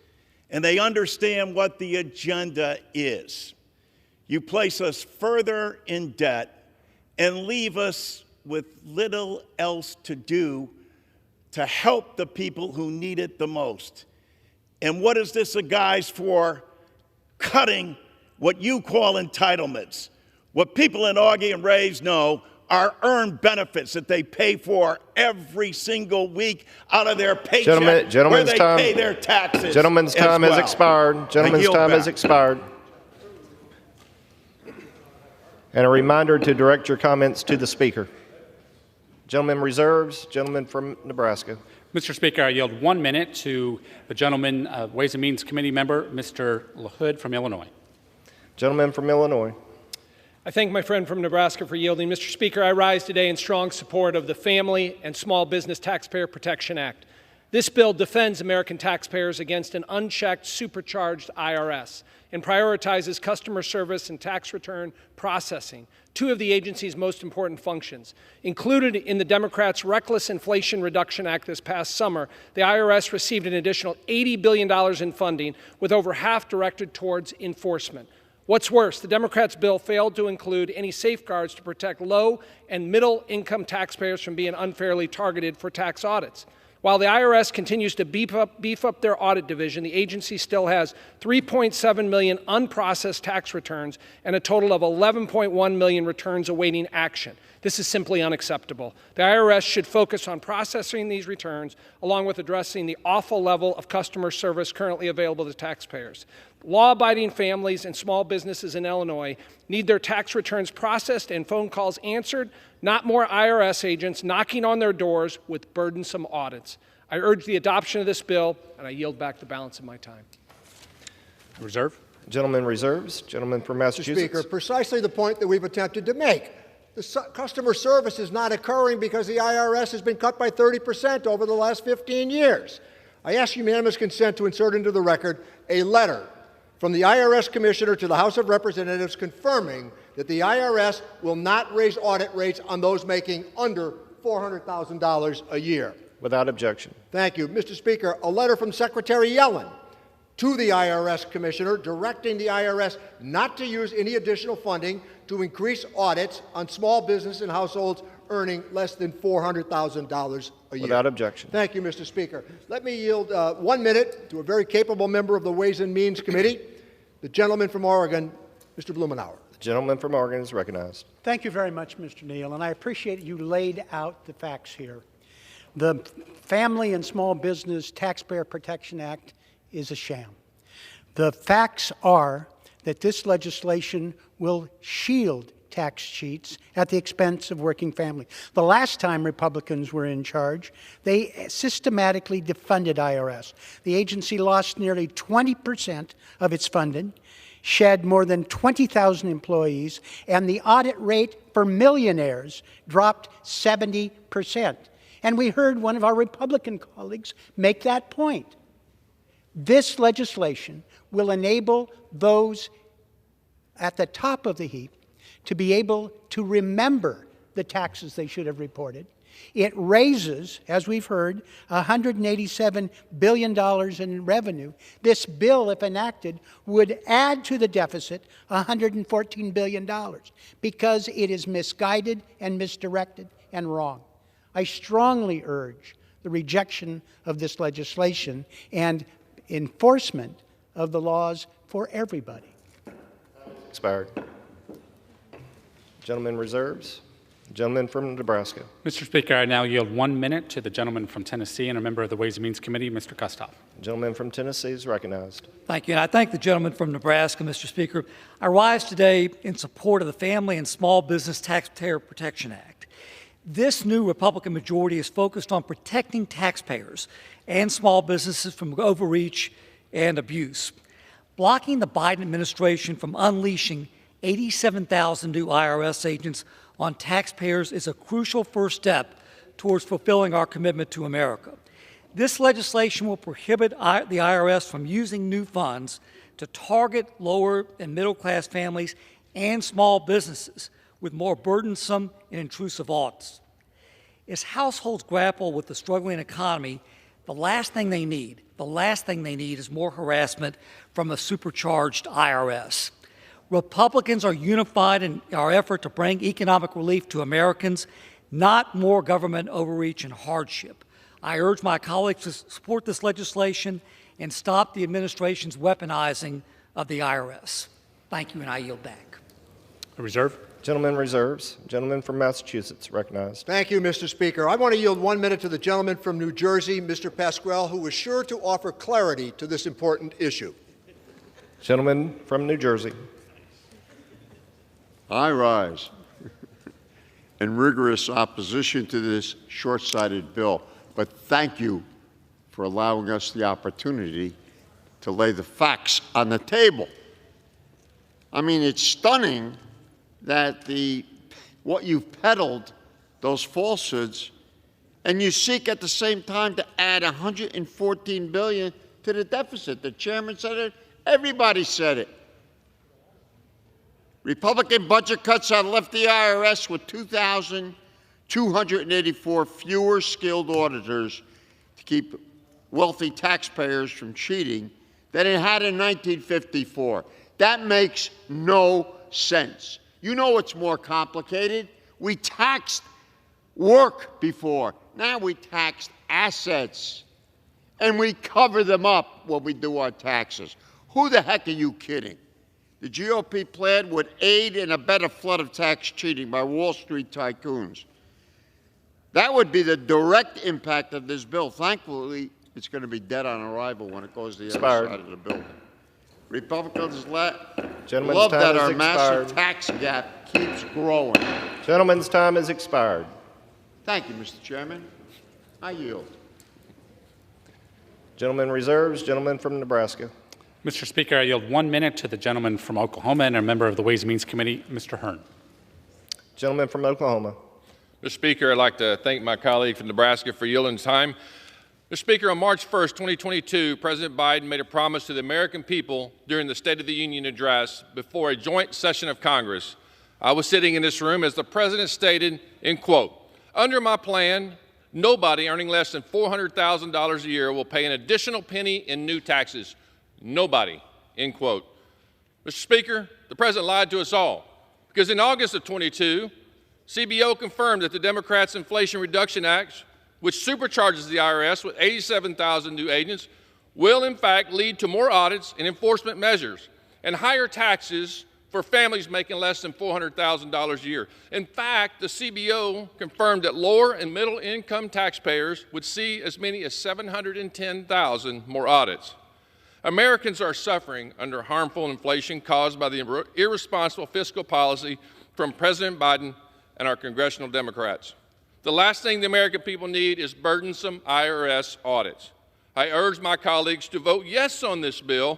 and they understand what the agenda is. You place us further in debt and leave us with little else to do to help the people who need it the most. And what is this a guise for? Cutting what you call entitlements. What people in Augie and Ray's know are earned benefits that they pay for every single week out of their paycheck, where they pay their taxes. Gentleman's time has expired. Gentleman's time has expired. And a reminder to direct your comments to the Speaker. Gentleman reserves. Gentleman from Nebraska. Mr. Speaker, I yield 1 minute to the gentleman, Ways and Means Committee member, Mr. LaHood from Illinois. Gentleman from Illinois. I thank my friend from Nebraska for yielding. Mr. Speaker, I rise today in strong support of the Family and Small Business Taxpayer Protection Act. This bill defends American taxpayers against an unchecked, supercharged IRS and prioritizes customer service and tax return processing, two of the agency's most important functions. Included in the Democrats' Reckless Inflation Reduction Act this past summer, the IRS received an additional $80 billion in funding, with over half directed towards enforcement. What's worse, the Democrats' bill failed to include any safeguards to protect low and middle income taxpayers from being unfairly targeted for tax audits. While the IRS continues to beef up their audit division, the agency still has 3.7 million unprocessed tax returns and a total of 11.1 million returns awaiting action. This is simply unacceptable. The IRS should focus on processing these returns, along with addressing the awful level of customer service currently available to taxpayers. Law-abiding families and small businesses in Illinois need their tax returns processed and phone calls answered, not more IRS agents knocking on their doors with burdensome audits. I urge the adoption of this bill, and I yield back the balance of my time. Reserve. Gentleman reserves. Gentleman from Massachusetts. Mr. Speaker, precisely the point that we've attempted to make. The customer service is not occurring because the IRS has been cut by 30% over the last 15 years. I ask unanimous consent to insert into the record a letter from the IRS Commissioner to the House of Representatives confirming that the IRS will not raise audit rates on those making under $400,000 a year. Without objection. Thank you. Mr. Speaker, a letter from Secretary Yellen to the IRS Commissioner directing the IRS not to use any additional funding to increase audits on small business and households earning less than $400,000 a year. Without objection. Thank you, Mr. Speaker. Let me yield 1 minute to a very capable member of the Ways and Means Committee, the gentleman from Oregon, Mr. Blumenauer. The gentleman from Oregon is recognized. Thank you very much, Mr. Neal, and I appreciate you laid out the facts here. The Family and Small Business Taxpayer Protection Act is a sham. The facts are that this legislation will shield tax cheats at the expense of working families. The last time Republicans were in charge, they systematically defunded IRS. The agency lost nearly 20% of its funding, shed more than 20,000 employees, and the audit rate for millionaires dropped 70%. And we heard one of our Republican colleagues make that point. This legislation will enable those at the top of the heap to be able to remember the taxes they should have reported. It raises, as we've heard, $187 billion in revenue. This bill, if enacted, would add to the deficit $114 billion because it is misguided and misdirected and wrong. I strongly urge the rejection of this legislation and enforcement of the laws for everybody. Expired. Gentleman reserves. Gentleman from Nebraska. Mr. Speaker, I now yield 1 minute to the gentleman from Tennessee and a member of the Ways and Means Committee, Mr. Kustoff. Gentleman from Tennessee is recognized. Thank you. And I thank the gentleman from Nebraska, Mr. Speaker. I rise today in support of the Family and Small Business Taxpayer Protection Act. This new Republican majority is focused on protecting taxpayers and small businesses from overreach and abuse. Blocking the Biden administration from unleashing 87,000 new IRS agents on taxpayers is a crucial first step towards fulfilling our commitment to America. This legislation will prohibit the IRS from using new funds to target lower and middle class families and small businesses with more burdensome and intrusive audits. As households grapple with the struggling economy, the last thing they need is more harassment from a supercharged IRS. Republicans are unified in our effort to bring economic relief to Americans, not more government overreach and hardship. I urge my colleagues to support this legislation and stop the administration's weaponizing of the IRS. Thank you, and I yield back. Reserve. Gentleman reserves. Gentleman from Massachusetts recognized. Thank you, Mr. Speaker. I want to yield 1 minute to the gentleman from New Jersey, Mr. Pasquale, who was sure to offer clarity to this important issue. Gentleman from New Jersey. I rise in rigorous opposition to this short-sighted bill, but thank you for allowing us the opportunity to lay the facts on the table. I mean, it's stunning that what you've peddled, those falsehoods, and you seek at the same time to add $114 billion to the deficit. The chairman said it. Everybody said it. Republican budget cuts have left the IRS with 2,284 fewer skilled auditors to keep wealthy taxpayers from cheating than it had in 1954. That makes no sense. You know it's more complicated. We taxed work before. Now we taxed assets. And we cover them up when we do our taxes. Who the heck are you kidding? The GOP plan would aid and abet a flood of tax cheating by Wall Street tycoons. That would be the direct impact of this bill. Thankfully, it's going to be dead on arrival when it goes to the other side of the building. Republicans love that our massive tax gap keeps growing. Gentleman's time has expired. Thank you, Mr. Chairman. I yield. Gentleman reserves. Gentleman from Nebraska. Mr. Speaker, I yield 1 minute to the gentleman from Oklahoma and a member of the Ways and Means Committee, Mr. Hearn. Gentleman from Oklahoma. Mr. Speaker, I'd like to thank my colleague from Nebraska for yielding time. Mr. Speaker, on March 1st, 2022, President Biden made a promise to the American people during the State of the Union address before a joint session of Congress. I was sitting in this room as the President stated, in quote, "Under my plan, nobody earning less than $400,000 a year will pay an additional penny in new taxes. Nobody," end quote. Mr. Speaker, the President lied to us all because in August of 22, CBO confirmed that the Democrats' Inflation Reduction Act, which supercharges the IRS with 87,000 new agents, will in fact lead to more audits and enforcement measures and higher taxes for families making less than $400,000 a year. In fact, the CBO confirmed that lower and middle income taxpayers would see as many as 710,000 more audits. Americans are suffering under harmful inflation caused by the irresponsible fiscal policy from President Biden and our congressional Democrats. The last thing the American people need is burdensome IRS audits. I urge my colleagues to vote yes on this bill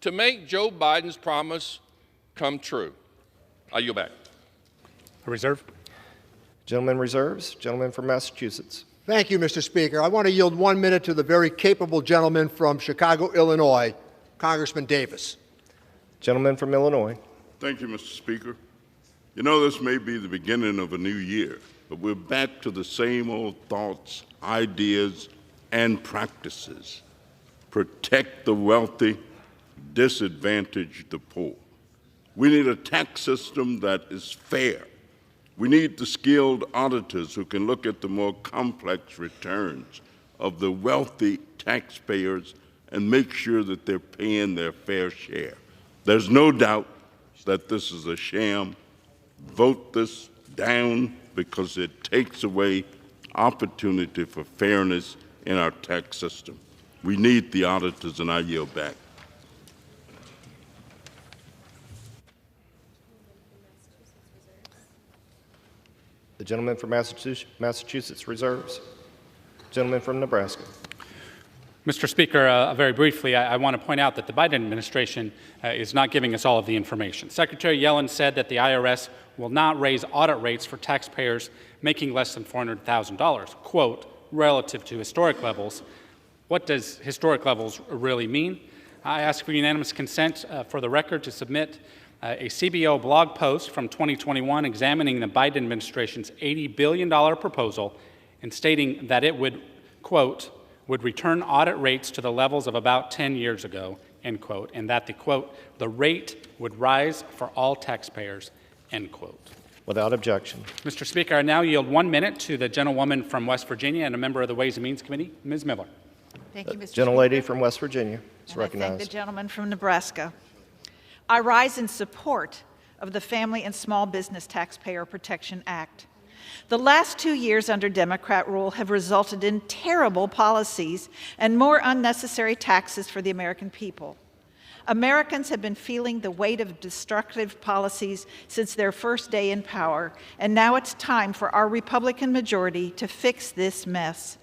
to make Joe Biden's promise come true. I yield back. A reserve. Gentleman reserves. Gentleman from Massachusetts. Thank you, Mr. Speaker. I want to yield 1 minute to the very capable gentleman from Chicago, Illinois, Congressman Davis. Gentleman from Illinois. Thank you, Mr. Speaker. You know, this may be the beginning of a new year, but we're back to the same old thoughts, ideas, and practices. Protect the wealthy, disadvantage the poor. We need a tax system that is fair. We need the skilled auditors who can look at the more complex returns of the wealthy taxpayers and make sure that they're paying their fair share. There's no doubt that this is a sham. Vote this down because it takes away opportunity for fairness in our tax system. We need the auditors, and I yield back. The gentleman from Massachusetts reserves. Gentleman from Nebraska. Mr. Speaker, very briefly, I want to point out that the Biden administration is not giving us all of the information. Secretary Yellen said that the IRS will not raise audit rates for taxpayers making less than $400,000, quote, relative to historic levels. What does historic levels really mean? I ask for unanimous consent for the record to submit a CBO blog post from 2021 examining the Biden administration's $80 billion proposal and stating that it would, quote, would return audit rates to the levels of about 10 years ago, end quote, and that the, quote, the rate would rise for all taxpayers, end quote. Without objection. Mr. Speaker, I now yield 1 minute to the gentlewoman from West Virginia and a member of the Ways and Means Committee, Ms. Miller. Thank you, Mr. Gentlelady Speaker. from West Virginia is and recognized. I thank the gentleman from Nebraska. I rise in support of the Family and Small Business Taxpayer Protection Act. The last 2 years under Democrat rule have resulted in terrible policies and more unnecessary taxes for the American people. Americans have been feeling the weight of destructive policies since their first day in power, and now it's time for our Republican majority to fix this mess.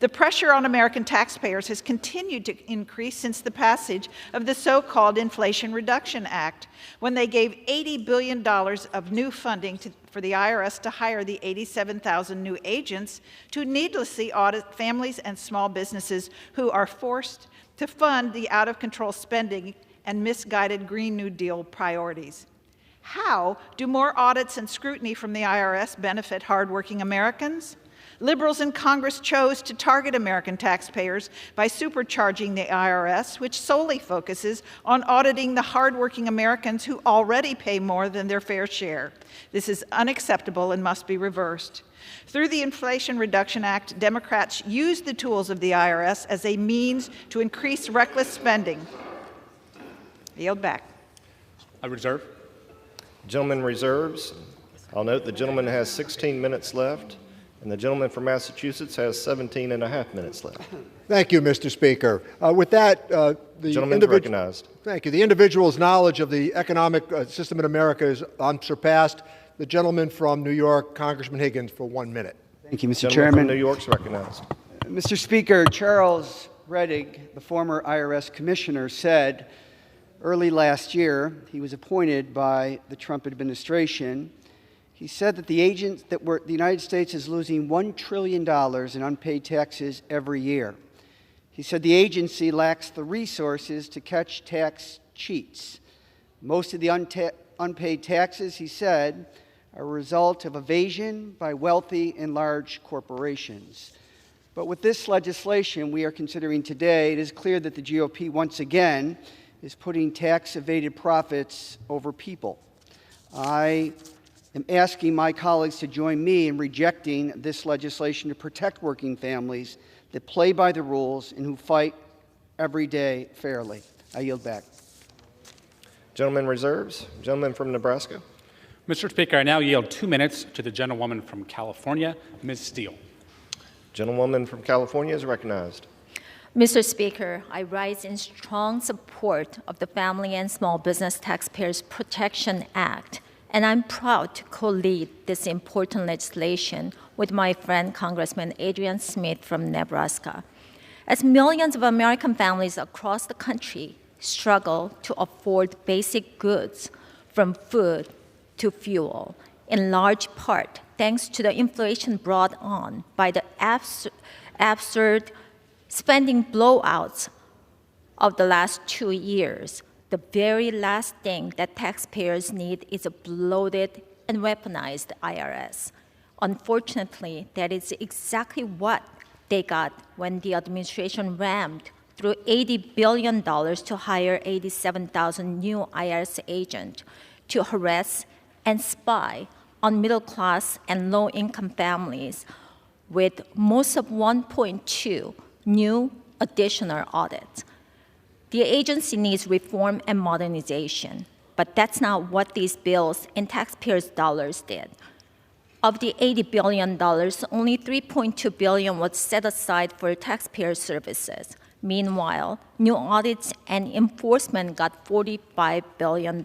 The pressure on American taxpayers has continued to increase since the passage of the so-called Inflation Reduction Act, when they gave $80 billion of new funding for the IRS to hire the 87,000 new agents to needlessly audit families and small businesses who are forced to fund the out-of-control spending and misguided Green New Deal priorities. How do more audits and scrutiny from the IRS benefit hardworking Americans? Liberals in Congress chose to target American taxpayers by supercharging the IRS, which solely focuses on auditing the hardworking Americans who already pay more than their fair share. This is unacceptable and must be reversed. Through the Inflation Reduction Act, Democrats used the tools of the IRS as a means to increase reckless spending. I yield back. I reserve. Gentleman reserves. I'll note the gentleman has 16 minutes left, and the gentleman from Massachusetts has 17 and a half minutes left. Thank you, Mr. Speaker. With that, the gentleman's recognized. Thank you. The individual's knowledge of the economic system in America is unsurpassed. The gentleman from New York, Congressman Higgins, for 1 minute. Thank you, Mr. Gentleman Chairman. from New York's recognized. Mr. Speaker, Charles Rettig, the former IRS commissioner, said early last year, he was appointed by the Trump administration. He said that the United States is losing $1 trillion in unpaid taxes every year. He said the agency lacks the resources to catch tax cheats. Most of the unpaid taxes, he said, are a result of evasion by wealthy and large corporations. But with this legislation we are considering today, it is clear that the GOP once again is putting tax-evaded profits over people. I am asking my colleagues to join me in rejecting this legislation to protect working families that play by the rules and who fight every day fairly. I yield back. Gentleman reserves. Gentleman from Nebraska. Mr. Speaker, I now yield 2 minutes to the gentlewoman from California, Ms. Steele. Gentlewoman from California is recognized. Mr. Speaker, I rise in strong support of the Family and Small Business Taxpayers Protection Act, and I'm proud to co-lead this important legislation with my friend Congressman Adrian Smith from Nebraska. As millions of American families across the country struggle to afford basic goods from food to fuel, in large part thanks to the inflation brought on by the absurd spending blowouts of the last 2 years, the very last thing that taxpayers need is a bloated and weaponized IRS. Unfortunately, that is exactly what they got when the administration rammed through $80 billion to hire 87,000 new IRS agents to harass and spy on middle-class and low-income families with most of 1.2 new additional audits. The agency needs reform and modernization, but that's not what these bills and taxpayers' dollars did. Of the $80 billion, only $3.2 billion was set aside for taxpayer services. Meanwhile, new audits and enforcement got $45 billion.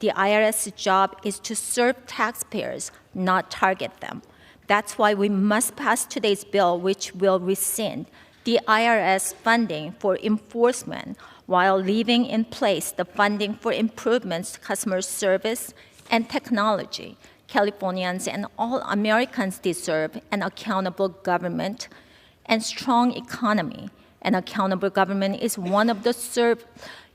The IRS's job is to serve taxpayers, not target them. That's why we must pass today's bill, which will rescind the IRS funding for enforcement while leaving in place the funding for improvements to customer service and technology. Californians and all Americans deserve an accountable government and strong economy. An accountable government is one of the serve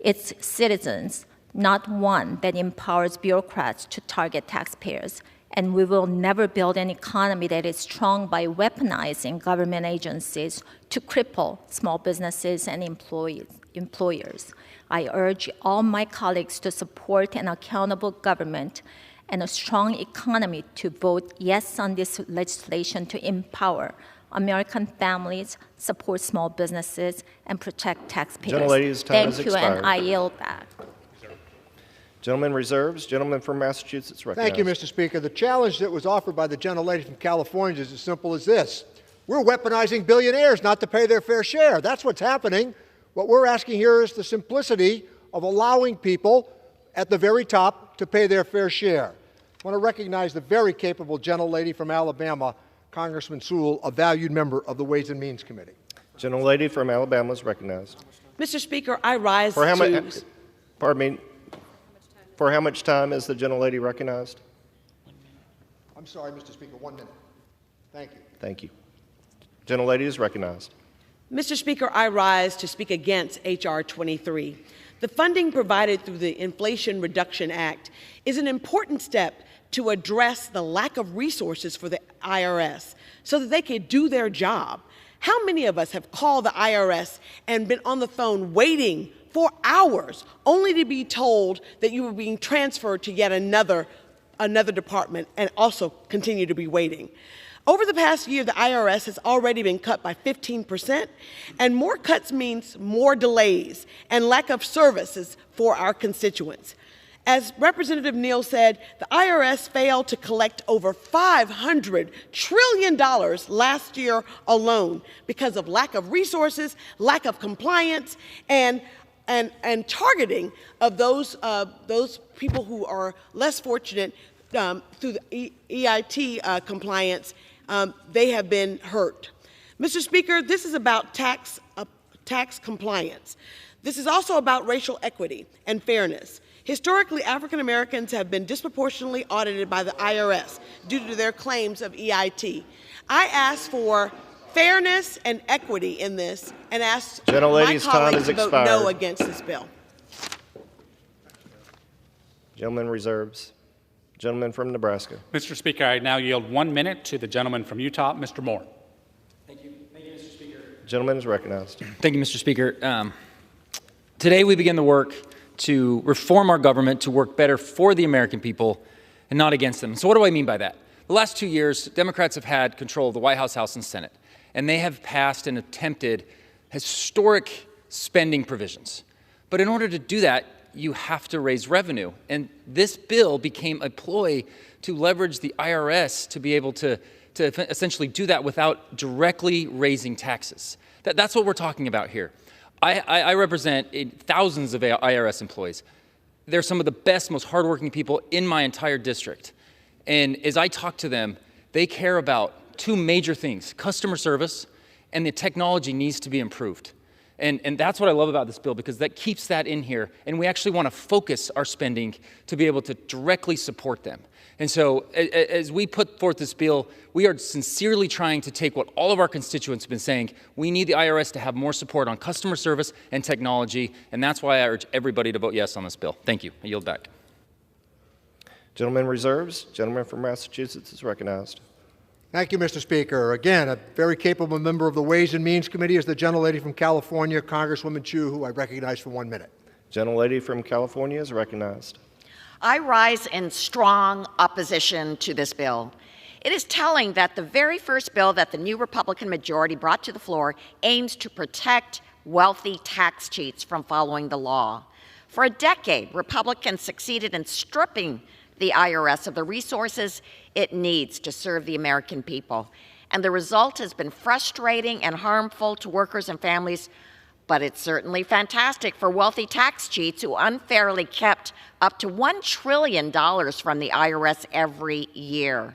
its citizens, not one that empowers bureaucrats to target taxpayers. And we will never build an economy that is strong by weaponizing government agencies to cripple small businesses and employers. I urge all my colleagues to support an accountable government and a strong economy to vote yes on this legislation to empower American families, support small businesses, and protect taxpayers. Gentlelady's time has Thank you, expired. and I yield back. Gentleman reserves. Gentleman from Massachusetts recognized. Thank you, Mr. Speaker. The challenge that was offered by the gentlelady from California is as simple as this. We're weaponizing billionaires not to pay their fair share. That's what's happening. What we're asking here is the simplicity of allowing people at the very top to pay their fair share. I want to recognize the very capable gentlelady from Alabama, Congressman Sewell, a valued member of the Ways and Means Committee. Gentlelady from Alabama is recognized. Mr. Speaker, I rise For how to... much? Pardon me. For how much time is the gentlelady recognized? I'm sorry, Mr. Speaker, 1 minute. Thank you. Thank you. Gentlelady is recognized. Mr. Speaker, I rise to speak against H.R. 23. The funding provided through the Inflation Reduction Act is an important step to address the lack of resources for the IRS so that they can do their job. How many of us have called the IRS and been on the phone waiting for hours only to be told that you were being transferred to yet another department and also continue to be waiting? Over the past year, the IRS has already been cut by 15%, and more cuts means more delays and lack of services for our constituents. As Representative Neal said, the IRS failed to collect over $500 trillion last year alone because of lack of resources, lack of compliance, and targeting of those people who are less fortunate through the EIT compliance. They have been hurt. Mr. Speaker, this is about tax compliance. This is also about racial equity and fairness. Historically, African Americans have been disproportionately audited by the IRS due to their claims of EIT. I ask for fairness and equity in this and ask my colleagues to vote no against this bill. Gentleman reserves. Gentleman from Nebraska. Mr. Speaker, I now yield 1 minute to the gentleman from Utah, Mr. Moore. Thank you, Mr. Speaker. Gentleman is recognized. Thank you, Mr. Speaker. Today we begin the work to reform our government to work better for the American people and not against them. So what do I mean by that? The last 2 years, Democrats have had control of the White House, House, and Senate, and they have passed and attempted historic spending provisions. But in order to do that, you have to raise revenue. And this bill became a ploy to leverage the IRS to be able to essentially do that without directly raising taxes. That's what we're talking about here. I represent thousands of IRS employees. They're some of the best, most hardworking people in my entire district. And as I talk to them, they care about two major things: customer service, and the technology needs to be improved. And that's what I love about this bill, because that keeps that in here, and we actually want to focus our spending to be able to directly support them. And so as we put forth this bill, we are sincerely trying to take what all of our constituents have been saying. We need the IRS to have more support on customer service and technology, and that's why I urge everybody to vote yes on this bill. Thank you. I yield back. Gentleman reserves. Gentleman from Massachusetts is recognized. Thank you, Mr. Speaker. Again, a very capable member of the Ways and Means Committee is the gentlelady from California, Congresswoman Chu, who I recognize for 1 minute. Gentlelady from California is recognized. I rise in strong opposition to this bill. It is telling that the very first bill that the new Republican majority brought to the floor aims to protect wealthy tax cheats from following the law. For a decade, Republicans succeeded in stripping the IRS of the resources it needs to serve the American people. And the result has been frustrating and harmful to workers and families But it's certainly fantastic for wealthy tax cheats who unfairly kept up to $1 trillion from the IRS every year.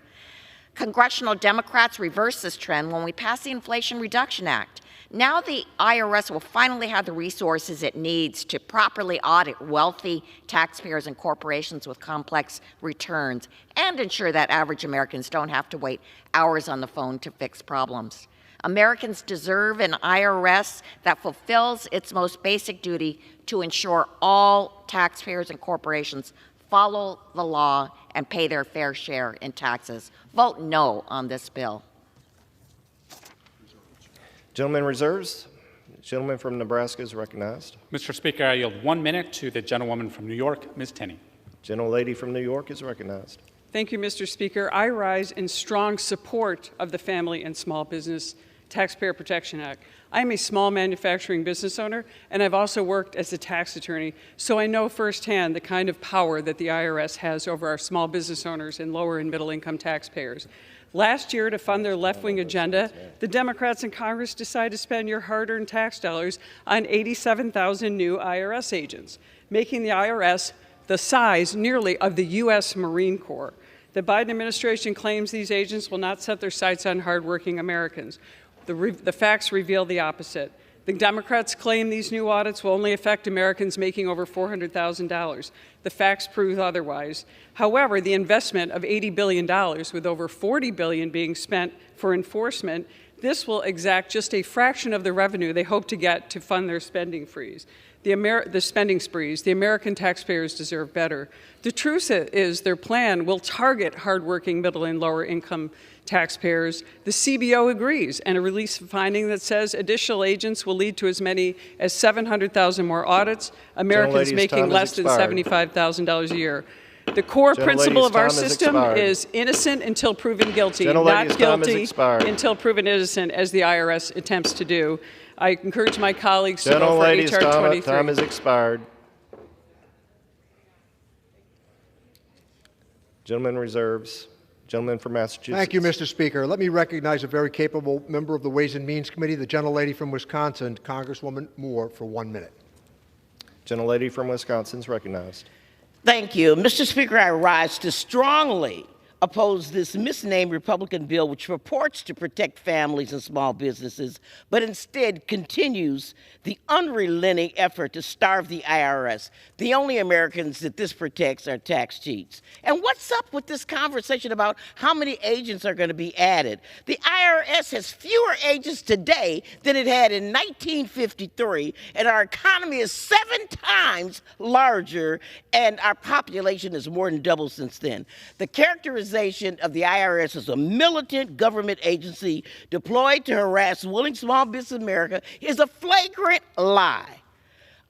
Congressional Democrats reversed this trend when we passed the Inflation Reduction Act. Now the IRS will finally have the resources it needs to properly audit wealthy taxpayers and corporations with complex returns and ensure that average Americans don't have to wait hours on the phone to fix problems. Americans deserve an IRS that fulfills its most basic duty to ensure all taxpayers and corporations follow the law and pay their fair share in taxes. Vote no on this bill. Gentleman reserves. The gentleman from Nebraska is recognized. Mr. Speaker, I yield 1 minute to the gentlewoman from New York, Ms. Tenney. Gentlelady from New York is recognized. Thank you, Mr. Speaker. I rise in strong support of the Family and Small Business Taxpayer Protection Act. I am a small manufacturing business owner, and I've also worked as a tax attorney, so I know firsthand the kind of power that the IRS has over our small business owners and lower and middle income taxpayers. Last year, to fund their left-wing agenda, the Democrats in Congress decided to spend your hard-earned tax dollars on 87,000 new IRS agents, making the IRS the size nearly of the U.S. Marine Corps. The Biden administration claims these agents will not set their sights on hardworking Americans. The facts reveal the opposite. The Democrats claim these new audits will only affect Americans making over $400,000. The facts prove otherwise. However, the investment of $80 billion, with over $40 billion being spent for enforcement, this will exact just a fraction of the revenue they hope to get to fund their spending sprees. The spending sprees. The American taxpayers deserve better. The truth is their plan will target hardworking middle and lower income taxpayers. The CBO agrees, and a release finding that says additional agents will lead to as many as 700,000 more audits, Americans making less than $75,000 a year. The core principle of our system is innocent until proven guilty, not guilty until proven innocent, as the IRS attempts to do. I encourage my colleagues to vote for H.R. 23. Time has expired. Gentleman reserves. Gentleman from Massachusetts. Thank you, Mr. Speaker. Let me recognize a very capable member of the Ways and Means Committee, the gentlelady from Wisconsin, Congresswoman Moore, for 1 minute. Gentlelady from Wisconsin is recognized. Thank you. Mr. Speaker, I rise to strongly oppose this misnamed Republican bill, which purports to protect families and small businesses, but instead continues the unrelenting effort to starve the IRS. The only Americans that this protects are tax cheats. And what's up with this conversation about how many agents are going to be added? The IRS has fewer agents today than it had in 1953, and our economy is 7 times larger, and our population is more than double since then. The characterization of the IRS as a militant government agency deployed to harass willing small business America is a flagrant lie.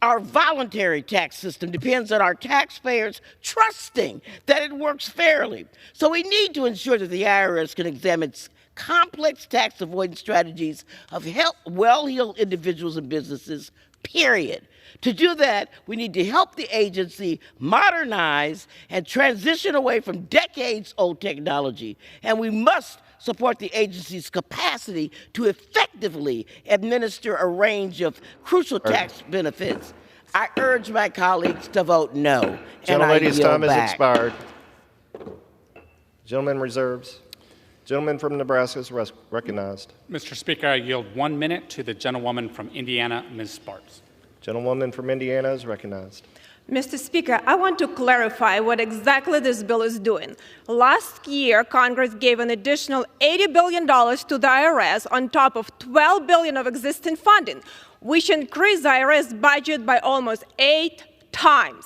Our voluntary tax system depends on our taxpayers trusting that it works fairly. So we need to ensure that the IRS can examine complex tax avoidance strategies of well-heeled individuals and businesses, period. To do that, we need to help the agency modernize and transition away from decades-old technology. And we must support the agency's capacity to effectively administer a range of crucial tax benefits. I urge my colleagues to vote no. Gentlelady's time has expired. Gentleman reserves. Gentleman from Nebraska is recognized. Mr. Speaker, I yield 1 minute to the gentlewoman from Indiana, Ms. Sparks. Gentlewoman from Indiana is recognized. Mr. Speaker, I want to clarify what exactly this bill is doing. Last year, Congress gave an additional $80 billion to the IRS on top of $12 billion of existing funding, which increased the IRS budget by almost 8 times.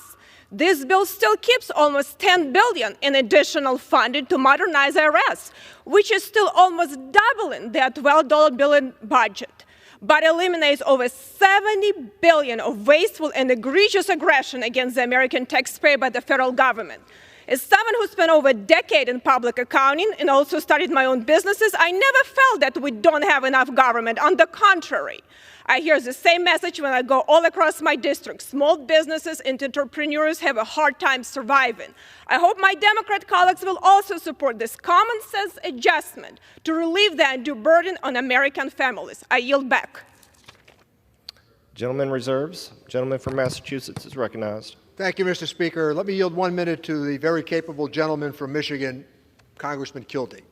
This bill still keeps almost $10 billion in additional funding to modernize IRS, which is still almost doubling their $12 billion budget, but eliminates over $70 billion of wasteful and egregious aggression against the American taxpayer by the federal government. As someone who spent over a decade in public accounting and also started my own businesses, I never felt that we don't have enough government. On the contrary, I hear the same message when I go all across my district. Small businesses and entrepreneurs have a hard time surviving. I hope my Democrat colleagues will also support this common sense adjustment to relieve the undue burden on American families. I yield back. Gentleman reserves. Gentleman from Massachusetts is recognized. Thank you, Mr. Speaker. Let me yield 1 minute to the very capable gentleman from Michigan, Congressman Kildee.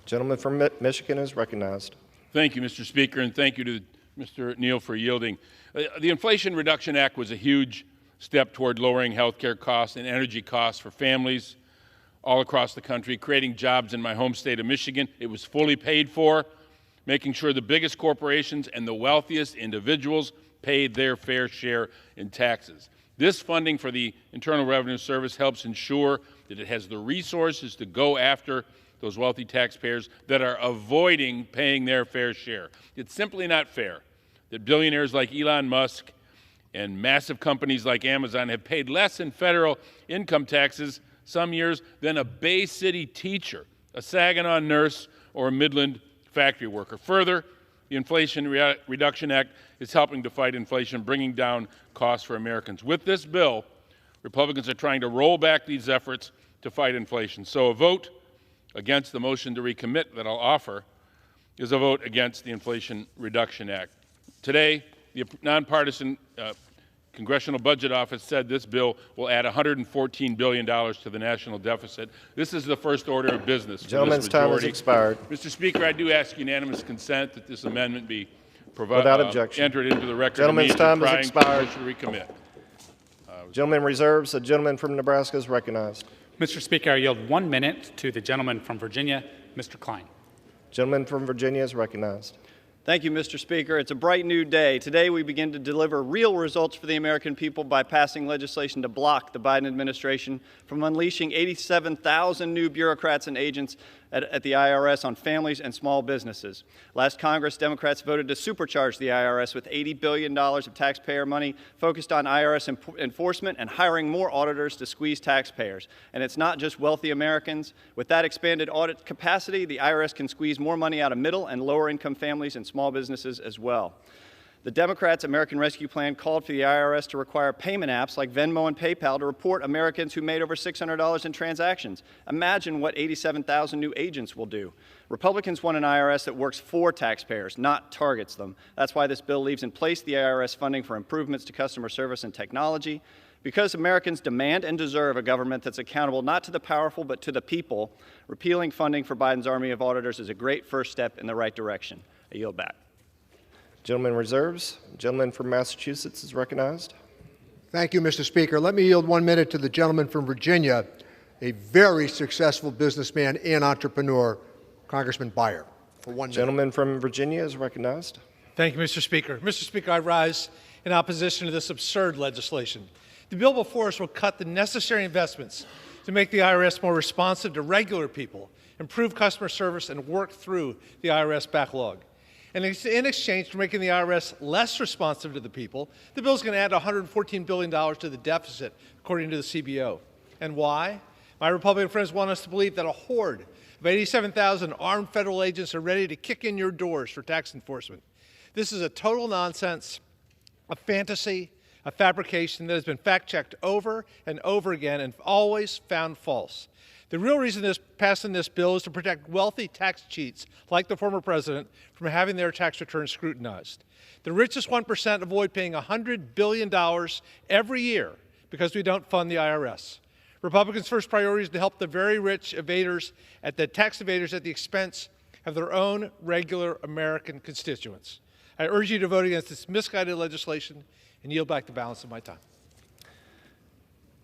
Gentleman from Michigan is recognized. Thank you, Mr. Speaker, and thank you to Mr. Neal for yielding. The Inflation Reduction Act was a huge step toward lowering health care costs and energy costs for families all across the country, creating jobs in my home state of Michigan. It was fully paid for, making sure the biggest corporations and the wealthiest individuals paid their fair share in taxes. This funding for the Internal Revenue Service helps ensure that it has the resources to go after those wealthy taxpayers that are avoiding paying their fair share. It's simply not fair that billionaires like Elon Musk and massive companies like Amazon have paid less in federal income taxes some years than a Bay City teacher, a Saginaw nurse, or a Midland factory worker. Further, the Inflation Reduction Act is helping to fight inflation, bringing down costs for Americans. With this bill, Republicans are trying to roll back these efforts to fight inflation. So a vote against the motion to recommit that I'll offer is a vote against the Inflation Reduction Act. Today, the nonpartisan Congressional Budget Office said this bill will add $114 billion to the national deficit. This is the first order of business. Gentleman's time has expired. Mr. Speaker, I do ask unanimous consent that this amendment be without objection entered into the record. Gentleman's time has expired. To recommit. Gentleman reserves. The gentleman from Nebraska is recognized. Mr. Speaker, I yield 1 minute to the gentleman from Virginia, Mr. Klein. Gentleman from Virginia is recognized. Thank you, Mr. Speaker. It's a bright new day. Today we begin to deliver real results for the American people by passing legislation to block the Biden administration from unleashing 87,000 new bureaucrats and agents at the IRS on families and small businesses. Last Congress, Democrats voted to supercharge the IRS with $80 billion of taxpayer money focused on IRS enforcement and hiring more auditors to squeeze taxpayers. And it's not just wealthy Americans. With that expanded audit capacity, the IRS can squeeze more money out of middle and lower income families and small businesses as well. The Democrats' American Rescue Plan called for the IRS to require payment apps like Venmo and PayPal to report Americans who made over $600 in transactions. Imagine what 87,000 new agents will do. Republicans want an IRS that works for taxpayers, not targets them. That's why this bill leaves in place the IRS funding for improvements to customer service and technology. Because Americans demand and deserve a government that's accountable not to the powerful but to the people, repealing funding for Biden's army of auditors is a great first step in the right direction. I yield back. Gentleman reserves. Gentleman from Massachusetts is recognized. Thank you, Mr. Speaker. Let me yield 1 minute to the gentleman from Virginia, a very successful businessman and entrepreneur, Congressman Beyer, for 1 minute. Gentleman from Virginia is recognized. Thank you, Mr. Speaker. Mr. Speaker, I rise in opposition to this absurd legislation. The bill before us will cut the necessary investments to make the IRS more responsive to regular people, improve customer service, and work through the IRS backlog. And in exchange for making the IRS less responsive to the people, the bill is going to add $114 billion to the deficit, according to the CBO. And why? My Republican friends want us to believe that a horde of 87,000 armed federal agents are ready to kick in your doors for tax enforcement. This is a total nonsense, a fantasy, a fabrication that has been fact-checked over and over again and always found false. The real reason passing this bill is to protect wealthy tax cheats like the former president from having their tax returns scrutinized. The richest 1% avoid paying $100 billion every year because we don't fund the IRS. Republicans' first priority is to help the very rich tax evaders at the expense of their own regular American constituents. I urge you to vote against this misguided legislation and yield back the balance of my time.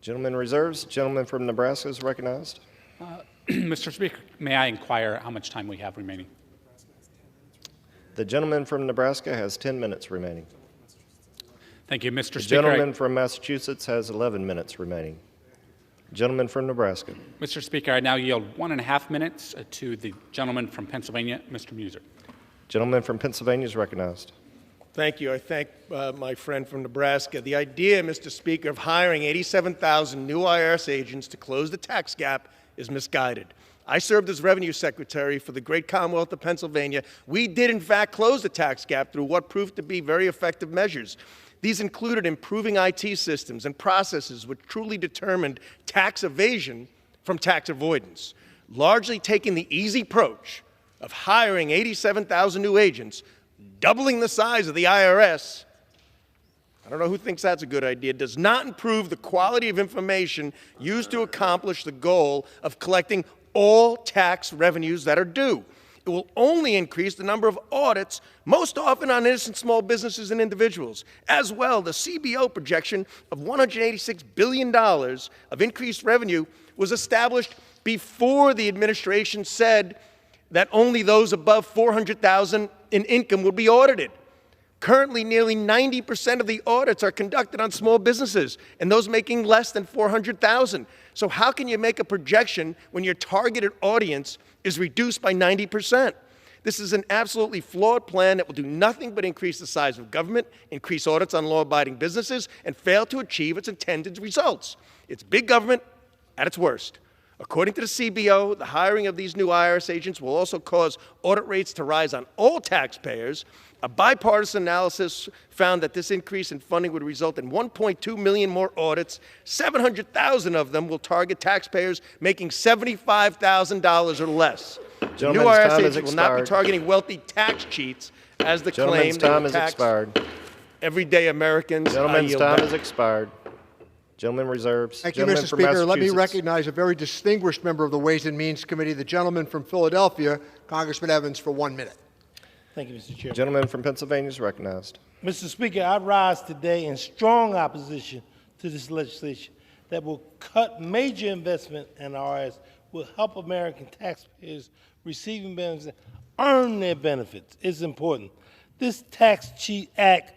Gentleman reserves. Gentleman from Nebraska is recognized. Mr. Speaker, may I inquire how much time we have remaining? The gentleman from Nebraska has 10 minutes remaining. Thank you, Mr. The Speaker. gentleman from Massachusetts has 11 minutes remaining. Gentleman from Nebraska. Mr. Speaker, I now yield 1.5 minutes to the gentleman from Pennsylvania, Mr. Muser. Gentleman from Pennsylvania is recognized. Thank you. I thank my friend from Nebraska. The idea, Mr. Speaker, of hiring 87,000 new IRS agents to close the tax gap is misguided. I served as Revenue Secretary for the great Commonwealth of Pennsylvania. We did, in fact, close the tax gap through what proved to be very effective measures. These included improving IT systems and processes which truly determined tax evasion from tax avoidance, largely taking the easy approach of hiring 87,000 new agents, doubling the size of the IRS, I don't know who thinks that's a good idea, does not improve the quality of information used to accomplish the goal of collecting all tax revenues that are due. It will only increase the number of audits, most often on innocent small businesses and individuals. As well, the CBO projection of $186 billion of increased revenue was established before the administration said that only those above $400,000 in income will be audited. Currently, nearly 90% of the audits are conducted on small businesses and those making less than $400,000. So how can you make a projection when your targeted audience is reduced by 90%? This is an absolutely flawed plan that will do nothing but increase the size of government, increase audits on law-abiding businesses, and fail to achieve its intended results. It's big government at its worst. According to the CBO, the hiring of these new IRS agents will also cause audit rates to rise on all taxpayers. A bipartisan analysis found that this increase in funding would result in 1.2 million more audits. 700,000 of them will target taxpayers making $75,000 or less. The new IRS agents will not be targeting wealthy tax cheats as the claim. Gentleman's time has expired. Everyday Americans. Gentleman's time has expired. Gentleman reserves. Thank you, Mr. Speaker. Let me recognize a very distinguished member of the Ways and Means Committee, the gentleman from Philadelphia, Congressman Evans, for 1 minute. Thank you, Mr. Chairman. Gentleman from Pennsylvania is recognized. Mr. Speaker, I rise today in strong opposition to this legislation that will cut major investment in IRS, will help American taxpayers receiving benefits earn their benefits. It's important. This Tax Cheat Act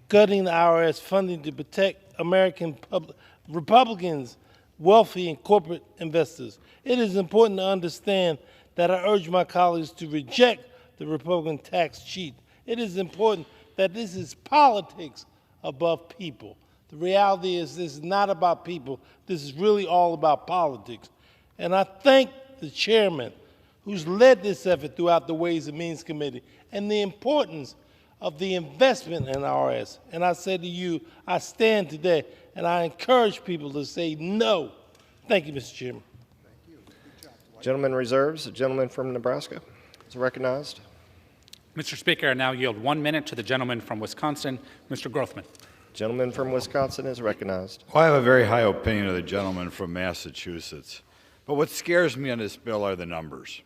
gutting the IRS funding to protect American Republicans, wealthy and corporate investors. It is important to understand that I urge my colleagues to reject the Republican tax cheat. It is important that this is politics above people. The reality is this is not about people. This is really all about politics. And I thank the chairman who's led this effort throughout the Ways and Means Committee and the importance of the investment in IRS. And I say to you, I stand today and I encourage people to say no. Thank you, Mr. Chairman. Gentleman reserves. The gentleman from Nebraska is recognized. Mr. Speaker, I now yield 1 minute to the gentleman from Wisconsin, Mr. Grothman. Gentleman from Wisconsin is recognized. Well, I have a very high opinion of the gentleman from Massachusetts. But what scares me on this bill are the numbers.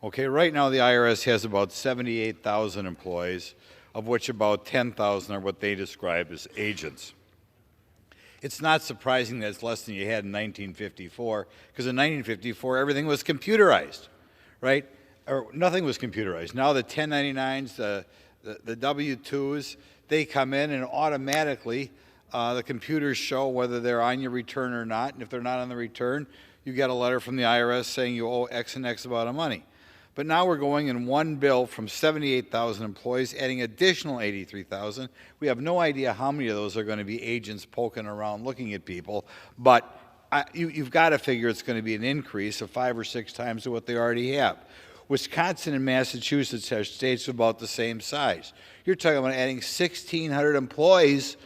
Okay, right now the IRS has about 78,000 employees, of which about 10,000 are what they describe as agents. It's not surprising that it's less than you had in 1954, because in 1954 everything was computerized, right? Or nothing was computerized. Now the 1099s, the W-2s, they come in and automatically the computers show whether they're on your return or not, and if they're not on the return, you get a letter from the IRS saying you owe X and X amount of money. But now we're going in one bill from 78,000 employees, adding additional 83,000. We have no idea how many of those are going to be agents poking around looking at people, but you've got to figure it's going to be an increase of 5 or 6 times to what they already have. Wisconsin and Massachusetts have states about the same size. You're talking about adding 1,600 employees,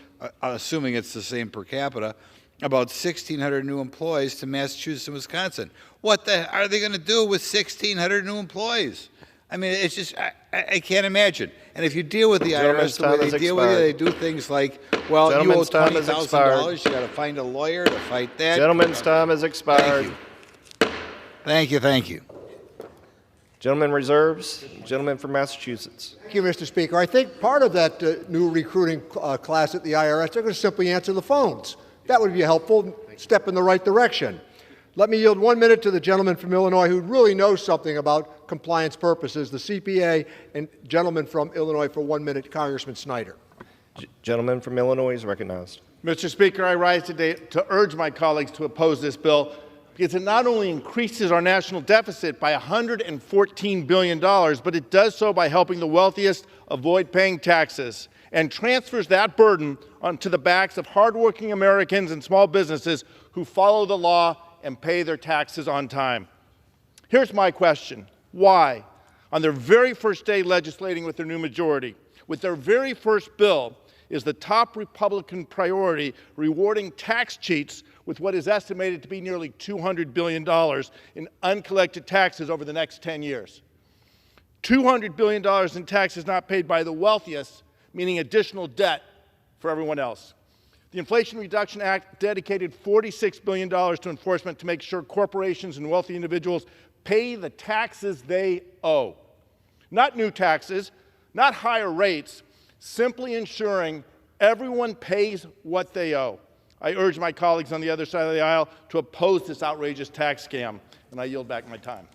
assuming it's the same per capita, about 1,600 new employees to Massachusetts and Wisconsin. What are they going to do with 1,600 new employees? I mean, it's just, I can't imagine. And if you deal with the IRS the way they deal with you, they do things like, well, you owe $20,000, you got to find a lawyer to fight that. Gentleman's time has expired. Thank you, thank you. Gentleman reserves. Gentleman from Massachusetts. Thank you, Mr. Speaker. I think part of that new recruiting class at the IRS, they're going to simply answer the phones. That would be a helpful step in the right direction. Let me yield 1 minute to the gentleman from Illinois who really knows something about compliance purposes, the CPA, and gentleman from Illinois for 1 minute, Congressman Snyder. Gentleman from Illinois is recognized. Mr. Speaker, I rise today to urge my colleagues to oppose this bill because it not only increases our national deficit by $114 billion, but it does so by helping the wealthiest avoid paying taxes and transfers that burden onto the backs of hardworking Americans and small businesses who follow the law and pay their taxes on time. Here's my question. Why, on their very first day legislating with their new majority, with their very first bill, is the top Republican priority rewarding tax cheats with what is estimated to be nearly $200 billion in uncollected taxes over the next 10 years? $200 billion in taxes not paid by the wealthiest, meaning additional debt for everyone else. The Inflation Reduction Act dedicated $46 billion to enforcement to make sure corporations and wealthy individuals pay the taxes they owe. Not new taxes, not higher rates, simply ensuring everyone pays what they owe. I urge my colleagues on the other side of the aisle to oppose this outrageous tax scam, and I yield back my time.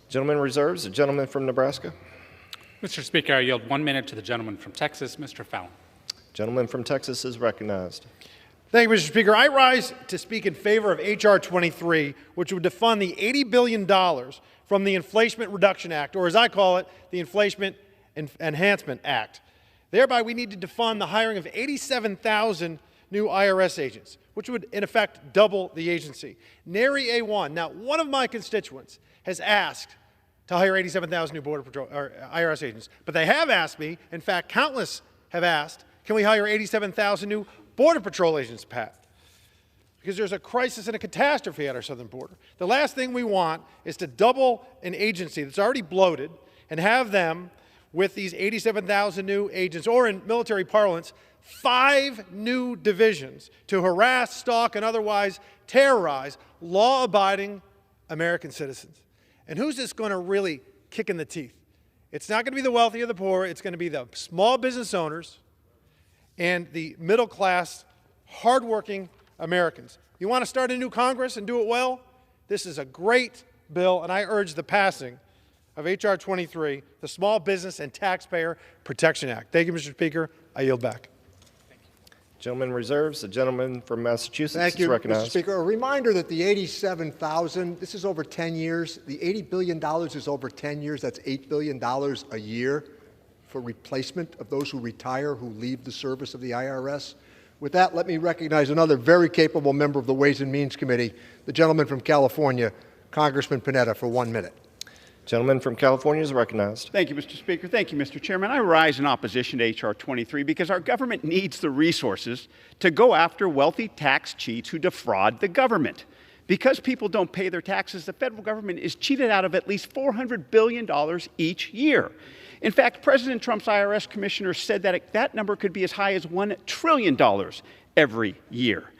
Gentleman reserves. The gentleman from Nebraska. Mr. Speaker, I yield 1 minute to the gentleman from Texas, Mr. Fallon. Gentleman from Texas is recognized. Thank you, Mr. Speaker. I rise to speak in favor of H.R. 23, which would defund the $80 billion from the Inflation Reduction Act, or as I call it, the Inflation Enhancement Act. Thereby, we need to defund the hiring of 87,000 new IRS agents, which would, in effect, double the agency. Nary A1. Now, one of my constituents has asked to hire 87,000 new Border Patrol or IRS agents, but they have asked me, in fact, countless have asked, can we hire 87,000 new Border Patrol agents, Pat? Because there's a crisis and a catastrophe at our southern border. The last thing we want is to double an agency that's already bloated and have them with these 87,000 new agents, or in military parlance, 5 new divisions to harass, stalk, and otherwise terrorize law-abiding American citizens. And who's this going to really kick in the teeth? It's not going to be the wealthy or the poor. It's going to be the small business owners and the middle-class, hardworking Americans. You want to start a new Congress and do it well? This is a great bill, and I urge the passing of H.R. 23, the Small Business and Taxpayer Protection Act. Thank you, Mr. Speaker. I yield back. Gentleman reserves. The gentleman from Massachusetts Thank you, is recognized. Mr. Speaker. A reminder that the 87,000, this is over 10 years. The $80 billion is over 10 years. That's $8 billion a year for replacement of those who retire, who leave the service of the IRS. With that, let me recognize another very capable member of the Ways and Means Committee, the gentleman from California, Congressman Panetta, for 1 minute. Gentleman from California is recognized. Thank you, Mr. Speaker. Thank you, Mr. Chairman. I rise in opposition to H.R. 23 because our government needs the resources to go after wealthy tax cheats who defraud the government. Because people don't pay their taxes, the federal government is cheated out of at least $400 billion each year. In fact, President Trump's IRS commissioner said that that number could be as high as $1 trillion every year.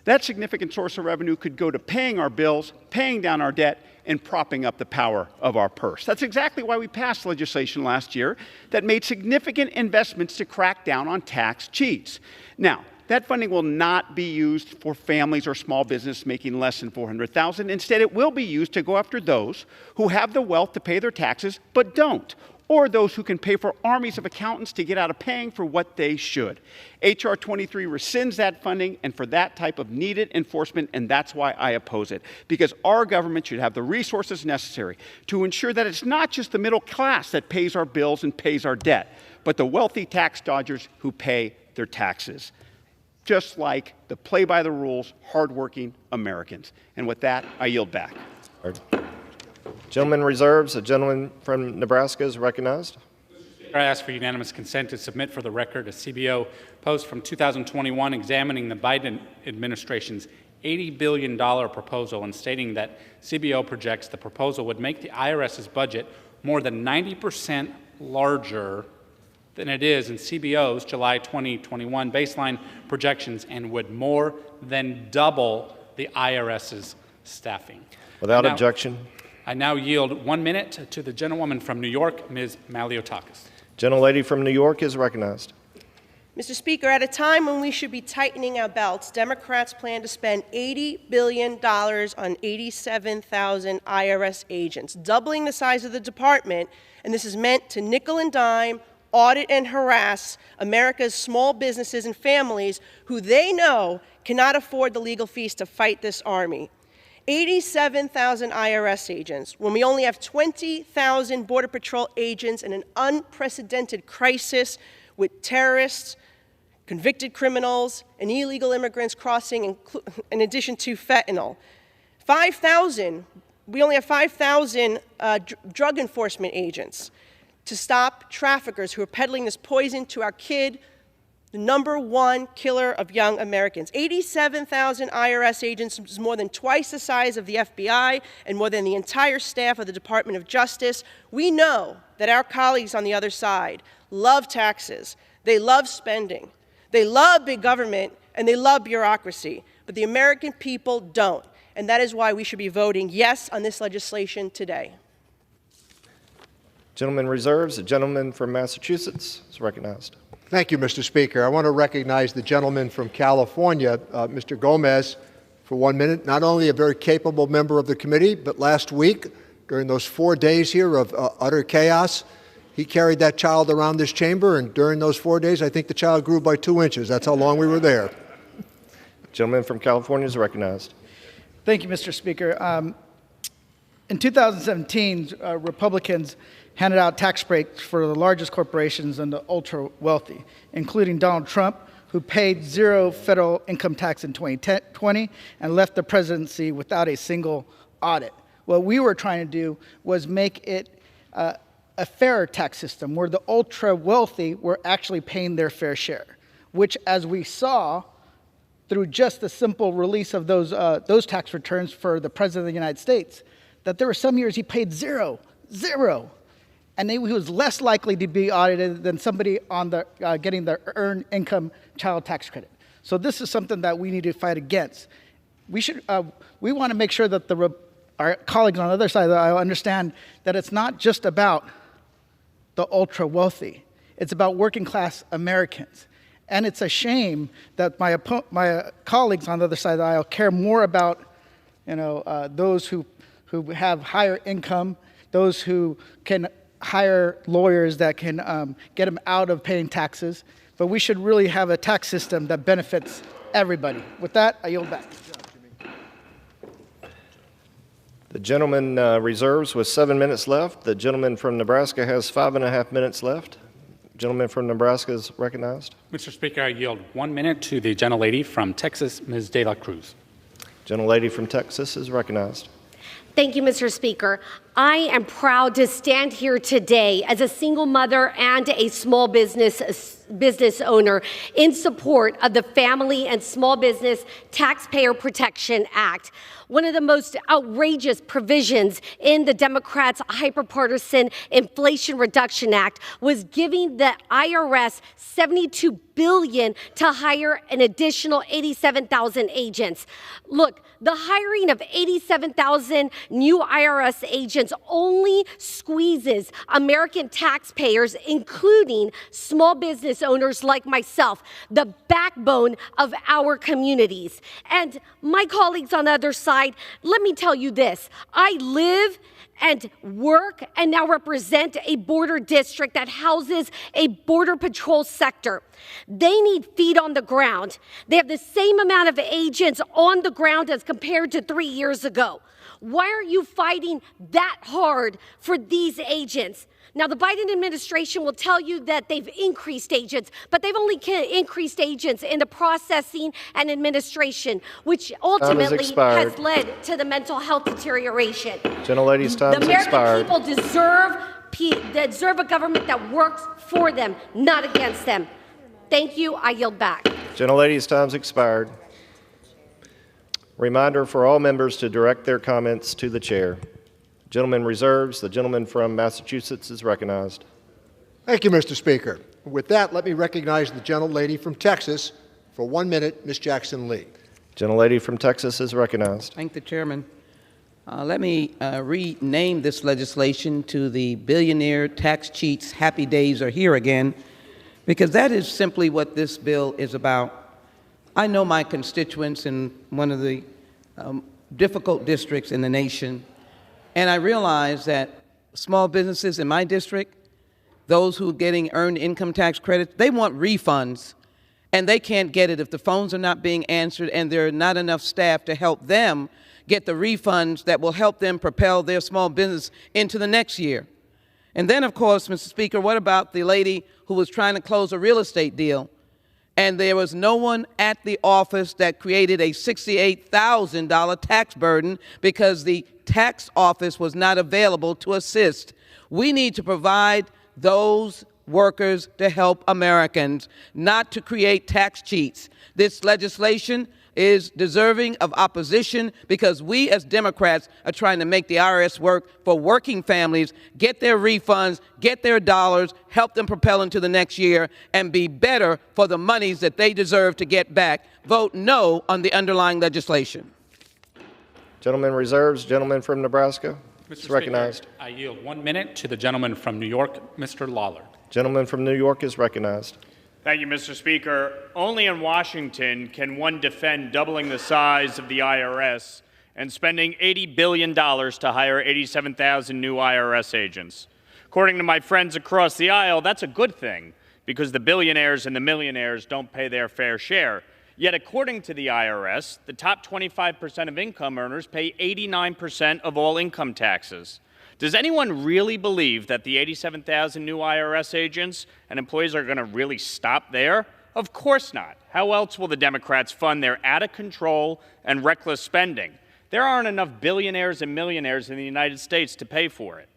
That significant source of revenue could go to paying our bills, paying down our debt, and propping up the power of our purse. That's exactly why we passed legislation last year that made significant investments to crack down on tax cheats. Now, that funding will not be used for families or small business making less than $400,000. Instead, it will be used to go after those who have the wealth to pay their taxes but don't, or those who can pay for armies of accountants to get out of paying for what they should. H.R. 23 rescinds that funding and for that type of needed enforcement, and that's why I oppose it. Because our government should have the resources necessary to ensure that it's not just the middle class that pays our bills and pays our debt, but the wealthy tax dodgers who pay their taxes. Just like the play-by-the-rules, hardworking Americans. And with that, I yield back. Gentleman reserves. The gentleman from Nebraska is recognized. I ask for unanimous consent to submit for the record a CBO post from 2021 examining the Biden administration's $80 billion proposal and stating that CBO projects the proposal would make the IRS's budget more than 90% larger than it is in CBO's July 2021 baseline projections and would more than double the IRS's staffing. Without objection. I now yield 1 minute to the gentlewoman from New York, Ms. Maliotakis. Gentlelady from New York is recognized. Mr. Speaker, at a time when we should be tightening our belts, Democrats plan to spend $80 billion on 87,000 IRS agents, doubling the size of the department, and this is meant to nickel and dime, audit and harass America's small businesses and families who they know cannot afford the legal fees to fight this army. 87,000 IRS agents, when we only have 20,000 Border Patrol agents in an unprecedented crisis with terrorists, convicted criminals, and illegal immigrants crossing in addition to fentanyl. 5,000, we only have 5,000 drug enforcement agents to stop traffickers who are peddling this poison to our kid, the #1 killer of young Americans. 87,000 IRS agents is more than twice the size of the FBI and more than the entire staff of the Department of Justice. We know that our colleagues on the other side love taxes. They love spending. They love big government, and they love bureaucracy. But the American people don't. And that is why we should be voting yes on this legislation today. Gentleman reserves. The gentleman from Massachusetts is recognized. Thank you, Mr. Speaker. I want to recognize the gentleman from California, Mr. Gomez, for 1 minute. Not only a very capable member of the committee, but last week, during those 4 days here of utter chaos, he carried that child around this chamber, and during those 4 days, I think the child grew by 2 inches. That's how long we were there. Gentleman from California is recognized. Thank you, Mr. Speaker. In 2017, Republicans handed out tax breaks for the largest corporations and the ultra-wealthy, including Donald Trump, who paid zero federal income tax in 2020 and left the presidency without a single audit. What we were trying to do was make it a fairer tax system where the ultra-wealthy were actually paying their fair share, which, as we saw through just the simple release of those tax returns for the President of the United States, that there were some years he paid zero, and he was less likely to be audited than somebody on the getting the earned income child tax credit. So this is something that we need to fight against. We want to make sure that our colleagues on the other side of the aisle understand that it's not just about the ultra wealthy; it's about working class Americans. And it's a shame that my colleagues on the other side of the aisle care more about, those who have higher income, those who can hire lawyers that can get them out of paying taxes. But we should really have a tax system that benefits everybody. With that, I yield back. The gentleman reserves with 7 minutes left. The gentleman from Nebraska has 5.5 minutes left. Gentleman from Nebraska is recognized. Mr. Speaker, I yield 1 minute to the gentlelady from Texas, Ms. De La Cruz. Gentlelady from Texas is recognized. Thank you, Mr. Speaker. I am proud to stand here today as a single mother and a small business owner in support of the Family and Small Business Taxpayer Protection Act. One of the most outrageous provisions in the Democrats' hyperpartisan Inflation Reduction Act was giving the IRS $72 billion to hire an additional 87,000 agents. Look, the hiring of 87,000 new IRS agents only squeezes American taxpayers, including small business owners like myself, the backbone of our communities. And my colleagues on the other side, let me tell you this. I live and work and now represent a border district that houses a border patrol sector. They need feet on the ground. They have the same amount of agents on the ground as compared to 3 years ago. Why are you fighting that hard for these agents? Now, the Biden administration will tell you that they've increased agents, but they've only increased agents in the processing and administration, which ultimately has led to the mental health deterioration. Gentlelady's time has expired. The American people deserve a government that works for them, not against them. Thank you. I yield back. Gentlelady's time's expired. Reminder for all members to direct their comments to the chair. Gentleman reserves. The gentleman from Massachusetts is recognized. Thank you, Mr. Speaker. With that, let me recognize the gentlelady from Texas for 1 minute, Ms. Jackson Lee. Gentlelady from Texas is recognized. Thank the chairman. Let me rename this legislation to the Billionaire Tax Cheats Happy Days Are Here Again, because that is simply what this bill is about. I know my constituents in one of the difficult districts in the nation, and I realize that small businesses in my district, those who are getting earned income tax credits, they want refunds, and they can't get it if the phones are not being answered and there are not enough staff to help them get the refunds that will help them propel their small business into the next year. And then, of course, Mr. Speaker, what about the lady who was trying to close a real estate deal, and there was no one at the office that created a $68,000 tax burden because the tax office was not available to assist? We need to provide those workers to help Americans, not to create tax cheats. This legislation is deserving of opposition because we as Democrats are trying to make the IRS work for working families, get their refunds, get their dollars, help them propel into the next year, and be better for the monies that they deserve to get back. Vote no on the underlying legislation. Gentleman reserves. Gentleman from Nebraska is recognized. Speaker, I yield 1 minute to the gentleman from New York, Mr. Lawler. Gentleman from New York is recognized. Thank you, Mr. Speaker. Only in Washington can one defend doubling the size of the IRS and spending $80 billion to hire 87,000 new IRS agents. According to my friends across the aisle, that's a good thing because the billionaires and the millionaires don't pay their fair share. Yet, according to the IRS, the top 25% of income earners pay 89% of all income taxes. Does anyone really believe that the 87,000 new IRS agents and employees are going to really stop there? Of course not. How else will the Democrats fund their out-of-control and reckless spending? There aren't enough billionaires and millionaires in the United States to pay for it.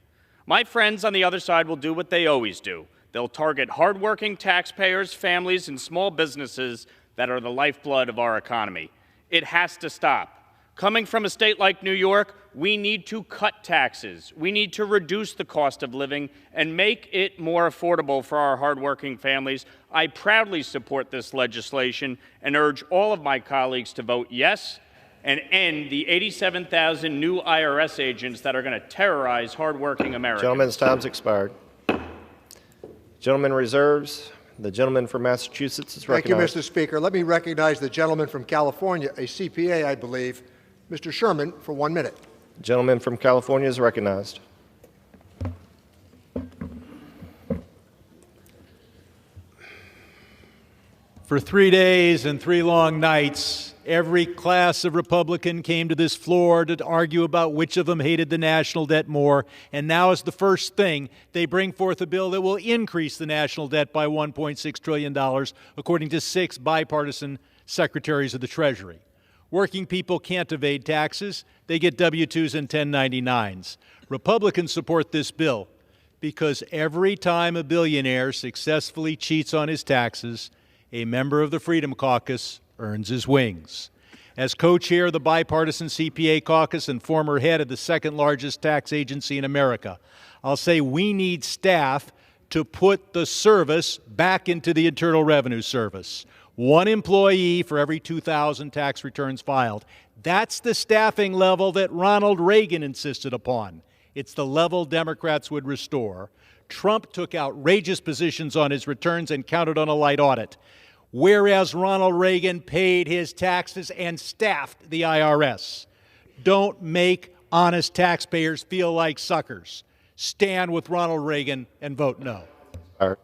My friends on the other side will do what they always do. They'll target hardworking taxpayers, families, and small businesses that are the lifeblood of our economy. It has to stop. Coming from a state like New York, we need to cut taxes. We need to reduce the cost of living and make it more affordable for our hardworking families. I proudly support this legislation and urge all of my colleagues to vote yes and end the 87,000 new IRS agents that are going to terrorize hardworking Americans. Gentleman's time's expired. Gentleman reserves. The gentleman from Massachusetts is recognized. Thank you, Mr. Speaker. Let me recognize the gentleman from California, a CPA, I believe, Mr. Sherman, for 1 minute. The gentleman from California is recognized. For 3 days and 3 long nights, every class of Republican came to this floor to argue about which of them hated the national debt more, and now as the first thing, they bring forth a bill that will increase the national debt by $1.6 trillion, according to 6 bipartisan secretaries of the Treasury. Working people can't evade taxes. They get W-2s and 1099s. Republicans support this bill because every time a billionaire successfully cheats on his taxes, a member of the Freedom Caucus earns his wings. As co-chair of the bipartisan CPA caucus and former head of the second largest tax agency in America, I'll say we need staff to put the service back into the Internal Revenue Service. 1 employee for every 2,000 tax returns filed. That's the staffing level that Ronald Reagan insisted upon. It's the level Democrats would restore. Trump took outrageous positions on his returns and counted on a light audit, whereas Ronald Reagan paid his taxes and staffed the IRS. Don't make honest taxpayers feel like suckers. Stand with Ronald Reagan and vote no. All right.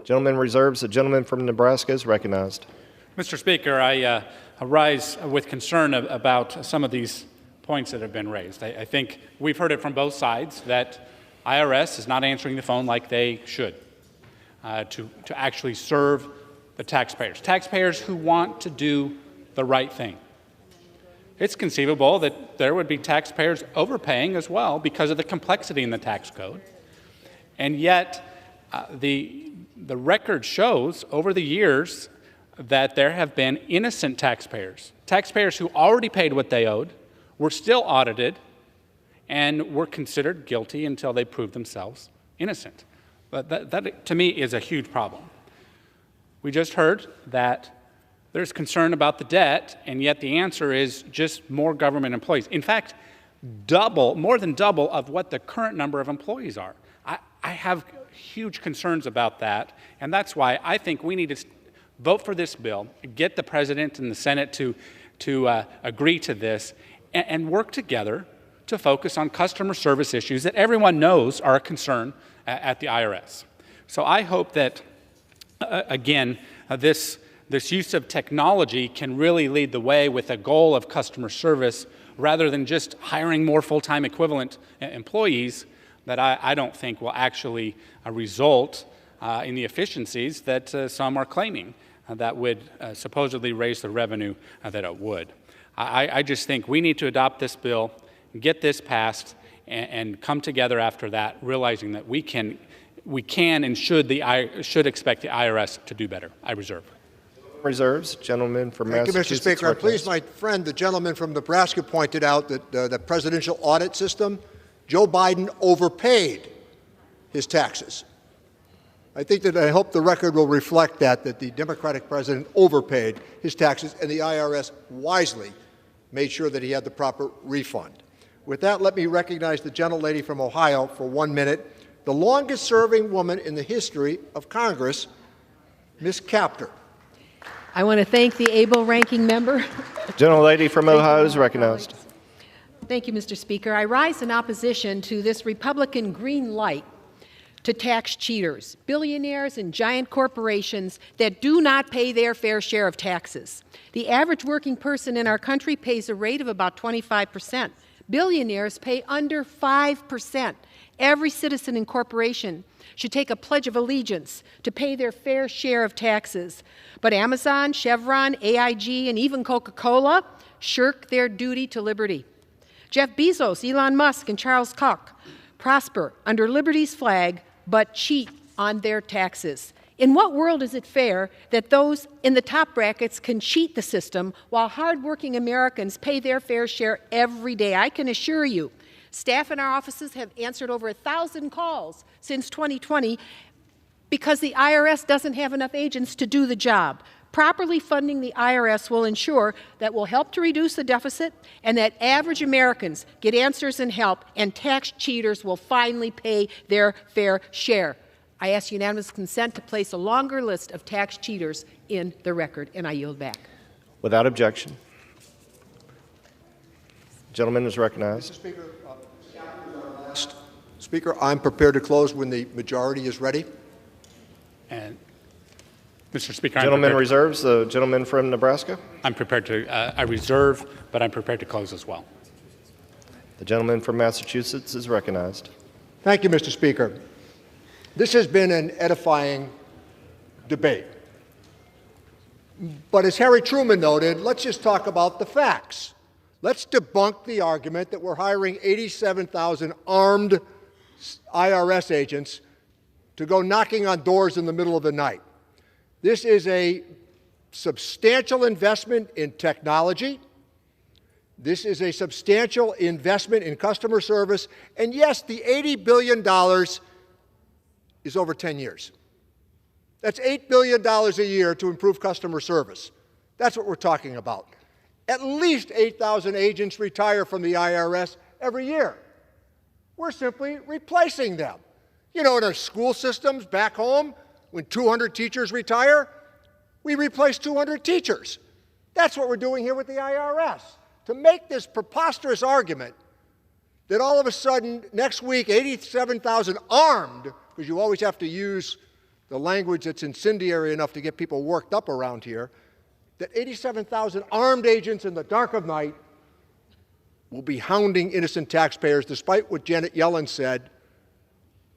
Gentleman reserves. The gentleman from Nebraska is recognized. Mr. Speaker, I rise with concern about some of these points that have been raised. I think we've heard it from both sides that IRS is not answering the phone like they should to actually serve the taxpayers who want to do the right thing. It's conceivable that there would be taxpayers overpaying as well because of the complexity in the tax code. And yet, the record shows over the years that there have been innocent taxpayers who already paid what they owed, were still audited, and were considered guilty until they proved themselves innocent. But that, to me, is a huge problem. We just heard that there's concern about the debt, and yet the answer is just more government employees. In fact, more than double of what the current number of employees are. I have huge concerns about that, and that's why I think we need to vote for this bill, get the President and the Senate to agree to this, and work together to focus on customer service issues that everyone knows are a concern at the IRS. So I hope that, again, this use of technology can really lead the way with a goal of customer service rather than just hiring more full-time equivalent employees that I don't think will actually result in the efficiencies that some are claiming that would supposedly raise the revenue that it would. I just think we need to adopt this bill, get this passed, and come together after that, realizing that we can and should expect the IRS to do better. I reserve. Reserves. Gentleman from Thank you, Mr. Massachusetts. Speaker. I'm pleased my friend, the gentleman from Nebraska, pointed out that the presidential audit system, Joe Biden overpaid his taxes. I hope the record will reflect that the Democratic president overpaid his taxes and the IRS wisely made sure that he had the proper refund. With that, let me recognize the gentlelady from Ohio for 1 minute, the longest-serving woman in the history of Congress, Ms. Kaptur. I want to thank the able ranking member. Gentlelady from Ohio is recognized. Thank you, Mr. Speaker. I rise in opposition to this Republican green light to tax cheaters, billionaires and giant corporations that do not pay their fair share of taxes. The average working person in our country pays a rate of about 25%. Billionaires pay under 5%. Every citizen and corporation should take a pledge of allegiance to pay their fair share of taxes. But Amazon, Chevron, AIG, and even Coca-Cola shirk their duty to liberty. Jeff Bezos, Elon Musk, and Charles Koch prosper under liberty's flag, but cheat on their taxes. In what world is it fair that those in the top brackets can cheat the system while hardworking Americans pay their fair share every day? I can assure you, staff in our offices have answered over 1,000 calls since 2020 because the IRS doesn't have enough agents to do the job. Properly funding the IRS will ensure that will help to reduce the deficit and that average Americans get answers and help, and tax cheaters will finally pay their fair share. I ask unanimous consent to place a longer list of tax cheaters in the record, and I yield back. Without objection. Gentleman is recognized. Mr. Speaker, I'm prepared to close when the majority is ready. And Mr. Speaker, Gentleman reserves. The gentleman from Nebraska. I'm prepared to, I reserve, but I'm prepared to close as well. The gentleman from Massachusetts is recognized. Thank you, Mr. Speaker. This has been an edifying debate. But as Harry Truman noted, let's just talk about the facts. Let's debunk the argument that we're hiring 87,000 armed IRS agents to go knocking on doors in the middle of the night. This is a substantial investment in technology. This is a substantial investment in customer service. And yes, the $80 billion is over 10 years. That's $8 billion a year to improve customer service. That's what we're talking about. At least 8,000 agents retire from the IRS every year. We're simply replacing them. You know, in our school systems back home, when 200 teachers retire, we replace 200 teachers. That's what we're doing here with the IRS. To make this preposterous argument that all of a sudden next week 87,000 armed, because you always have to use the language that's incendiary enough to get people worked up around here, that 87,000 armed agents in the dark of night will be hounding innocent taxpayers, despite what Janet Yellen said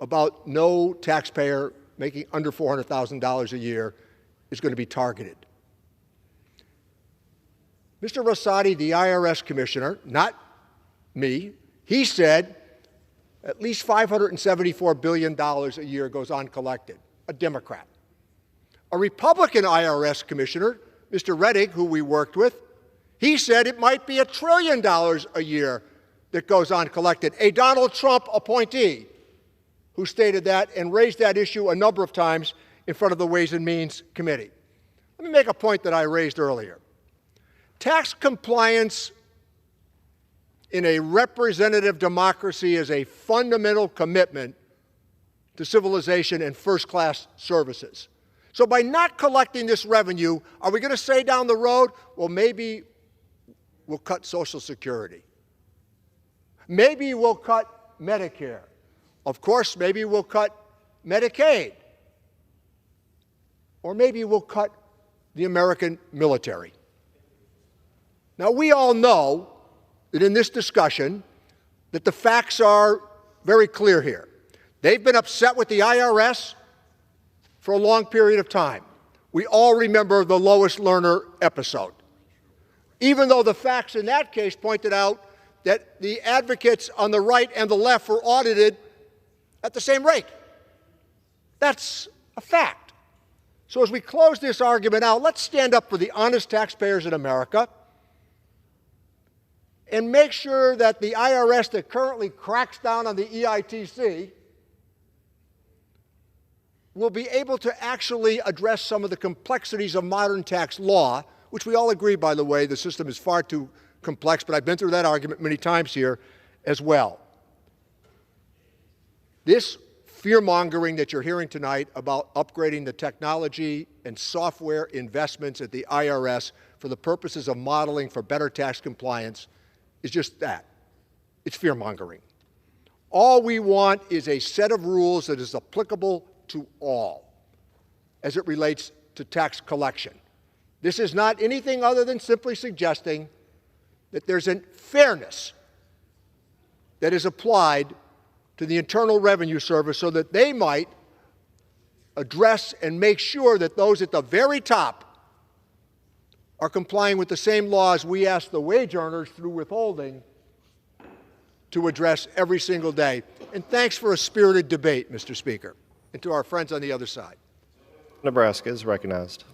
about no taxpayer making under $400,000 a year is going to be targeted. Mr. Rosati, the IRS commissioner, not me, he said at least $574 billion a year goes uncollected, a Democrat. A Republican IRS commissioner, Mr. Rettig, who we worked with, he said it might be $1 trillion a year that goes uncollected. A Donald Trump appointee who stated that and raised that issue a number of times in front of the Ways and Means Committee. Let me make a point that I raised earlier. Tax compliance in a representative democracy is a fundamental commitment to civilization and first-class services. So by not collecting this revenue, are we going to say down the road, well, maybe we'll cut Social Security? Maybe we'll cut Medicare. Of course, maybe we'll cut Medicaid. Or maybe we'll cut the American military. Now, we all know that in this discussion that the facts are very clear here. They've been upset with the IRS for a long period of time. We all remember the Lois Lerner episode. Even though the facts in that case pointed out that the advocates on the right and the left were audited at the same rate. That's a fact. So as we close this argument out, let's stand up for the honest taxpayers in America and make sure that the IRS that currently cracks down on the EITC will be able to actually address some of the complexities of modern tax law, which we all agree, by the way, the system is far too complex, but I've been through that argument many times here as well. This fear-mongering that you're hearing tonight about upgrading the technology and software investments at the IRS for the purposes of modeling for better tax compliance is just that. It's fear-mongering. All we want is a set of rules that is applicable to all as it relates to tax collection. This is not anything other than simply suggesting that there's a fairness that is applied to the Internal Revenue Service so that they might address and make sure that those at the very top are complying with the same laws we ask the wage earners through withholding to address every single day. And thanks for a spirited debate, Mr. Speaker, and to our friends on the other side. Nebraska is recognized.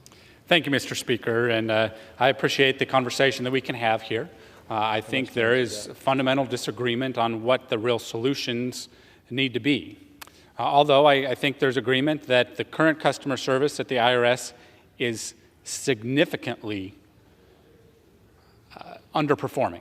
Thank you, Mr. Speaker, and I appreciate the conversation that we can have here. I think there is fundamental disagreement on what the real solutions need to be. Although I think there's agreement that the current customer service at the IRS is significantly underperforming.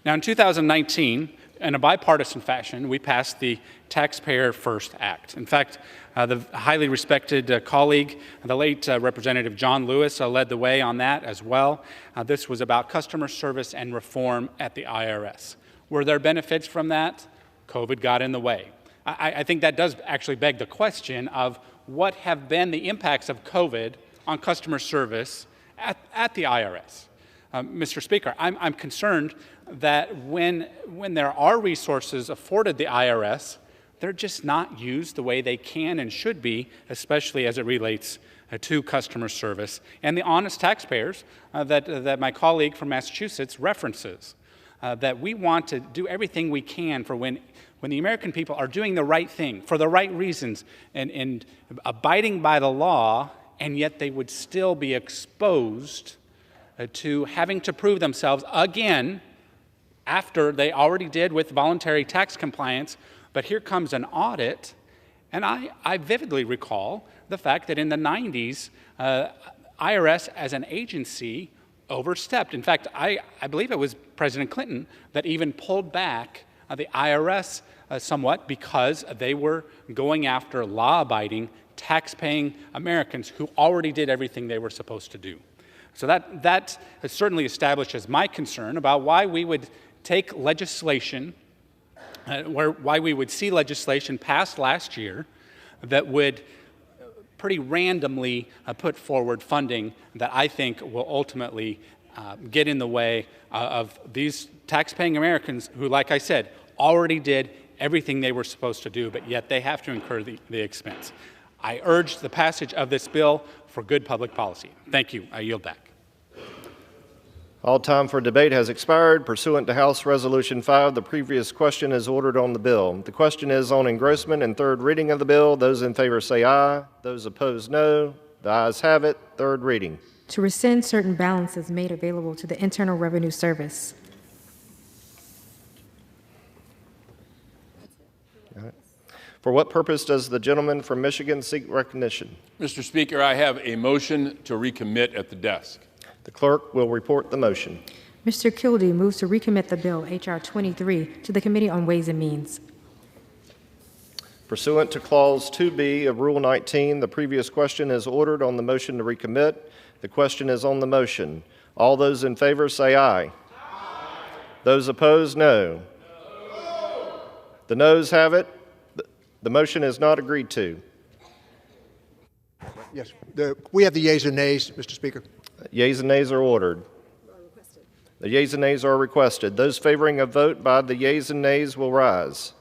Now, in 2019, in a bipartisan fashion, we passed the Taxpayer First Act. In fact, the highly respected colleague, the late Representative John Lewis, led the way on that as well. This was about customer service and reform at the IRS. Were there benefits from that? COVID got in the way. I think that does actually beg the question of what have been the impacts of COVID on customer service at the IRS. Mr. Speaker, I'm concerned that when there are resources afforded the IRS, they're just not used the way they can and should be, especially as it relates to customer service and the honest taxpayers that my colleague from Massachusetts references. That we want to do everything we can for when the American people are doing the right thing for the right reasons and abiding by the law, and yet they would still be exposed to having to prove themselves again after they already did with voluntary tax compliance. But here comes an audit, and I vividly recall the fact that in the 90s, IRS as an agency overstepped. In fact, I believe it was President Clinton that even pulled back the IRS somewhat because they were going after law-abiding, tax-paying Americans who already did everything they were supposed to do. So that certainly establishes my concern about why we would take legislation, why we would see legislation passed last year that would pretty randomly put forward funding that I think will ultimately get in the way of these tax-paying Americans who, like I said, already did everything they were supposed to do, but yet they have to incur the expense. I urge the passage of this bill for good public policy. Thank you. I yield back. All time for debate has expired. Pursuant to House Resolution 5, the previous question is ordered on the bill. The question is on engrossment and third reading of the bill. Those in favor say aye. Those opposed, no. The ayes have it. Third reading. To rescind certain balances made available to the Internal Revenue Service. All right. For what purpose does the gentleman from Michigan seek recognition? Mr. Speaker, I have a motion to recommit at the desk. The clerk will report the motion. Mr. Kildee moves to recommit the bill, H.R. 23, to the Committee on Ways and Means. Pursuant to Clause 2B of Rule 19, the previous question is ordered on the motion to recommit. The question is on the motion. All those in favor say aye. Aye. Those opposed, no. No. The noes have it. The motion is not agreed to. Yes, we have the yeas and nays, Mr. Speaker. Yeas and nays are ordered. The yeas and nays are requested. Those favoring a vote by the yeas and nays will rise.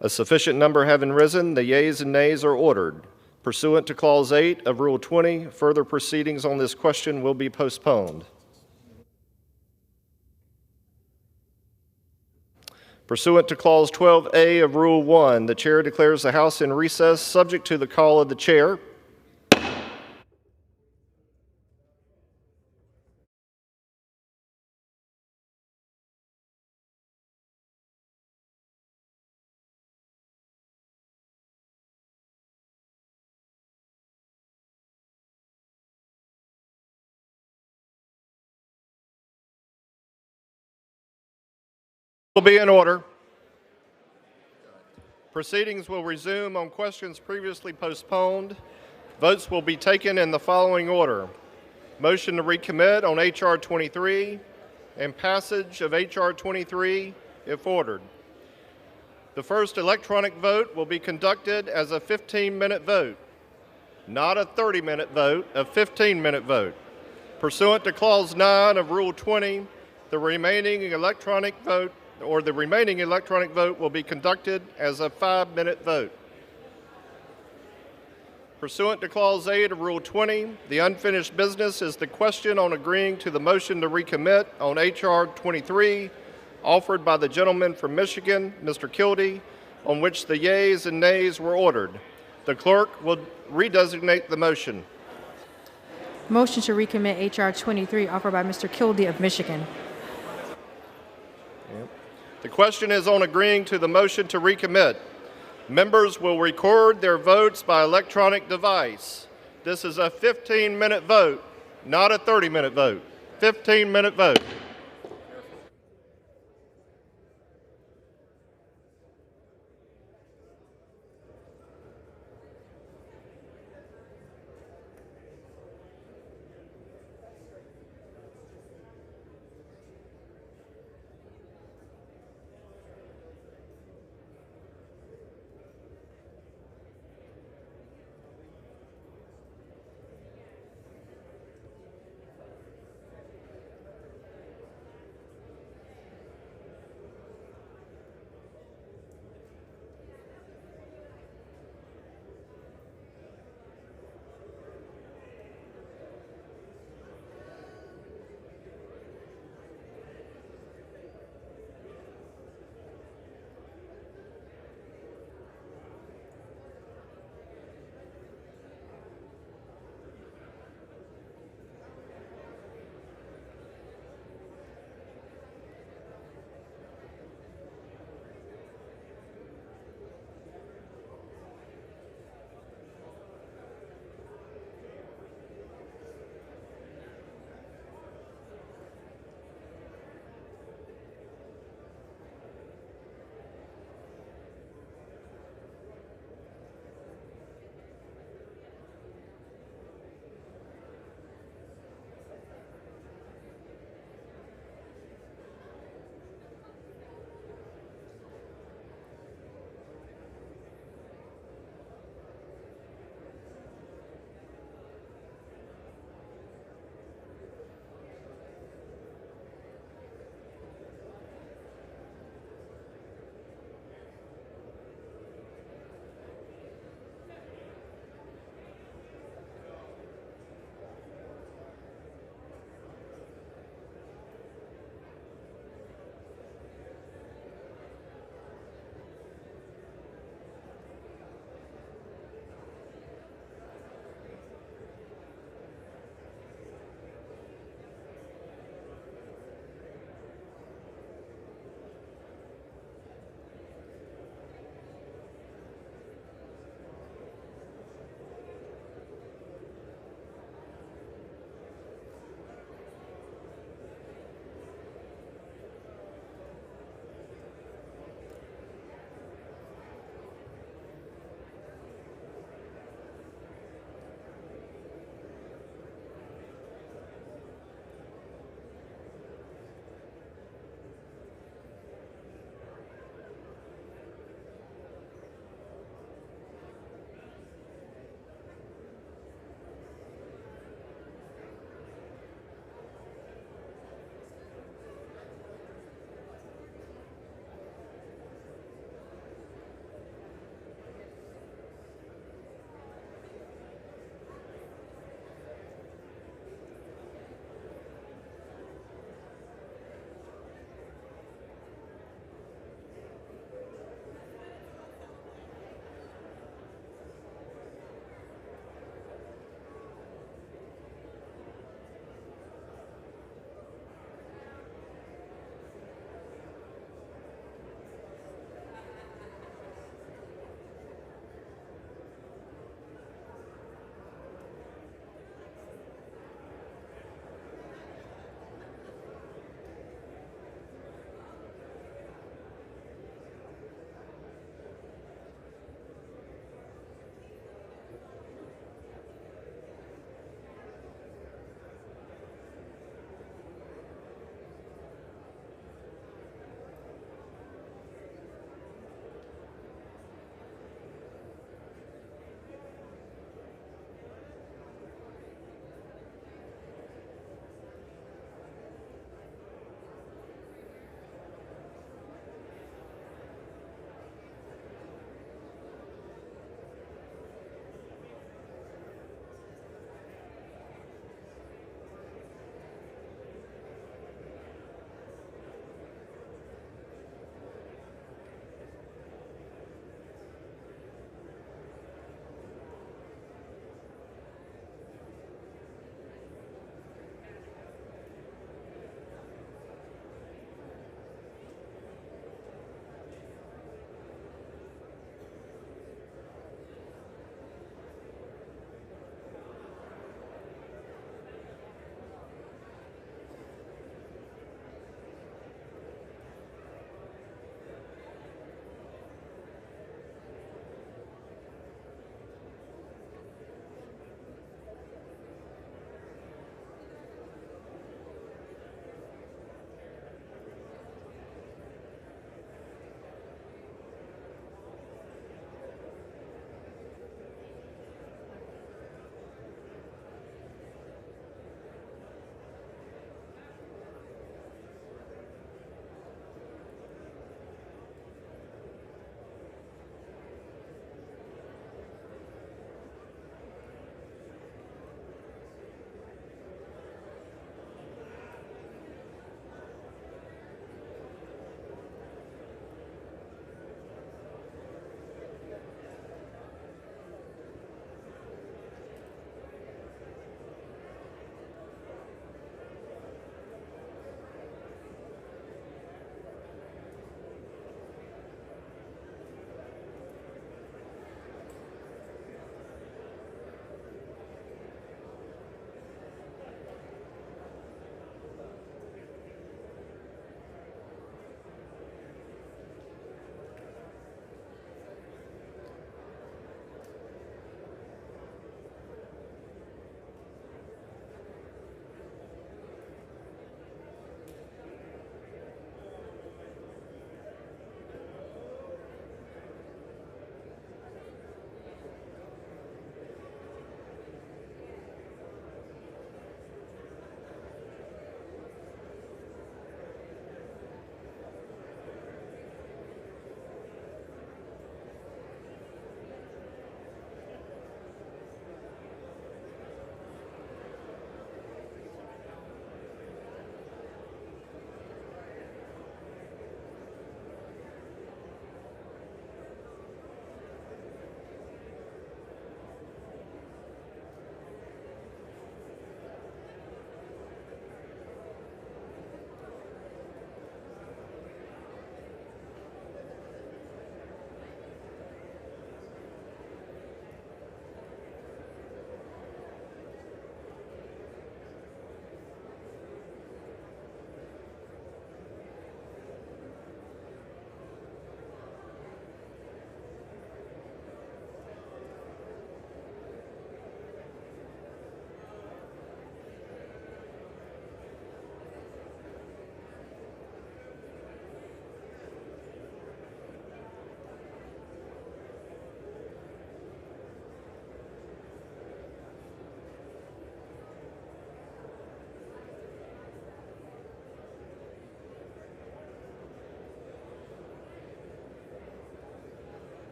A sufficient number having risen, the yeas and nays are ordered. Pursuant to Clause 8 of Rule 20, further proceedings on this question will be postponed. Pursuant to Clause 12A of Rule 1, the Chair declares the House in recess subject to the call of the Chair. Will be in order. Proceedings will resume on questions previously postponed. Votes will be taken in the following order. Motion to recommit on H.R. 23 and passage of H.R. 23 if ordered. The first electronic vote will be conducted as a 15-minute vote, not a 30-minute vote, a 15-minute vote. Pursuant to Clause 9 of Rule 20, the remaining electronic vote will be conducted as a 5-minute vote. Pursuant to Clause 8 of Rule 20, the unfinished business is the question on agreeing to the motion to recommit on H.R. 23 offered by the gentleman from Michigan, Mr. Kildee, on which the yeas and nays were ordered. The clerk will redesignate the motion. Motion to recommit H.R. 23 offered by Mr. Kildee of Michigan. The question is on agreeing to the motion to recommit. Members will record their votes by electronic device. This is a 15-minute vote, not a 30-minute vote. 15-minute vote.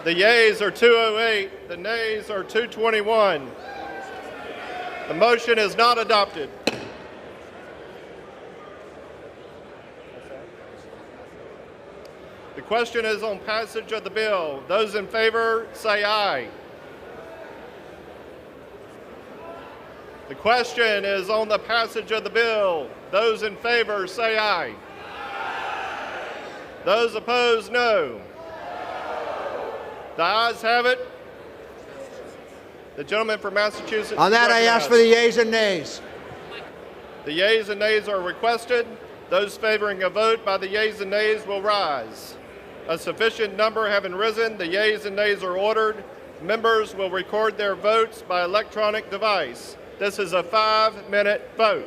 The yeas are 208. The nays are 221. The motion is not adopted. The question is on passage of the bill. Those in favor say aye. The question is on the passage of the bill. Those in favor say aye. Those opposed, no. The ayes have it. The gentleman from Massachusetts. On that, I ask for the yeas and nays. The yeas and nays are requested. Those favoring a vote by the yeas and nays will rise. A sufficient number having risen, the yeas and nays are ordered. Members will record their votes by electronic device. This is a 5-minute vote.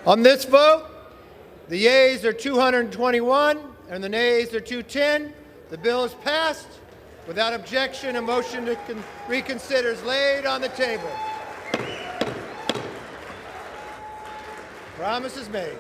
On this vote, the yeas are 221 and the nays are 210. The bill is passed. Without objection, a motion to reconsider is laid on the table. Promise is made.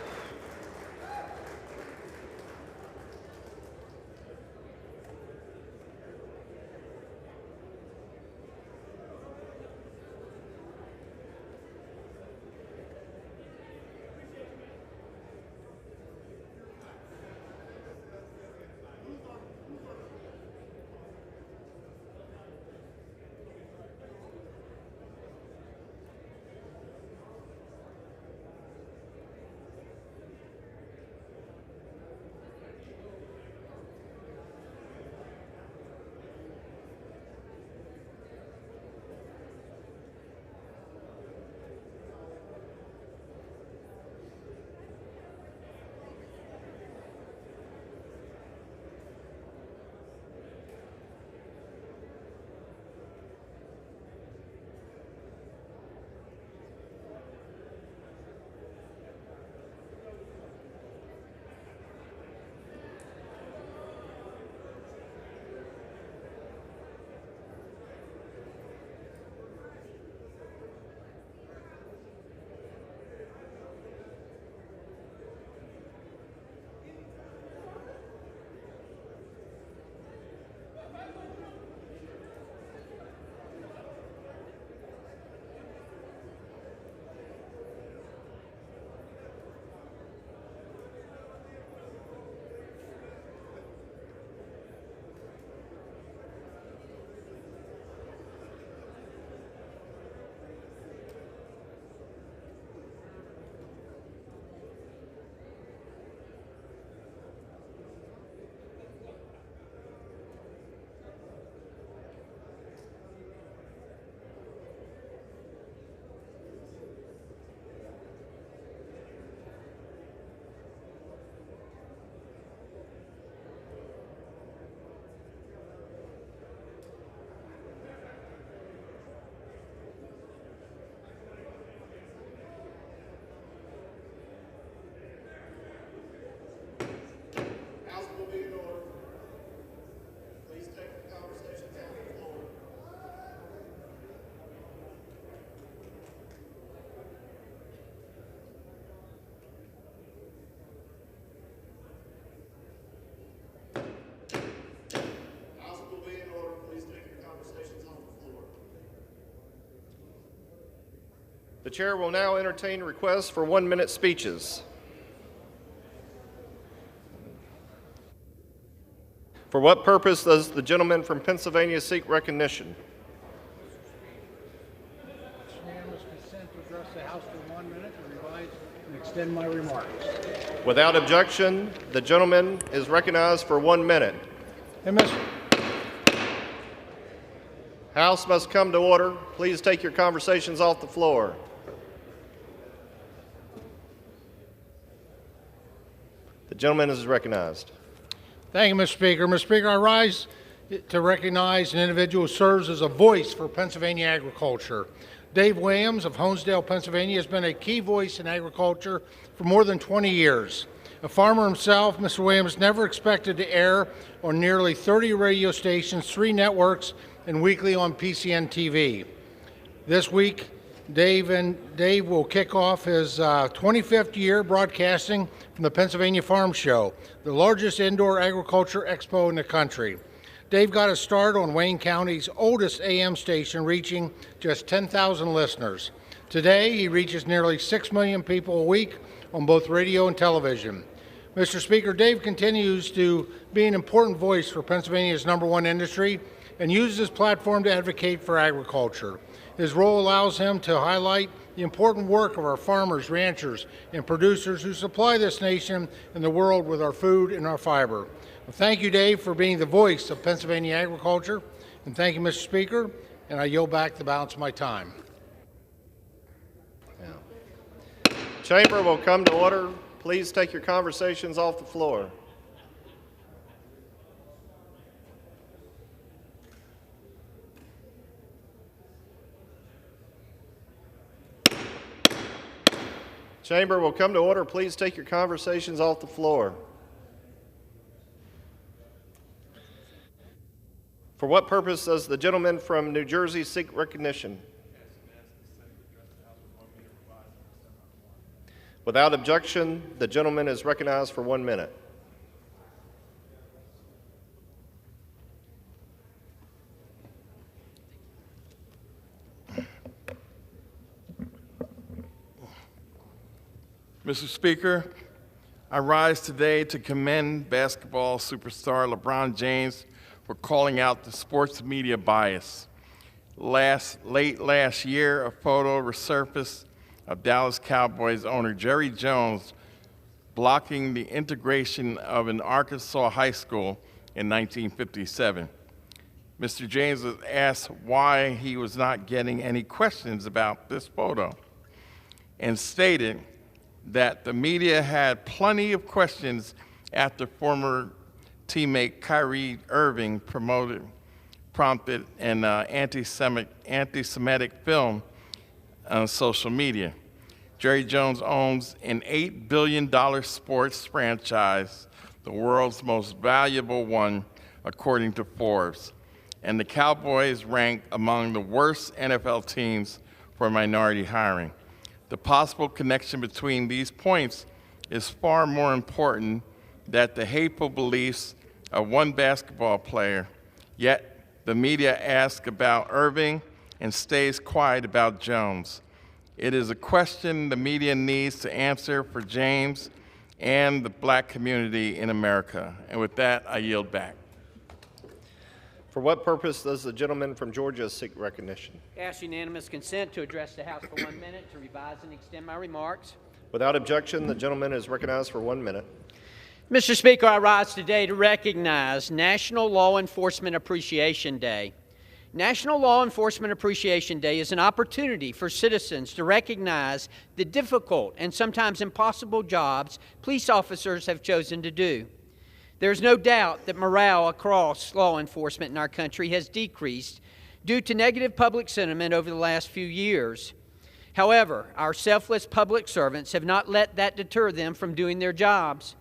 The chair will now entertain requests for 1-minute speeches. For what purpose does the gentleman from Pennsylvania seek recognition? Unanimous consent to address the House for 1 minute to revise and extend my remarks. Without objection, the gentleman is recognized for 1 minute. Hey, Mr. House must come to order. Please take your conversations off the floor. The gentleman is recognized. Thank you, Mr. Speaker. Mr. Speaker, I rise to recognize an individual who serves as a voice for Pennsylvania agriculture. Dave Williams of Honesdale, Pennsylvania, has been a key voice in agriculture for more than 20 years. A farmer himself, Mr. Williams never expected to air on nearly 30 radio stations, 3 networks, and weekly on PCN TV. This week, Dave will kick off his 25th year broadcasting from the Pennsylvania Farm Show, the largest indoor agriculture expo in the country. Dave got his start on Wayne County's oldest AM station, reaching just 10,000 listeners. Today, he reaches nearly 6 million people a week on both radio and television. Mr. Speaker, Dave continues to be an important voice for Pennsylvania's #1 industry and uses his platform to advocate for agriculture. His role allows him to highlight the important work of our farmers, ranchers, and producers who supply this nation and the world with our food and our fiber. Well, thank you, Dave, for being the voice of Pennsylvania agriculture. And thank you, Mr. Speaker. And I yield back the balance of my time. Chamber will come to order. Please take your conversations off the floor. Chamber will come to order. Please take your conversations off the floor. For what purpose does the gentleman from New Jersey seek recognition? Without objection, the gentleman is recognized for 1 minute. Mr. Speaker, I rise today to commend basketball superstar LeBron James for calling out the sports media bias. Late last year, a photo resurfaced of Dallas Cowboys owner Jerry Jones blocking the integration of an Arkansas high school in 1957. Mr. James was asked why he was not getting any questions about this photo and stated that the media had plenty of questions after former teammate Kyrie Irving prompted an anti-Semitic film on social media. Jerry Jones owns an $8 billion sports franchise, the world's most valuable one, according to Forbes. And the Cowboys rank among the worst NFL teams for minority hiring. The possible connection between these points is far more important than the hateful beliefs of one basketball player, yet the media asks about Irving and stays quiet about Jones. It is a question the media needs to answer for James and the black community in America. And with that, I yield back. For what purpose does the gentleman from Georgia seek recognition? Ask unanimous consent to address the House for 1 minute to revise and extend my remarks. Without objection, the gentleman is recognized for 1 minute. Mr. Speaker, I rise today to recognize National Law Enforcement Appreciation Day. National Law Enforcement Appreciation Day is an opportunity for citizens to recognize the difficult and sometimes impossible jobs police officers have chosen to do. There's no doubt that morale across law enforcement in our country has decreased due to negative public sentiment over the last few years. However, our selfless public servants have not let that deter them from doing their jobs.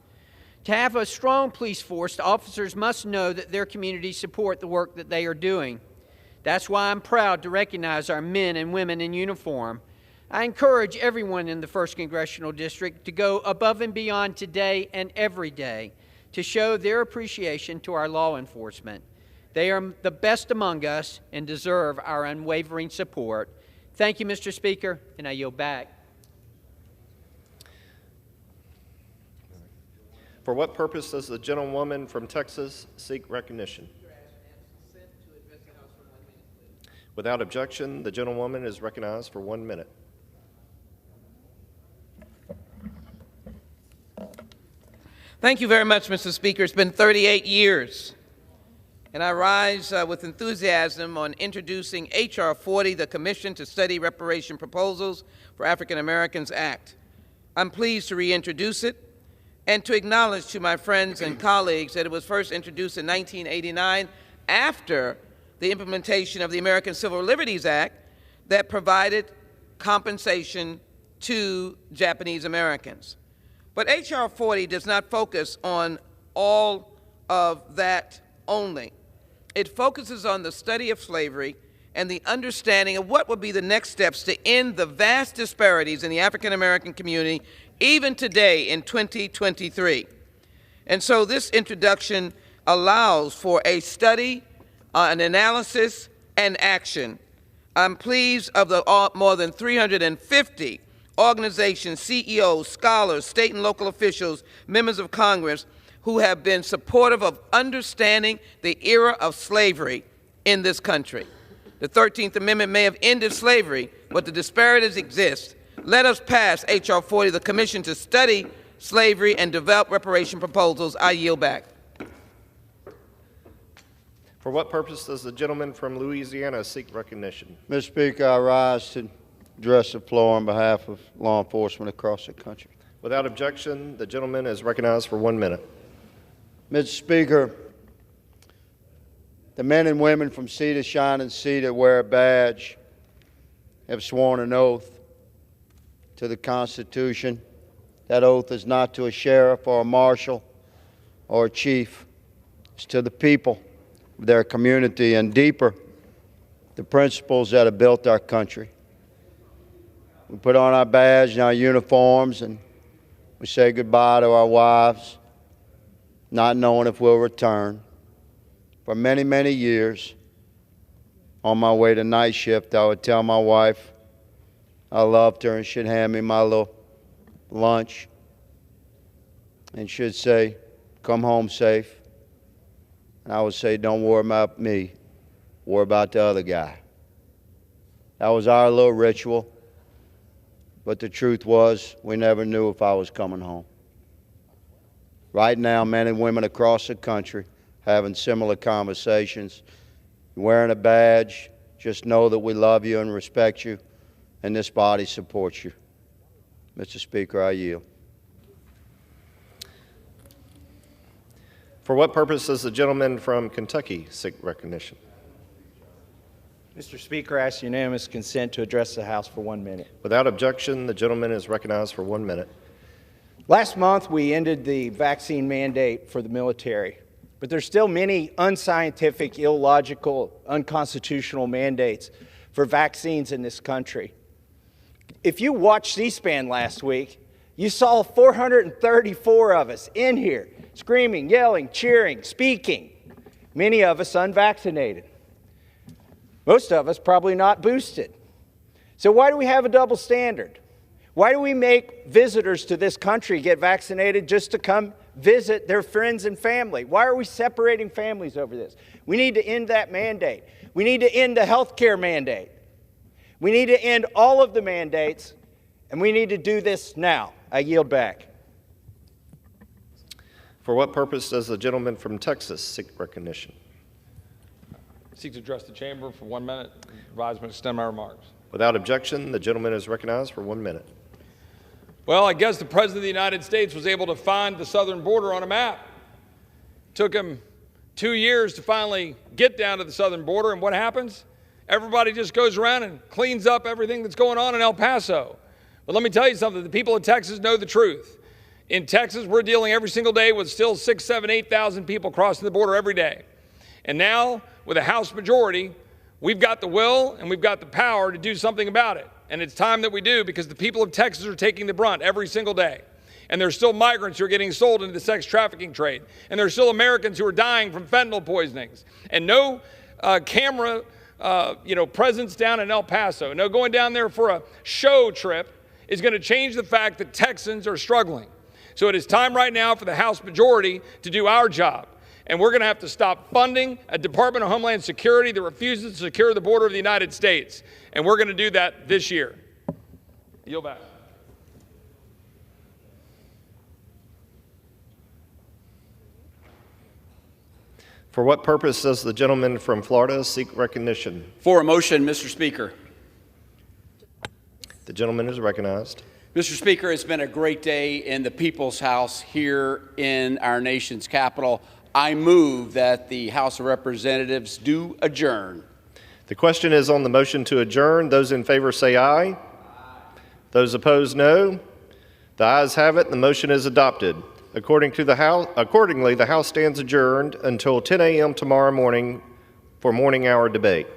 To have a strong police force, the officers must know that their communities support the work that they are doing. That's why I'm proud to recognize our men and women in uniform. I encourage everyone in the 1st Congressional District to go above and beyond today and every day to show their appreciation to our law enforcement. They are the best among us and deserve our unwavering support. Thank you, Mr. Speaker, and I yield back. For what purpose does the gentlewoman from Texas seek recognition? Without objection, the gentlewoman is recognized for 1 minute. Thank you very much, Mr. Speaker. It's been 38 years, and I rise with enthusiasm on introducing H.R. 40, the Commission to Study Reparation Proposals for African Americans Act. I'm pleased to reintroduce it and to acknowledge to my friends and colleagues that it was first introduced in 1989 after the implementation of the American Civil Liberties Act that provided compensation to Japanese Americans. But H.R. 40 does not focus on all of that only. It focuses on the study of slavery and the understanding of what would be the next steps to end the vast disparities in the African American community, even today in 2023. And so this introduction allows for a study, an analysis, and action. I'm pleased of the more than 350 organizations, CEOs, scholars, state and local officials, members of Congress who have been supportive of understanding the era of slavery in this country. The 13th Amendment may have ended slavery, but the disparities exist. Let us pass H.R. 40, the Commission to Study Slavery and Develop Reparation Proposals. I yield back. For what purpose does the gentleman from Louisiana seek recognition? Mr. Speaker, I rise to address the floor on behalf of law enforcement across the country. Without objection, the gentleman is recognized for 1 minute. Mr. Speaker, the men and women from sea to shine and sea that wear a badge have sworn an oath to the Constitution. That oath is not to a sheriff or a marshal or a chief. It's to the people of their community, and deeper, the principles that have built our country. We put on our badge and our uniforms, and we say goodbye to our wives, not knowing if we'll return. For many, many years, on my way to night shift, I would tell my wife I loved her, and she'd hand me my little lunch, and she'd say, "Come home safe." And I would say, "Don't worry about me, worry about the other guy." That was our little ritual, but the truth was we never knew if I was coming home. Right now, men and women across the country having similar conversations. You're wearing a badge, just know that we love you and respect you, and this body supports you. Mr. Speaker, I yield. For what purpose does the gentleman from Kentucky seek recognition? Mr. Speaker, I ask unanimous consent to address the House for 1 minute. Without objection, the gentleman is recognized for 1 minute. Last month, we ended the vaccine mandate for the military, but there's still many unscientific, illogical, unconstitutional mandates for vaccines in this country. If you watched C-SPAN last week, you saw 434 of us in here screaming, yelling, cheering, speaking, many of us unvaccinated. Most of us probably not boosted. So why do we have a double standard? Why do we make visitors to this country get vaccinated just to come visit their friends and family? Why are we separating families over this? We need to end that mandate. We need to end the health care mandate. We need to end all of the mandates, and we need to do this now. I yield back. For what purpose does the gentleman from Texas seek recognition? Seek to address the chamber for 1 minute. Advise me to extend my remarks. Without objection, the gentleman is recognized for 1 minute. Well, I guess the President of the United States was able to find the southern border on a map. Took him 2 years to finally get down to the southern border, and what happens? Everybody just goes around and cleans up everything that's going on in El Paso. But let me tell you something, the people of Texas know the truth. In Texas, we're dealing every single day with still 6,000, 7,000, 8,000 people crossing the border every day. And now, with a House majority, we've got the will and we've got the power to do something about it. And it's time that we do, because the people of Texas are taking the brunt every single day. And there's still migrants who are getting sold into the sex trafficking trade. And there's still Americans who are dying from fentanyl poisonings. And no camera presence down in El Paso, no going down there for a show trip is going to change the fact that Texans are struggling. So it is time right now for the House majority to do our job. And we're going to have to stop funding a Department of Homeland Security that refuses to secure the border of the United States. And we're going to do that this year. Yield back. For what purpose does the gentleman from Florida seek recognition? For a motion, Mr. Speaker. The gentleman is recognized. Mr. Speaker, it's been a great day in the People's House here in our nation's capital. I move that the House of Representatives do adjourn. The question is on the motion to adjourn. Those in favor say aye. Aye. Those opposed, no. The ayes have it, and the motion is adopted. Accordingly, the House stands adjourned until 10 a.m. tomorrow morning for morning hour debate.